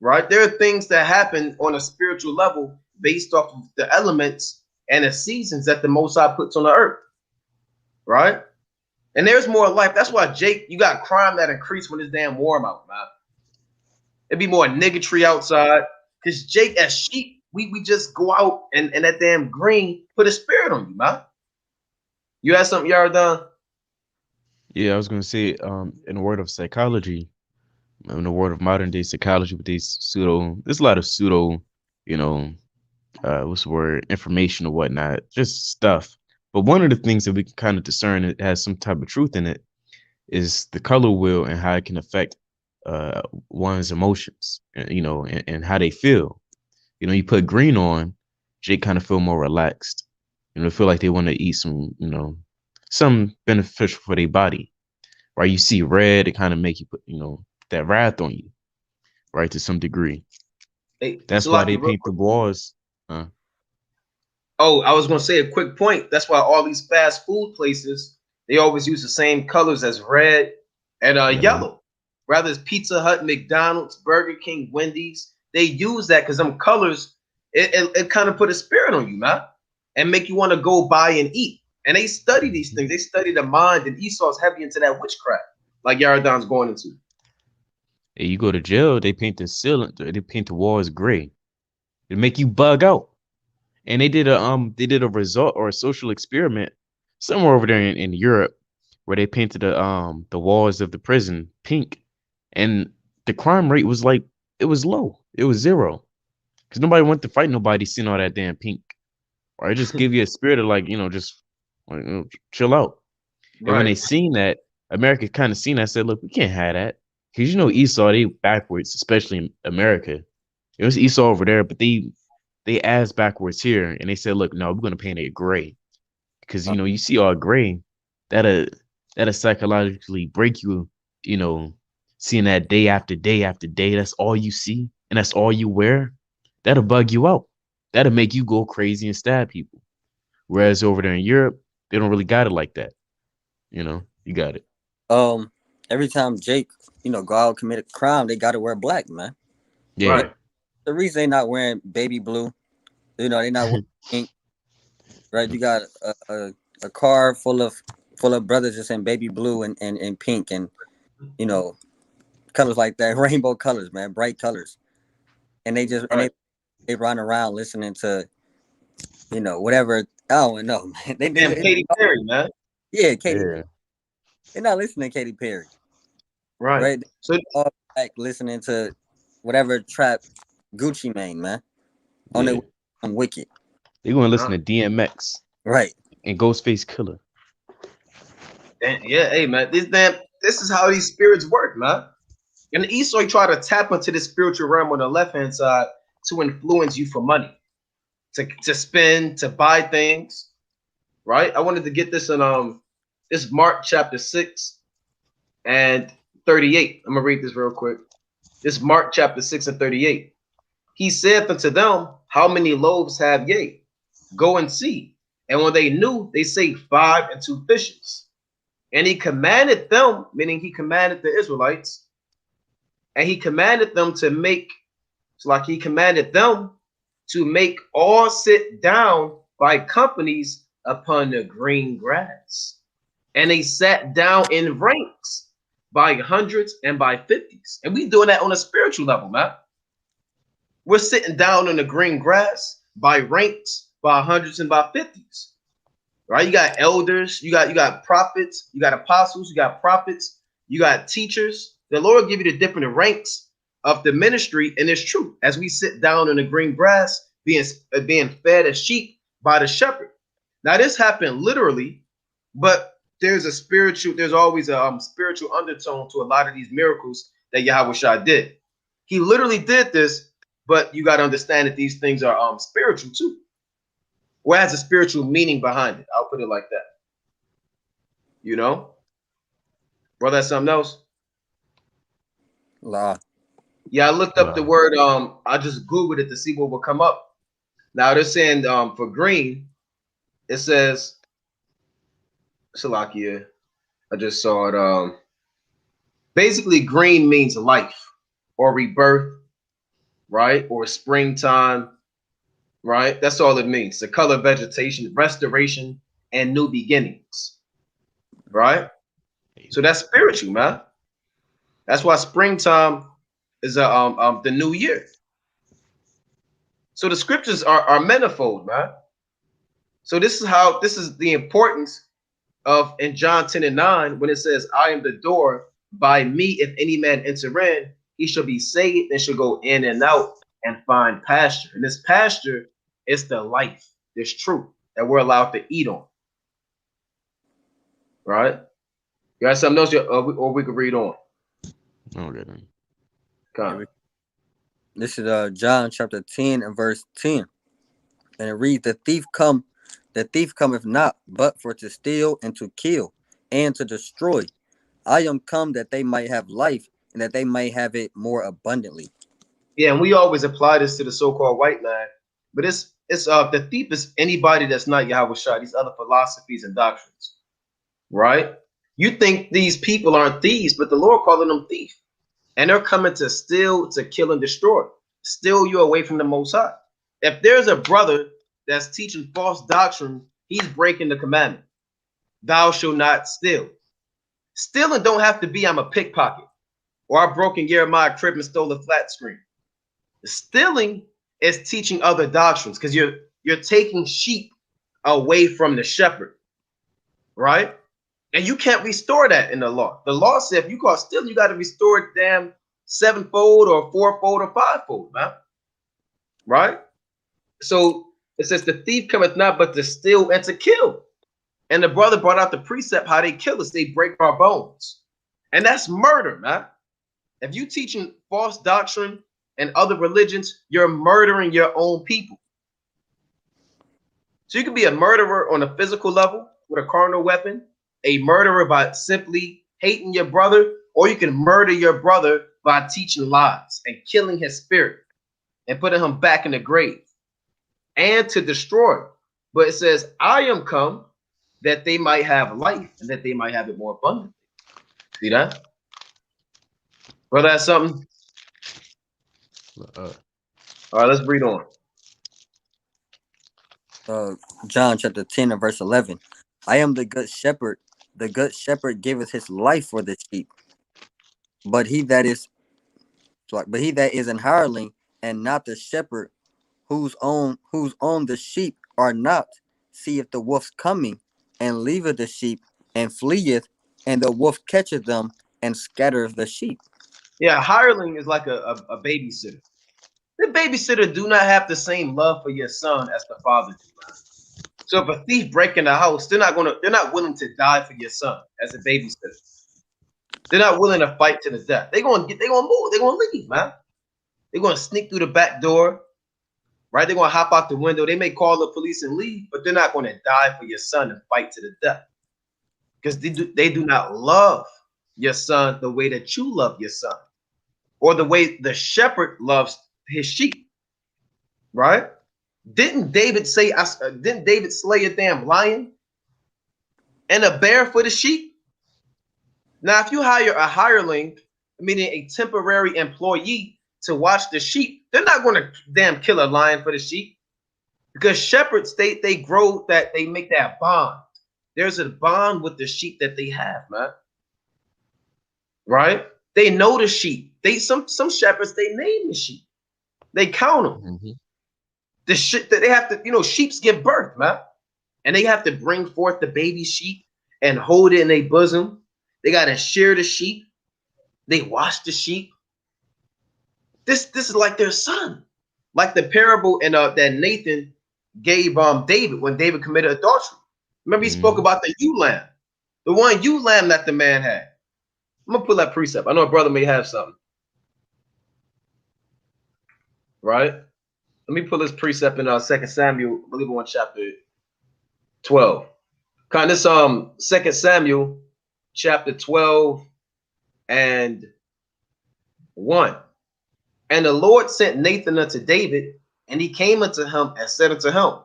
Right? There are things that happen on a spiritual level based off of the elements and the seasons that the Most High puts on the earth. Right? And there's more life. That's why, Jake, you got crime that increase when it's damn warm out, man. It'd be more niggatry outside. Because Jake, as sheep, we just go out and that damn green put a spirit on you, man. You had something, Yardan? Yeah, I was gonna say, in the word of psychology, in the word of modern day psychology, with these there's a lot of pseudo, you know, what's the word, information or whatnot, just stuff. But one of the things that we can kind of discern it has some type of truth in it is the color wheel and how it can affect one's emotions, and how they feel. You put green on, they kind of feel more relaxed. They feel like they want to eat some beneficial for their body. Right? You see red, it kind of make you put, that wrath on you, right? To some degree. Hey, That's why they paint the walls. Oh, I was gonna say a quick point. That's why all these fast food places, they always use the same colors as red and yellow. Rather it's Pizza Hut, McDonald's, Burger King, Wendy's. They use that because them colors, it kind of put a spirit on you, man, and make you want to go buy and eat. And they study these things. They study the mind, and Esau's heavy into that witchcraft, like Yaradan's going into. Hey, you go to jail, they paint the ceiling, they paint the walls gray. It make you bug out. And they did a result or a social experiment somewhere over there in Europe where they painted the walls of the prison pink, and the crime rate was like, it was low. It was zero. Because nobody went to fight nobody seeing all that damn pink. Or it just give you a spirit of like, just chill out. And when they seen that, America kind of seen that, said, look, we can't have that. Because Esau, they backwards, especially in America. It was Esau over there, but they ass backwards here, and they said, look, no, we're gonna paint it gray. Because you see all gray, that'll psychologically break you, seeing that day after day after day, that's all you see, and that's all you wear, that'll bug you out. That'll make you go crazy and stab people. Whereas over there in Europe, they don't really got it like that. You got it. Every time Jake, go out and commit a crime, they gotta wear black, man. Yeah. Right. The reason they not wearing baby blue, they not wearing pink. Right? You got a car full of brothers just in baby blue and pink and colors like that, rainbow colors, man, bright colors. And they just they run around listening to whatever. I don't know, man. They do Katy Perry, man. Yeah, Katy. Yeah. They're not listening to Katy Perry. Right? So all back listening to whatever trap Gucci Mane, man. On the Wicked. They're gonna listen to DMX. Right. And Ghostface Killer. And yeah, hey man, this is how these spirits work, man. And Esau try to tap into the spiritual realm on the left-hand side to influence you for money, to spend, to buy things. Right? I wanted to get this in this Mark chapter 6 and 38. I'm gonna read this real quick. This Mark chapter 6 and 38. He saith unto them, how many loaves have ye? Go and see. And when they knew, they say 5 and 2 fishes. And he commanded them, meaning he commanded the Israelites, and he commanded them to make, he commanded them to make all sit down by companies upon the green grass. And they sat down in ranks by hundreds and by 50s. And we doing that on a spiritual level, man. We're sitting down on the green grass by ranks, by hundreds and by 50s. Right? You got elders, you got prophets, you got apostles, you got prophets, you got teachers. The Lord give you the different ranks of the ministry and its truth as we sit down in the green grass, being fed as sheep by the shepherd. Now, this happened literally, but there's always a spiritual undertone to a lot of these miracles that Yahweh Shai did. He literally did this, but you got to understand that these things are spiritual too. Or has a spiritual meaning behind it. I'll put it like that. You know? Brother, that's something else? La. Yeah, I looked up the word, I just Googled it to see what will come up. Now they're saying for green, it says, Salakia, I just saw it. Basically, green means life or rebirth, right? Or springtime, right? That's all it means. The color of vegetation, restoration, and new beginnings, right? So that's spiritual, man. That's why springtime is the new year. So the scriptures are manifold, man. So this is the importance of in John 10:9 when it says, I am the door, by me if any man enter in, he shall be saved and shall go in and out and find pasture. And this pasture is the life, this truth that we're allowed to eat on. Right? You got something else, or we could read on. Okay, then. Come. This is John chapter 10 and verse 10. And it reads, the thief cometh not, but for to steal and to kill and to destroy. I am come that they might have life and that they might have it more abundantly. Yeah, and we always apply this to the so-called white man, but it's the thief is anybody that's not Yahweh Shai, these other philosophies and doctrines, right? You think these people aren't thieves, but the Lord calling them thief, and they're coming to steal, to kill, and destroy, steal you away from the Most High. If there's a brother that's teaching false doctrine, he's breaking the commandment. Thou shalt not steal. Stealing don't have to be I'm a pickpocket or I broke in Jeremiah crib and stole a flat screen. Stealing is teaching other doctrines because you're taking sheep away from the shepherd, right? And you can't restore that in the law. The law said if you call stealing, you got to restore it damn sevenfold or fourfold or fivefold, man. Right? So it says the thief cometh not but to steal and to kill. And the brother brought out the precept how they kill us. They break our bones. And that's murder, man. If you teaching false doctrine and other religions, you're murdering your own people. So you can be a murderer on a physical level with a carnal weapon, a murderer by simply hating your brother, or you can murder your brother by teaching lies and killing his spirit and putting him back in the grave and to destroy. But it says, I am come that they might have life and that they might have it more abundantly. See that? Well, that's something. All right, let's read on. John chapter 10 and verse 11. I am the good shepherd. The good shepherd giveth his life for the sheep. But he that is an hireling and not the shepherd, whose own the sheep are not, seeth the wolves coming, and leaveth the sheep, and fleeth, and the wolf catcheth them, and scattereth the sheep. Yeah, hireling is like a babysitter. The babysitter do not have the same love for your son as the father do. So if a thief break in the house, they're not willing to die for your son as a babysitter. They're not willing to fight to the death. They're gonna move, they're gonna leave, man. They're gonna sneak through the back door, right? They're gonna hop out the window. They may call the police and leave, but they're not gonna die for your son and fight to the death. Because they do not love your son the way that you love your son, or the way the shepherd loves his sheep, right? Didn't David slay a damn lion and a bear for the sheep? Now, if you hire a hireling, meaning a temporary employee to watch the sheep, they're not going to damn kill a lion for the sheep, because shepherds, they grow that, they make that bond. There's a bond with the sheep that they have, man. Right? They know the sheep. Some shepherds, they name the sheep. They count them. Mm-hmm. The shit that they have to, sheeps give birth, man. And they have to bring forth the baby sheep and hold it in their bosom. They got to shear the sheep. They wash the sheep. This is like their son, like the parable in that Nathan gave David when David committed adultery. Remember, he spoke about the ewe lamb, the one ewe lamb that the man had. I'm gonna pull that precept. I know a brother may have something, right? Let me pull this precept in 2 Samuel, I believe, on chapter 12. Kind of this 2 Samuel chapter 12 and 1. And the Lord sent Nathan unto David, and he came unto him and said unto him,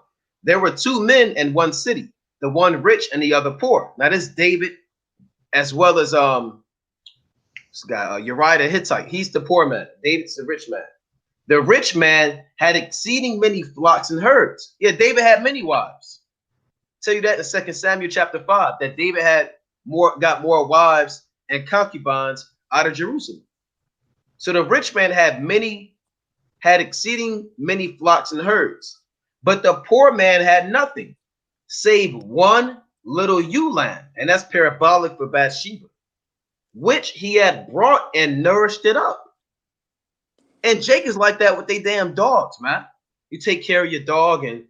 there were two men in one city, the one rich and the other poor. Now this David, as well as this guy Uriah the Hittite, he's the poor man. David's the rich man. The rich man had exceeding many flocks and herds. Yeah, David had many wives. Tell you that in 2 Samuel chapter 5, that David got more wives and concubines out of Jerusalem. So the rich man had exceeding many flocks and herds, but the poor man had nothing save one little ewe lamb, and that's parabolic for Bathsheba, which he had brought and nourished it up. And Jake is like that with they damn dogs, man. You take care of your dog, and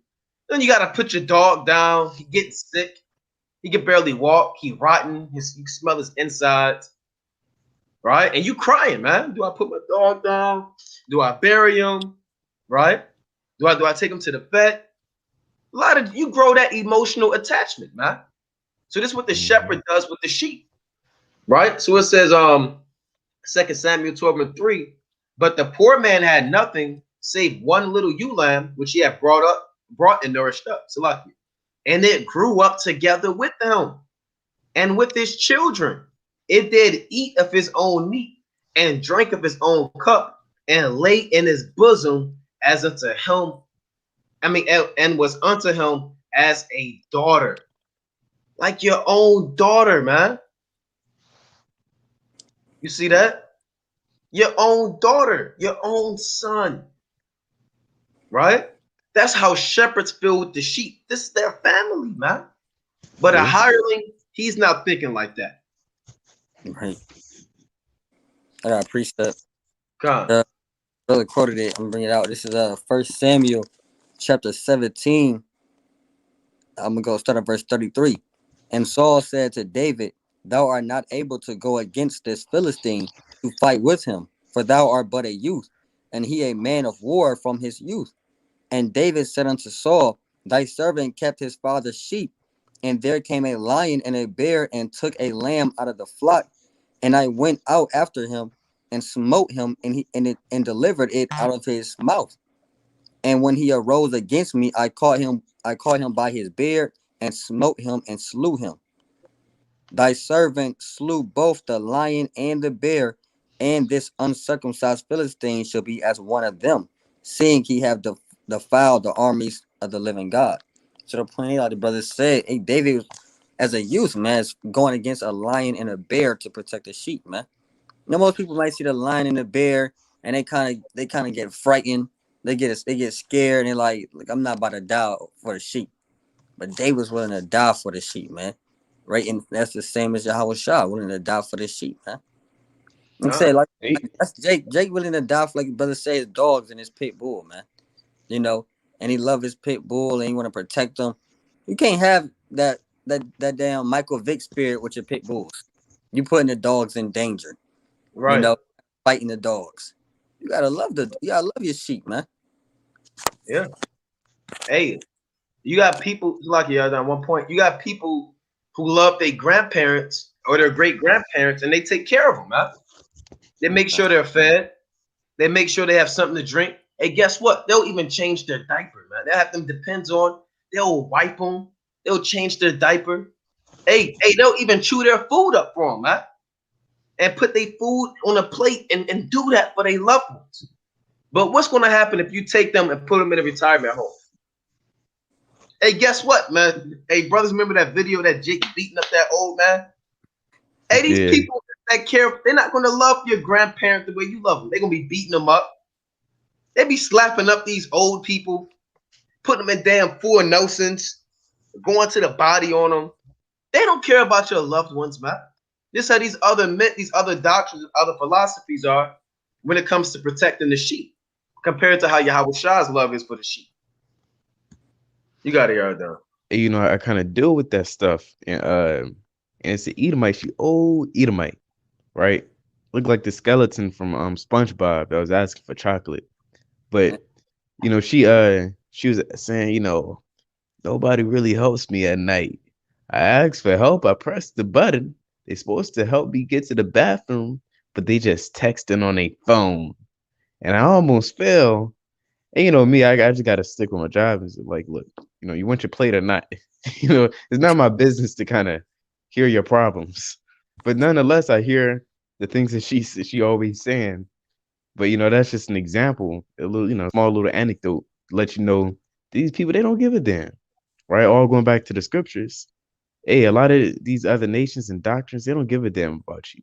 then you gotta put your dog down. He gets sick. He can barely walk. He rotten. You smell his insides, right? And you crying, man. Do I put my dog down? Do I bury him? Right? Do I take him to the vet? A lot of you grow that emotional attachment, man. So this is what the shepherd does with the sheep, right? So it says 2 Samuel 12 and 3. But the poor man had nothing save one little ewe lamb, which he had brought and nourished up. Salaki. And it grew up together with him and with his children. It did eat of his own meat and drank of his own cup and lay in his bosom as unto him. And was unto him as a daughter. Like your own daughter, man. You see that? Your own daughter, your own son, right? That's how shepherds feel with the sheep. This is their family, man. But a hireling, he's not thinking like that. Right. I got a precept. God. Brother quoted it. I'm gonna bring it out. This is 1 Samuel chapter 17. I'm gonna go start at verse 33. And Saul said to David, thou art not able to go against this Philistine to fight with him, for thou art but a youth, and he a man of war from his youth. And David said unto Saul, thy servant kept his father's sheep, and there came a lion and a bear and took a lamb out of the flock, and I went out after him and smote him and delivered it out of his mouth. And when he arose against me, I caught him by his beard and smote him and slew him. Thy servant slew both the lion and the bear, and this uncircumcised Philistine shall be as one of them, seeing he have defiled the armies of the living God. So the point, like the brother said, hey, David, as a youth, man, is going against a lion and a bear to protect the sheep, man. You know, most people might see the lion and the bear, and they kind of get frightened. They get scared, and they're like, I'm not about to die for the sheep. But David was willing to die for the sheep, man. Right? And that's the same as Yahweh Shah, willing to die for the sheep, man. Like I said, that's Jake willing to die for, like brother says, dogs and his pit bull, man. You know, and he love his pit bull and he want to protect them. You can't have that damn Michael Vick spirit with your pit bulls. You putting the dogs in danger. Right. You know, fighting the dogs. You gotta love your sheep, man. Yeah. Hey, you got people like on one point. You got people who love their grandparents or their great grandparents, and they take care of them, man. They make sure they're fed. They make sure they have something to drink. Hey, guess what? They'll even change their diaper, man. They have them depends on. They'll wipe them. They'll change their diaper. Hey, they'll even chew their food up for them, man. And put their food on a plate and do that for their loved ones. But what's going to happen if you take them and put them in a retirement home? Hey, guess what, man? Hey, brothers, remember that video that Jake beating up that old man? Hey, these people that care, they're not going to love your grandparents the way you love them. They're going to be beating them up. They be slapping up these old people, putting them in damn full notions, going to the body on them. They don't care about your loved ones, man. This is how these other doctrines and other philosophies are. when it comes to protecting the sheep compared to how Yahweh Shah's love is for the sheep. You got it, Yardan. And, you know, I kind of deal with that stuff. And it's an Edomite. She old Edomite, right? Looked like the skeleton from SpongeBob that was asking for chocolate. But you know, she was saying, you know, nobody really helps me at night. I asked for help. I pressed the button. They're supposed to help me get to the bathroom, but they just texting on a phone. And I almost fell. And you know me, I just gotta stick with my job and say, like, look, you know, you want your plate or not. You know, it's not my business to kind of hear your problems. But nonetheless, I hear the things that she always saying. But you know, that's just an example, a little, you know, small little anecdote to let you know these people, they don't give a damn. Right? All going back to the scriptures. Hey, a lot of these other nations and doctrines, they don't give a damn about you.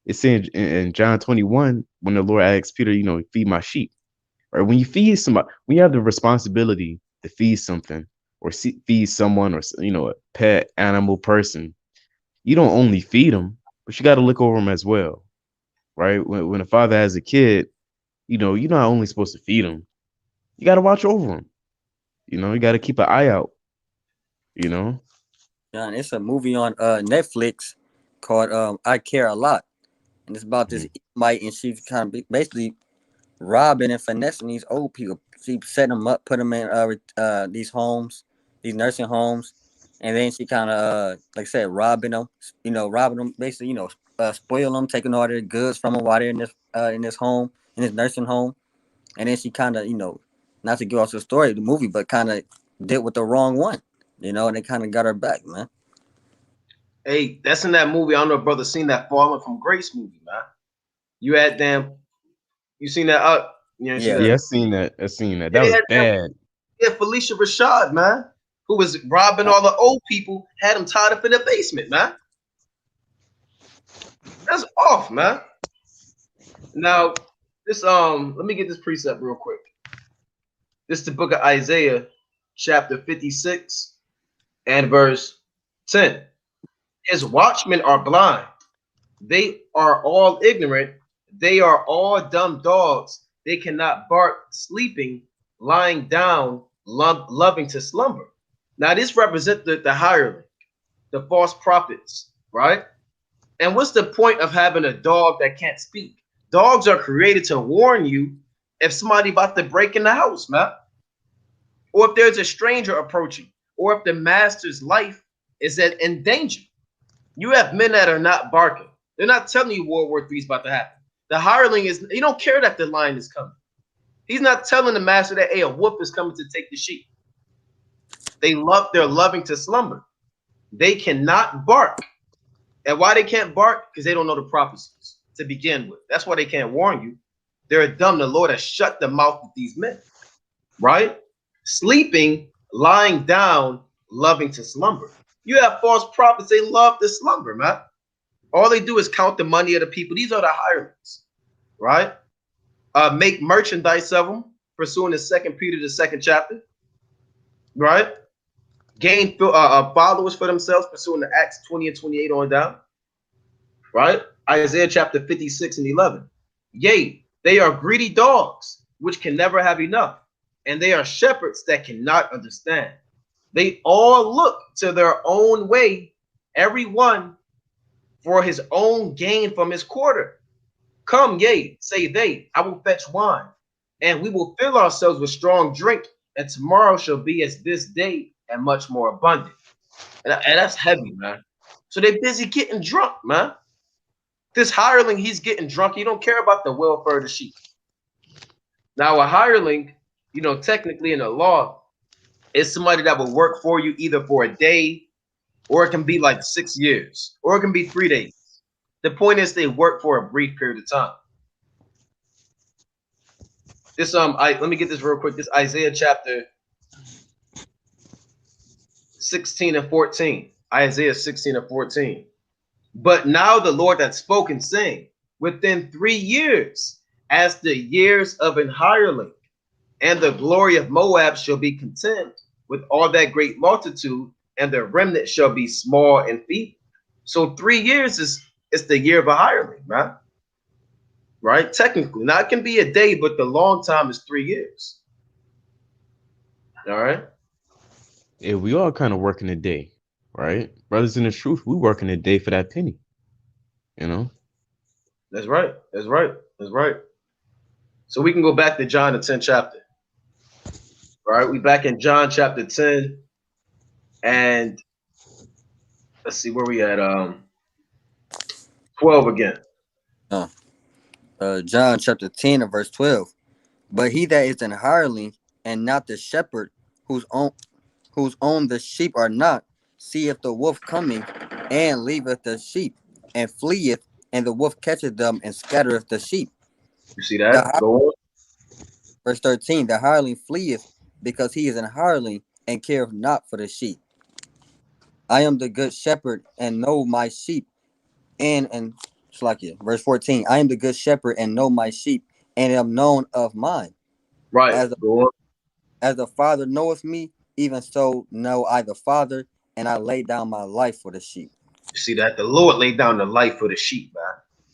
It's saying in John 21, when the Lord asks Peter, you know, feed my sheep. Right? When you feed somebody, when you have the responsibility to feed something or feed someone or, you know, a pet, animal, person, you don't only feed them, but you got to look over them as well. Right? When a father has a kid, you know, you're not only supposed to feed them, you got to watch over them. You know, you got to keep an eye out. You know, John, it's a movie on Netflix called I Care a Lot, and it's about this Edomite, and she's kind of basically robbing and finessing these old people. She set them up, put them in these homes, these nursing homes, and then she kind of like I said, robbing them. You know, robbing them, basically, you know, spoil them, taking all their goods from them while they're in this home, in this nursing home, and then she kind of, you know, not to give off the story of the movie, but kind of did with the wrong one. You know, and they kind of got her back, man. Hey, that's in that movie. I don't know if brother seen that Fallen from Grace movie, man. You had them. You seen that up? You know, Yeah. yeah, I seen that. I seen that. Yeah, That they was had bad. yeah, Felicia Rashad, man, who was robbing all the old people, had them tied up in the basement, man. That's off, man. Now, this let me get this precept real quick. This is the book of Isaiah, chapter 56 and verse 10. His watchmen are blind. They are all ignorant. They are all dumb dogs. They cannot bark sleeping, lying down, loving to slumber. Now, this represents the hireling, the false prophets, right? And what's the point of having a dog that can't speak? Dogs are created to warn you if somebody about to break in the house, man. Or if there's a stranger approaching, or if the master's life is in danger. You have men that are not barking. They're not telling you World War III is about to happen. The hireling he don't care that the lion is coming. He's not telling the master that, hey, a wolf is coming to take the sheep. They're loving to slumber. They cannot bark. And why they can't bark? Because they don't know the prophecies to begin with. That's why they can't warn you. They're dumb. The Lord has shut the mouth of these men, right? Sleeping, lying down, loving to slumber. You have false prophets. They love to slumber, man. All they do is count the money of the people. These are the hirelings, right? Make merchandise of them, pursuing the 2 Peter, the 2nd chapter, right? Gain followers for themselves, pursuing the Acts 20 and 28 on down, right? Isaiah chapter 56 and 11. Yea, they are greedy dogs, which can never have enough, and they are shepherds that cannot understand. They all look to their own way, every one for his own gain from his quarter. Come, yea, say they, I will fetch wine, and we will fill ourselves with strong drink, and tomorrow shall be as this day and much more abundant. And that's heavy, man. So they're busy getting drunk, man. This hireling, he's getting drunk. He don't care about the welfare of the sheep. Now, a hireling, you know, technically in the law, is somebody that will work for you either for a day, or it can be like 6 years, or it can be 3 days. The point is they work for a brief period of time. This let me get this real quick. This Isaiah chapter 16 and 14. Isaiah 16 and 14. But now the Lord hath spoken, saying, within 3 years, as the years of an hireling, and the glory of Moab shall be contemned with all that great multitude, and the remnant shall be small and feeble. So 3 years is the year of a hireling, right? right? Technically. Now it can be a day, but the long time is 3 years. All right. Yeah, we all kind of working a day, right? Brothers in the truth, we working a day for that penny. You know? That's right. That's right. That's right. So we can go back to John the 10th chapter. All right. We back in John chapter 10. And let's see where we at. 12 again. John chapter 10 and verse 12. But he that is an hireling and not the shepherd, whose own the sheep are not, seeth the wolf coming, and leaveth the sheep, and fleeth, and the wolf catcheth them, and scattereth the sheep. You see The, that? Go on. verse 13, the hireling fleeth, because he is an hireling, and careth not for the sheep. I am the good shepherd, and know my sheep, and it's like it. Verse 14, I am the good shepherd, and know my sheep, and am known of mine. Right. As Go on. As the Father knoweth me, even so know I the Father, and I lay down my life for the sheep. You see that? The Lord laid down the life for the sheep, man.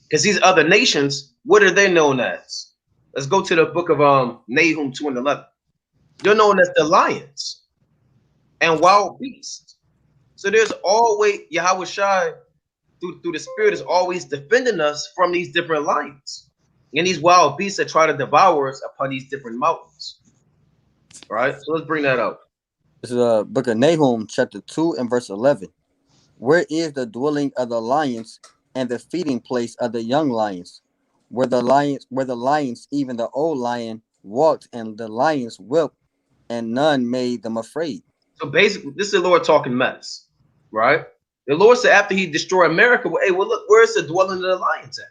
Because these other nations, what are they known as? Let's go to the book of Nahum 2 and 11. They're known as the lions and wild beasts. So there's always Yahweh Shai through the Spirit is always defending us from these different lions and these wild beasts that try to devour us upon these different mountains. All right, so let's bring that up. This is a book of Nahum, chapter 2 and verse 11. Where is the dwelling of the lions and the feeding place of the young lions? Where the lions, even the old lion, walked, and the lions whelped, and none made them afraid. So basically, this is the Lord talking mess, right? The Lord said after he destroyed America, well, hey, well, look, where's the dwelling of the lions at?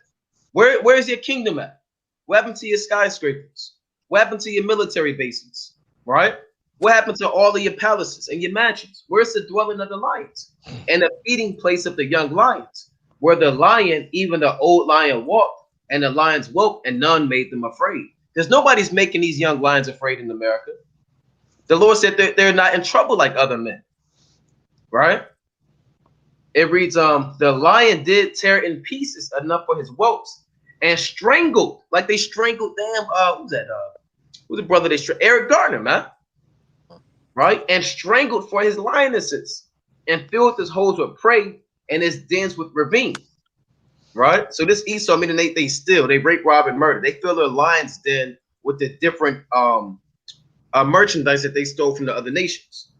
Where's your kingdom at? What happened to your skyscrapers? What happened to your military bases, right? What happened to all of your palaces and your mansions? Where's the dwelling of the lions? And the feeding place of the young lions, where the lion, even the old lion, walked, and the lions woke, and none made them afraid. There's nobody's making these young lions afraid in America. The Lord said they're not in trouble like other men, right? It reads, the lion did tear in pieces enough for his whelps, and strangled, like they strangled who's that? Who's the brother they strangled? Eric Gardner, man. Right? And strangled for his lionesses, and filled his holes with prey, and his dens with ravine. Right? So this Esau, meaning they steal, they rape, rob, and murder. They fill their lion's den with the different merchandise that they stole from the other nations.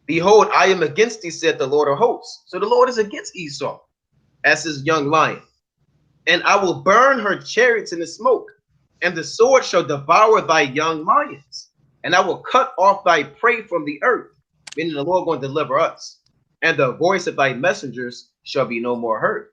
Behold, I am against thee, said the Lord of hosts. So the Lord is against Esau as his young lion. And I will burn her chariots in the smoke, and the sword shall devour thy young lions. And I will cut off thy prey from the earth, meaning the Lord going to deliver us. And the voice of thy messengers shall be no more heard.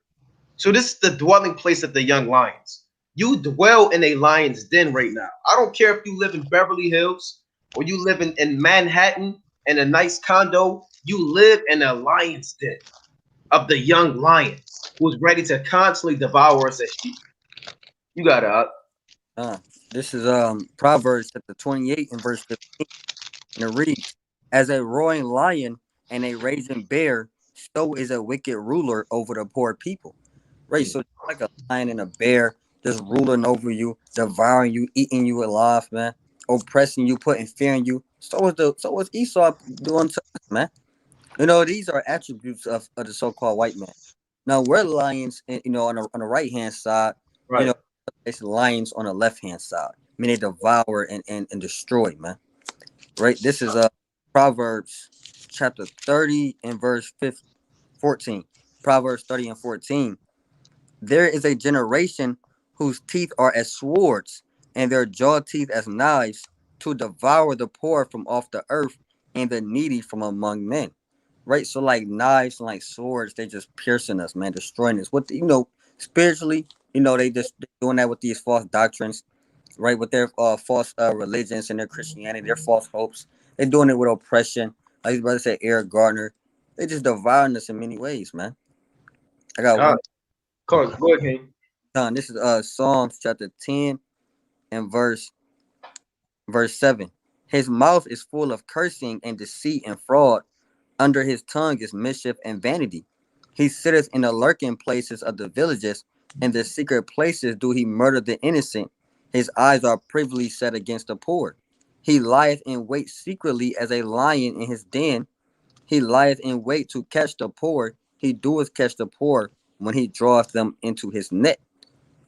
So this is the dwelling place of the young lions. You dwell in a lion's den right now. I don't care if you live in Beverly Hills or you live in Manhattan in a nice condo. You live in a lion's den of the young lions who's ready to constantly devour us as sheep. You got it. This is Proverbs chapter 28 and verse 15. And it reads, as a roaring lion and a raging bear, so is a wicked ruler over the poor people. Right? So it's like a lion and a bear just ruling over you, devouring you, eating you alive, man, oppressing you, putting fear in you. So is Esau doing to us, man. You know, these are attributes of the so-called white man. Now we're lions, you know, on the right hand side, Right. you know, it's lions on the left hand side. I mean, they devour and destroy, man. Right? This is Proverbs chapter 30 and verse 14. Proverbs 30 and 14. There is a generation whose teeth are as swords, and their jaw teeth as knives, to devour the poor from off the earth and the needy from among men. Right? So like knives and like swords, they just piercing us, man, destroying us. What spiritually, they just doing that with these false doctrines, right? With their false religions and their Christianity, their false hopes. They're doing it with oppression. Like his brother said, Eric Gardner. They just devouring us in many ways, man. I got one. Go ahead, King. This is Psalms chapter 10 and verse 7. His mouth is full of cursing and deceit and fraud. Under his tongue is mischief and vanity. He sitteth in the lurking places of the villages, In the secret places do he murder the innocent. His eyes are privily set against the poor. He lieth in wait secretly as a lion in his den. He lieth in wait to catch the poor. He doeth catch the poor when he draweth them into his net.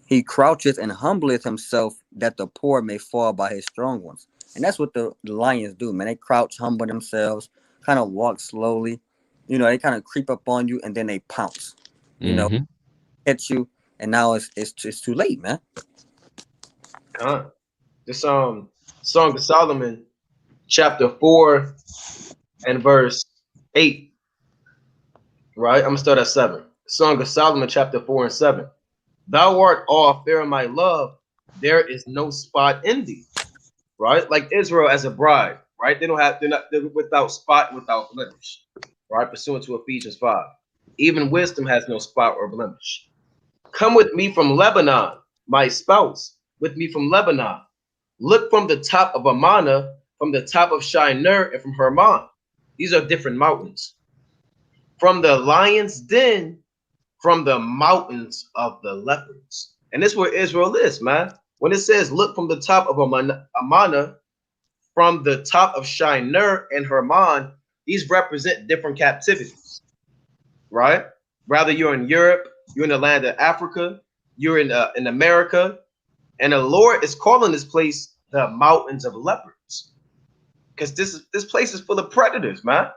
He croucheth and humbleth himself that the poor may fall by his strong ones. And that's what the lions do, man. They crouch, humble themselves, kind of walk slowly. You know, they kind of creep up on you and then they pounce. You know, Mm-hmm. hit you, and now it's too late, man. This Song of Solomon, chapter 4 and verse 8. Right? I'm gonna start at 7. Song of Solomon, chapter 4 and 7. Thou art all fair in my love, there is no spot in thee. Right? Like Israel as a bride, right? They're without spot, without blemish. Right? Pursuant to Ephesians 5. Even wisdom has no spot or blemish. Come with me from Lebanon, my spouse, with me from Lebanon. Look from the top of Amana, from the top of Shinar, and from Hermon. These are different mountains. From the lion's den, from the mountains of the leopards. And this is where Israel is, man. When it says, look from the top of Amana, from the top of Shinar and Hermon, these represent different captivities, right? Rather you're in Europe, you're in the land of Africa, you're in America, and the Lord is calling this place the mountains of leopards, because this place is full of predators, man.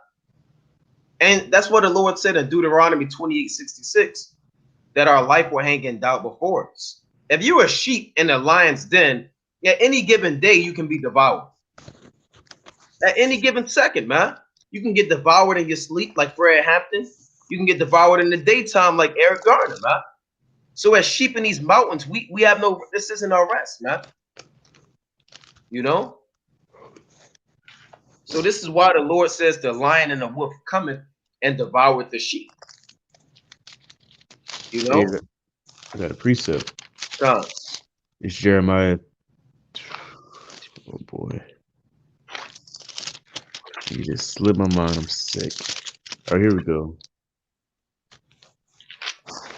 And that's what the Lord said in Deuteronomy 28:66, that our life will hang in doubt before us. If you're a sheep in a lion's den, at any given day you can be devoured. At any given second, man, you can get devoured in your sleep like Fred Hampton. You can get devoured in the daytime like Eric Garner, man. So as sheep in these mountains, we have no, this isn't our rest, man. You know? So this is why the Lord says the lion and the wolf cometh and devoureth the sheep. You know? Yeah, I got a precept. Uh, It's Jeremiah. Oh boy. You just slipped my mind. I'm sick. All right, here we go.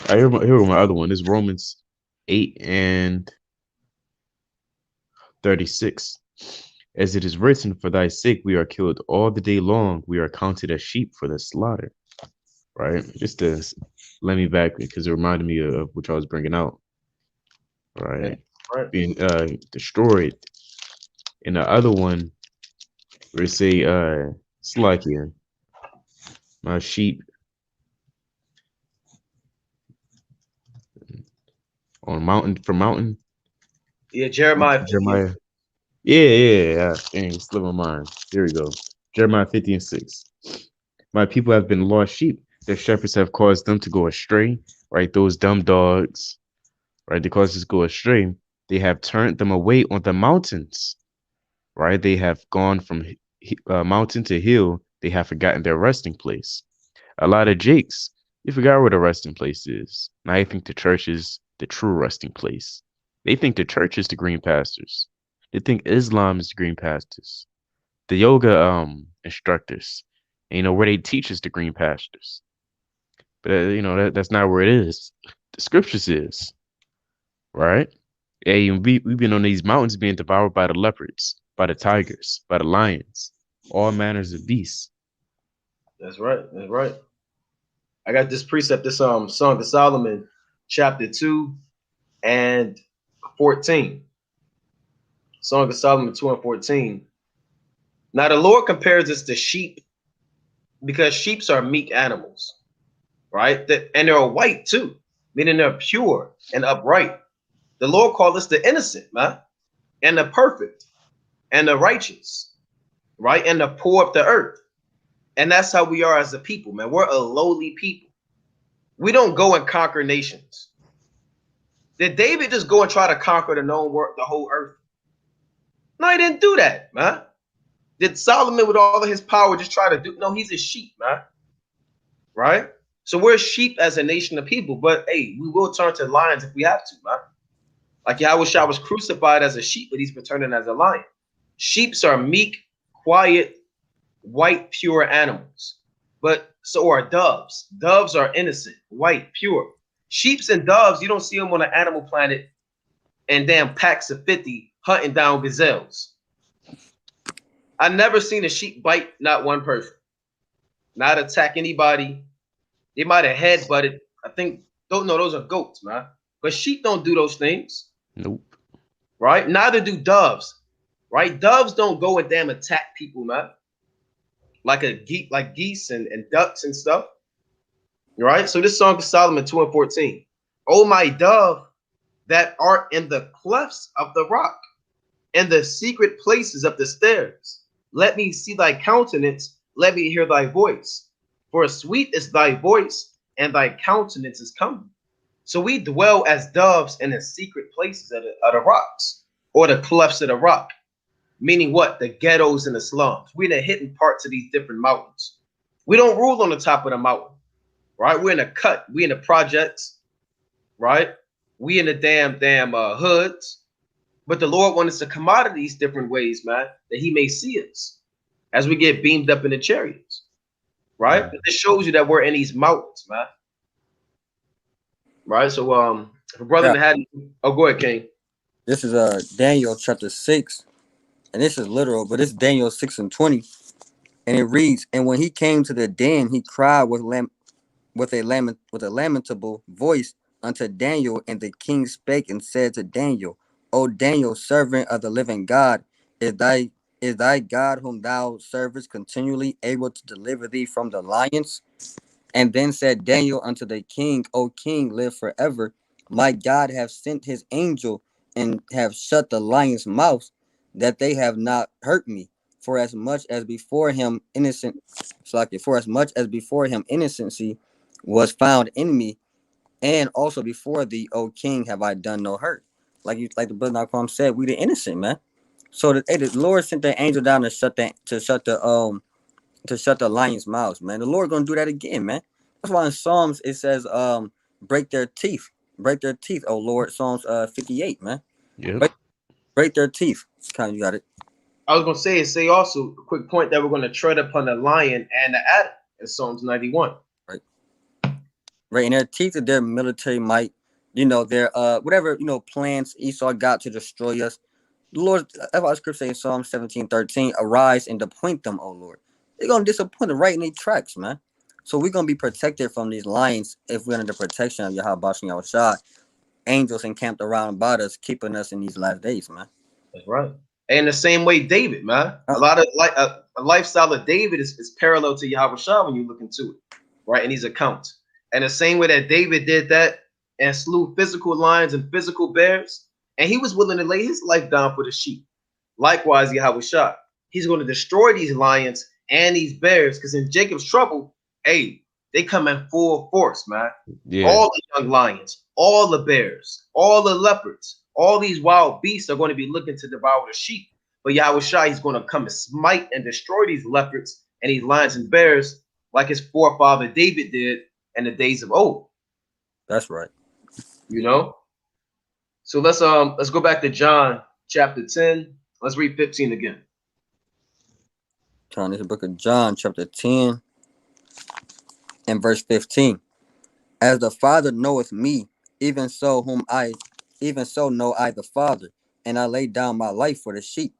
All right, here go my other one. This is Romans 8 and 36. As it is written, for thy sake we are killed all the day long. We are counted as sheep for the slaughter. Right? Just to let me back because it reminded me of what I was bringing out. Right? right. Being destroyed. And the other one, where it say, it's like here, my sheep on mountain from mountain. Yeah, Jeremiah. Jeremiah. Yeah. Dang, slip my mind. Here we go. Jeremiah 50 and 6. My people have been lost sheep. Their shepherds have caused them to go astray. Right? Those dumb dogs. Right? They caused us to go astray. They have turned them away on the mountains. Right? They have gone from mountain to hill. They have forgotten their resting place. A lot of Jakes, you forgot where the resting place is. Now you think the church is the true resting place. They think the church is the green pastures. They think Islam is the green pastures. The yoga instructors, and, you know, where they teach is the green pastures. But you know that's not where it is. The scriptures is, right? Hey, we've been on these mountains being devoured by the leopards, by the tigers, by the lions, all manners of beasts. That's right. That's right. I got this precept, this Song of Solomon, chapter 2 and 14. Song of Solomon 2 and 14. Now the Lord compares us to sheep because sheep are meek animals, right? And they're white too, meaning they're pure and upright. The Lord called us the innocent, man, and the perfect and the righteous, right? And the poor of the earth. And that's how we are as a people, man. We're a lowly people. We don't go and conquer nations. Did David just go and try to conquer the known world, the whole earth? No, he didn't do that, man. Did Solomon, with all of his power, just try to do? No, he's a sheep, man. Right? So we're sheep as a nation of people, but hey, we will turn to lions if we have to, man. Like Yahushua was crucified as a sheep, but he's returning as a lion. Sheeps are meek, quiet, white, pure animals. But so are doves. Doves are innocent, white, pure. Sheeps and doves, you don't see them on an Animal Planet and damn packs of 50 hunting down gazelles. I never seen a sheep bite not one person, not attack anybody. They might have headbutted. I think, don't know, those are goats, man. But sheep don't do those things. Nope. Right? Neither do doves. Right? Doves don't go and damn attack people, man. Like geese and ducks and stuff. Right? So this Song of Solomon 2 and 14. Oh my dove, that art in the clefts of the rock, in the secret places of the stairs. Let me see thy countenance, let me hear thy voice. For sweet is thy voice, and thy countenance is coming. So we dwell as doves in the secret places of the rocks, or the clefts of the rock. Meaning what? The ghettos and the slums. We're in the hidden parts of these different mountains. We don't rule on the top of the mountain, right? We're in a cut. We in the projects, right? We in the damn hoods. But the Lord wants us to come out of these different ways, man, that he may see us as we get beamed up in the chariots, right? But this shows you that we're in these mountains, man. Right? So, if a brother had, oh, go ahead, King. This is Daniel chapter 6, and this is literal, but it's Daniel 6 and 20, and it reads, and when he came to the den, he cried with a lamentable voice unto Daniel, and the king spake and said to Daniel, O Daniel, servant of the living God, is thy God whom thou servest continually able to deliver thee from the lions? And then said Daniel unto the king, O king, live forever. My God hath sent his angel and have shut the lions' mouths, that they have not hurt me. For as much as before him innocency was found in me, and also before thee, O king, have I done no hurt. Like the brother Naquam said, we the innocent, man. So the Lord sent the angel down to shut the lions' mouths, man. The Lord gonna do that again, man. That's why in Psalms it says, break their teeth, oh Lord. Psalms 58, man. Yep. Break their teeth. Kind of, you got it. I was gonna say also a quick point that we're gonna tread upon the lion and the adder in Psalms 91. Right, and their teeth are their military might. You know, their whatever, plans Esau got to destroy us. The Lord, that's why scripture in Psalm 17:13, arise and appoint them, O Lord. They're gonna disappoint them right in their tracks, man. So we're gonna be protected from these lions if we're under the protection of Yahweh Bashim Yahushua. Angels encamped around about us, keeping us in these last days, man. That's right. And the same way David, man. A lot of a lifestyle of David is parallel to Yahweh Shah when you look into it, right? In these accounts. And the same way that David did that and slew physical lions and physical bears, and he was willing to lay his life down for the sheep. Likewise, Yahweh Shah, he's going to destroy these lions and these bears, because in Jacob's trouble, hey, they come in full force, man. Yeah. All the young lions, all the bears, all the leopards, all these wild beasts are going to be looking to devour the sheep. But Yahweh Shah, he's going to come and smite and destroy these leopards and these lions and bears like his forefather David did in the days of old. That's right. So let's go back to John chapter 10. Let's read 15 again. John, this is the book of John chapter 10 and verse 15. As the Father knoweth me, even so know I the Father, and I lay down my life for the sheep.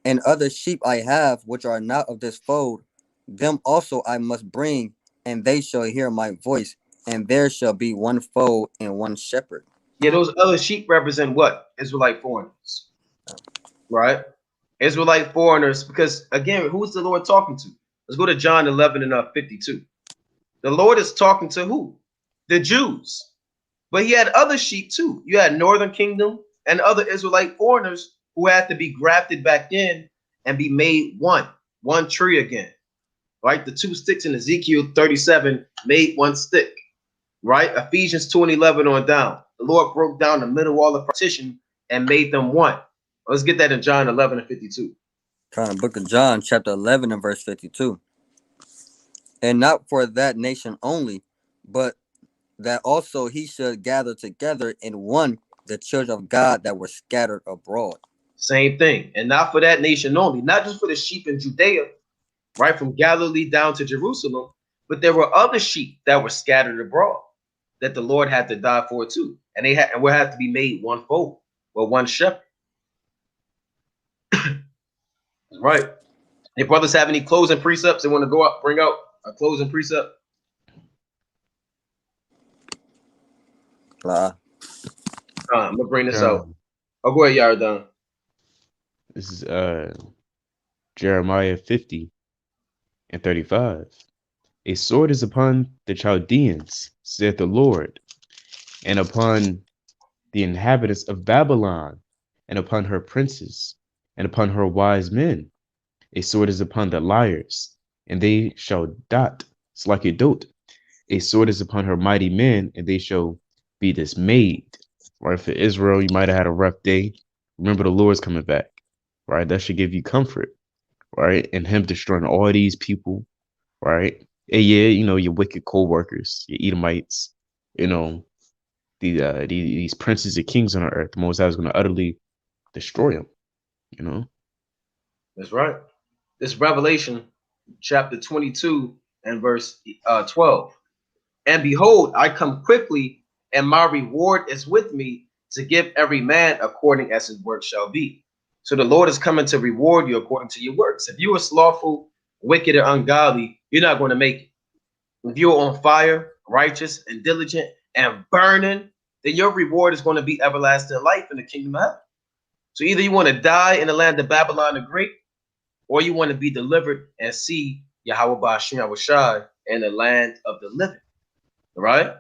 And other sheep I have, which are not of this fold, them also I must bring, and they shall hear my voice, and there shall be one fold and one shepherd. Yeah, those other sheep represent what? Israelite foreigners, right? Israelite foreigners, because again, who's the Lord talking to? Let's go to John 11 and 52. The Lord is talking to who? The Jews. But he had other sheep too. You had Northern Kingdom and other Israelite foreigners who had to be grafted back in and be made one tree again. Right? The two sticks in Ezekiel 37 made one stick. Right? Ephesians 2 and 11 on down. The Lord broke down the middle wall of partition and made them one. Let's get that in John 11 and 52. Kind of book of John, chapter 11 and verse 52. And not for that nation only, but that also he should gather together in one the children of God that were scattered abroad. Same thing. And not for that nation only, not just for the sheep in Judea, right, from Galilee down to Jerusalem, but there were other sheep that were scattered abroad. that the Lord had to die for too. And we'll have to be made one fold or one shepherd. Right. If brothers have any closing precepts they want to go up, bring out a closing precept. I'm gonna bring this out. Oh, go ahead, Yardan. This is Jeremiah 50:35. A sword is upon the Chaldeans, saith the Lord, and upon the inhabitants of Babylon, and upon her princes, and upon her wise men. A sword is upon the liars, and they shall dot, it's like a dote. A sword is upon her mighty men, and they shall be dismayed. Right? For Israel, you might have had a rough day. Remember, the Lord's coming back. Right? That should give you comfort. Right? And him destroying all these people. Right? And yeah, you know, your wicked co-workers, your Edomites, you know, these princes and kings on the earth, the Most High is going to utterly destroy them, you know? That's right. This Revelation chapter 22 and verse 12. And behold, I come quickly, and my reward is with me to give every man according as his work shall be. So the Lord is coming to reward you according to your works. If you are slothful, wicked, and ungodly, you're not going to make it. If you're on fire, righteous, and diligent, and burning, then your reward is going to be everlasting life in the kingdom of heaven. So either you want to die in the land of Babylon the Great, or you want to be delivered and see Yahweh Ba'ashem Yahushai in the land of the living. All right?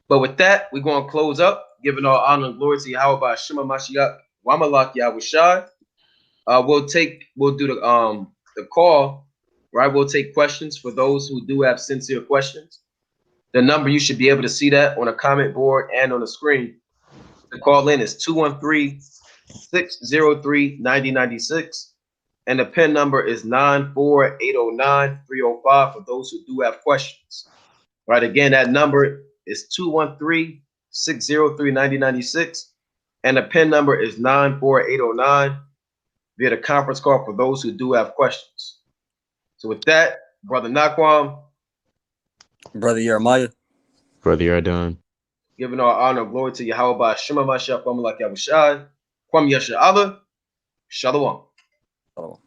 But with that, we're going to close up, giving all honor and glory to Yahweh Ba'ashem Mashiach Wamalak Yahushai. We'll do the call, right? We'll take questions for those who do have sincere questions. The number, you should be able to see that on a comment board and on the screen. The call in is 213-603-9096. And the PIN number is 94809-305 for those who do have questions. Right, again, that number is 213-603-9096. And the PIN number is 94809 via the conference call for those who do have questions. So with that, Brother Naquam, Brother Jeremiah, Brother Yardan. giving all honor and glory to Yahweh Ba'ashem Mashiach Wamalak Yahushai. Kwam Yasha Allah. Shalom. oh.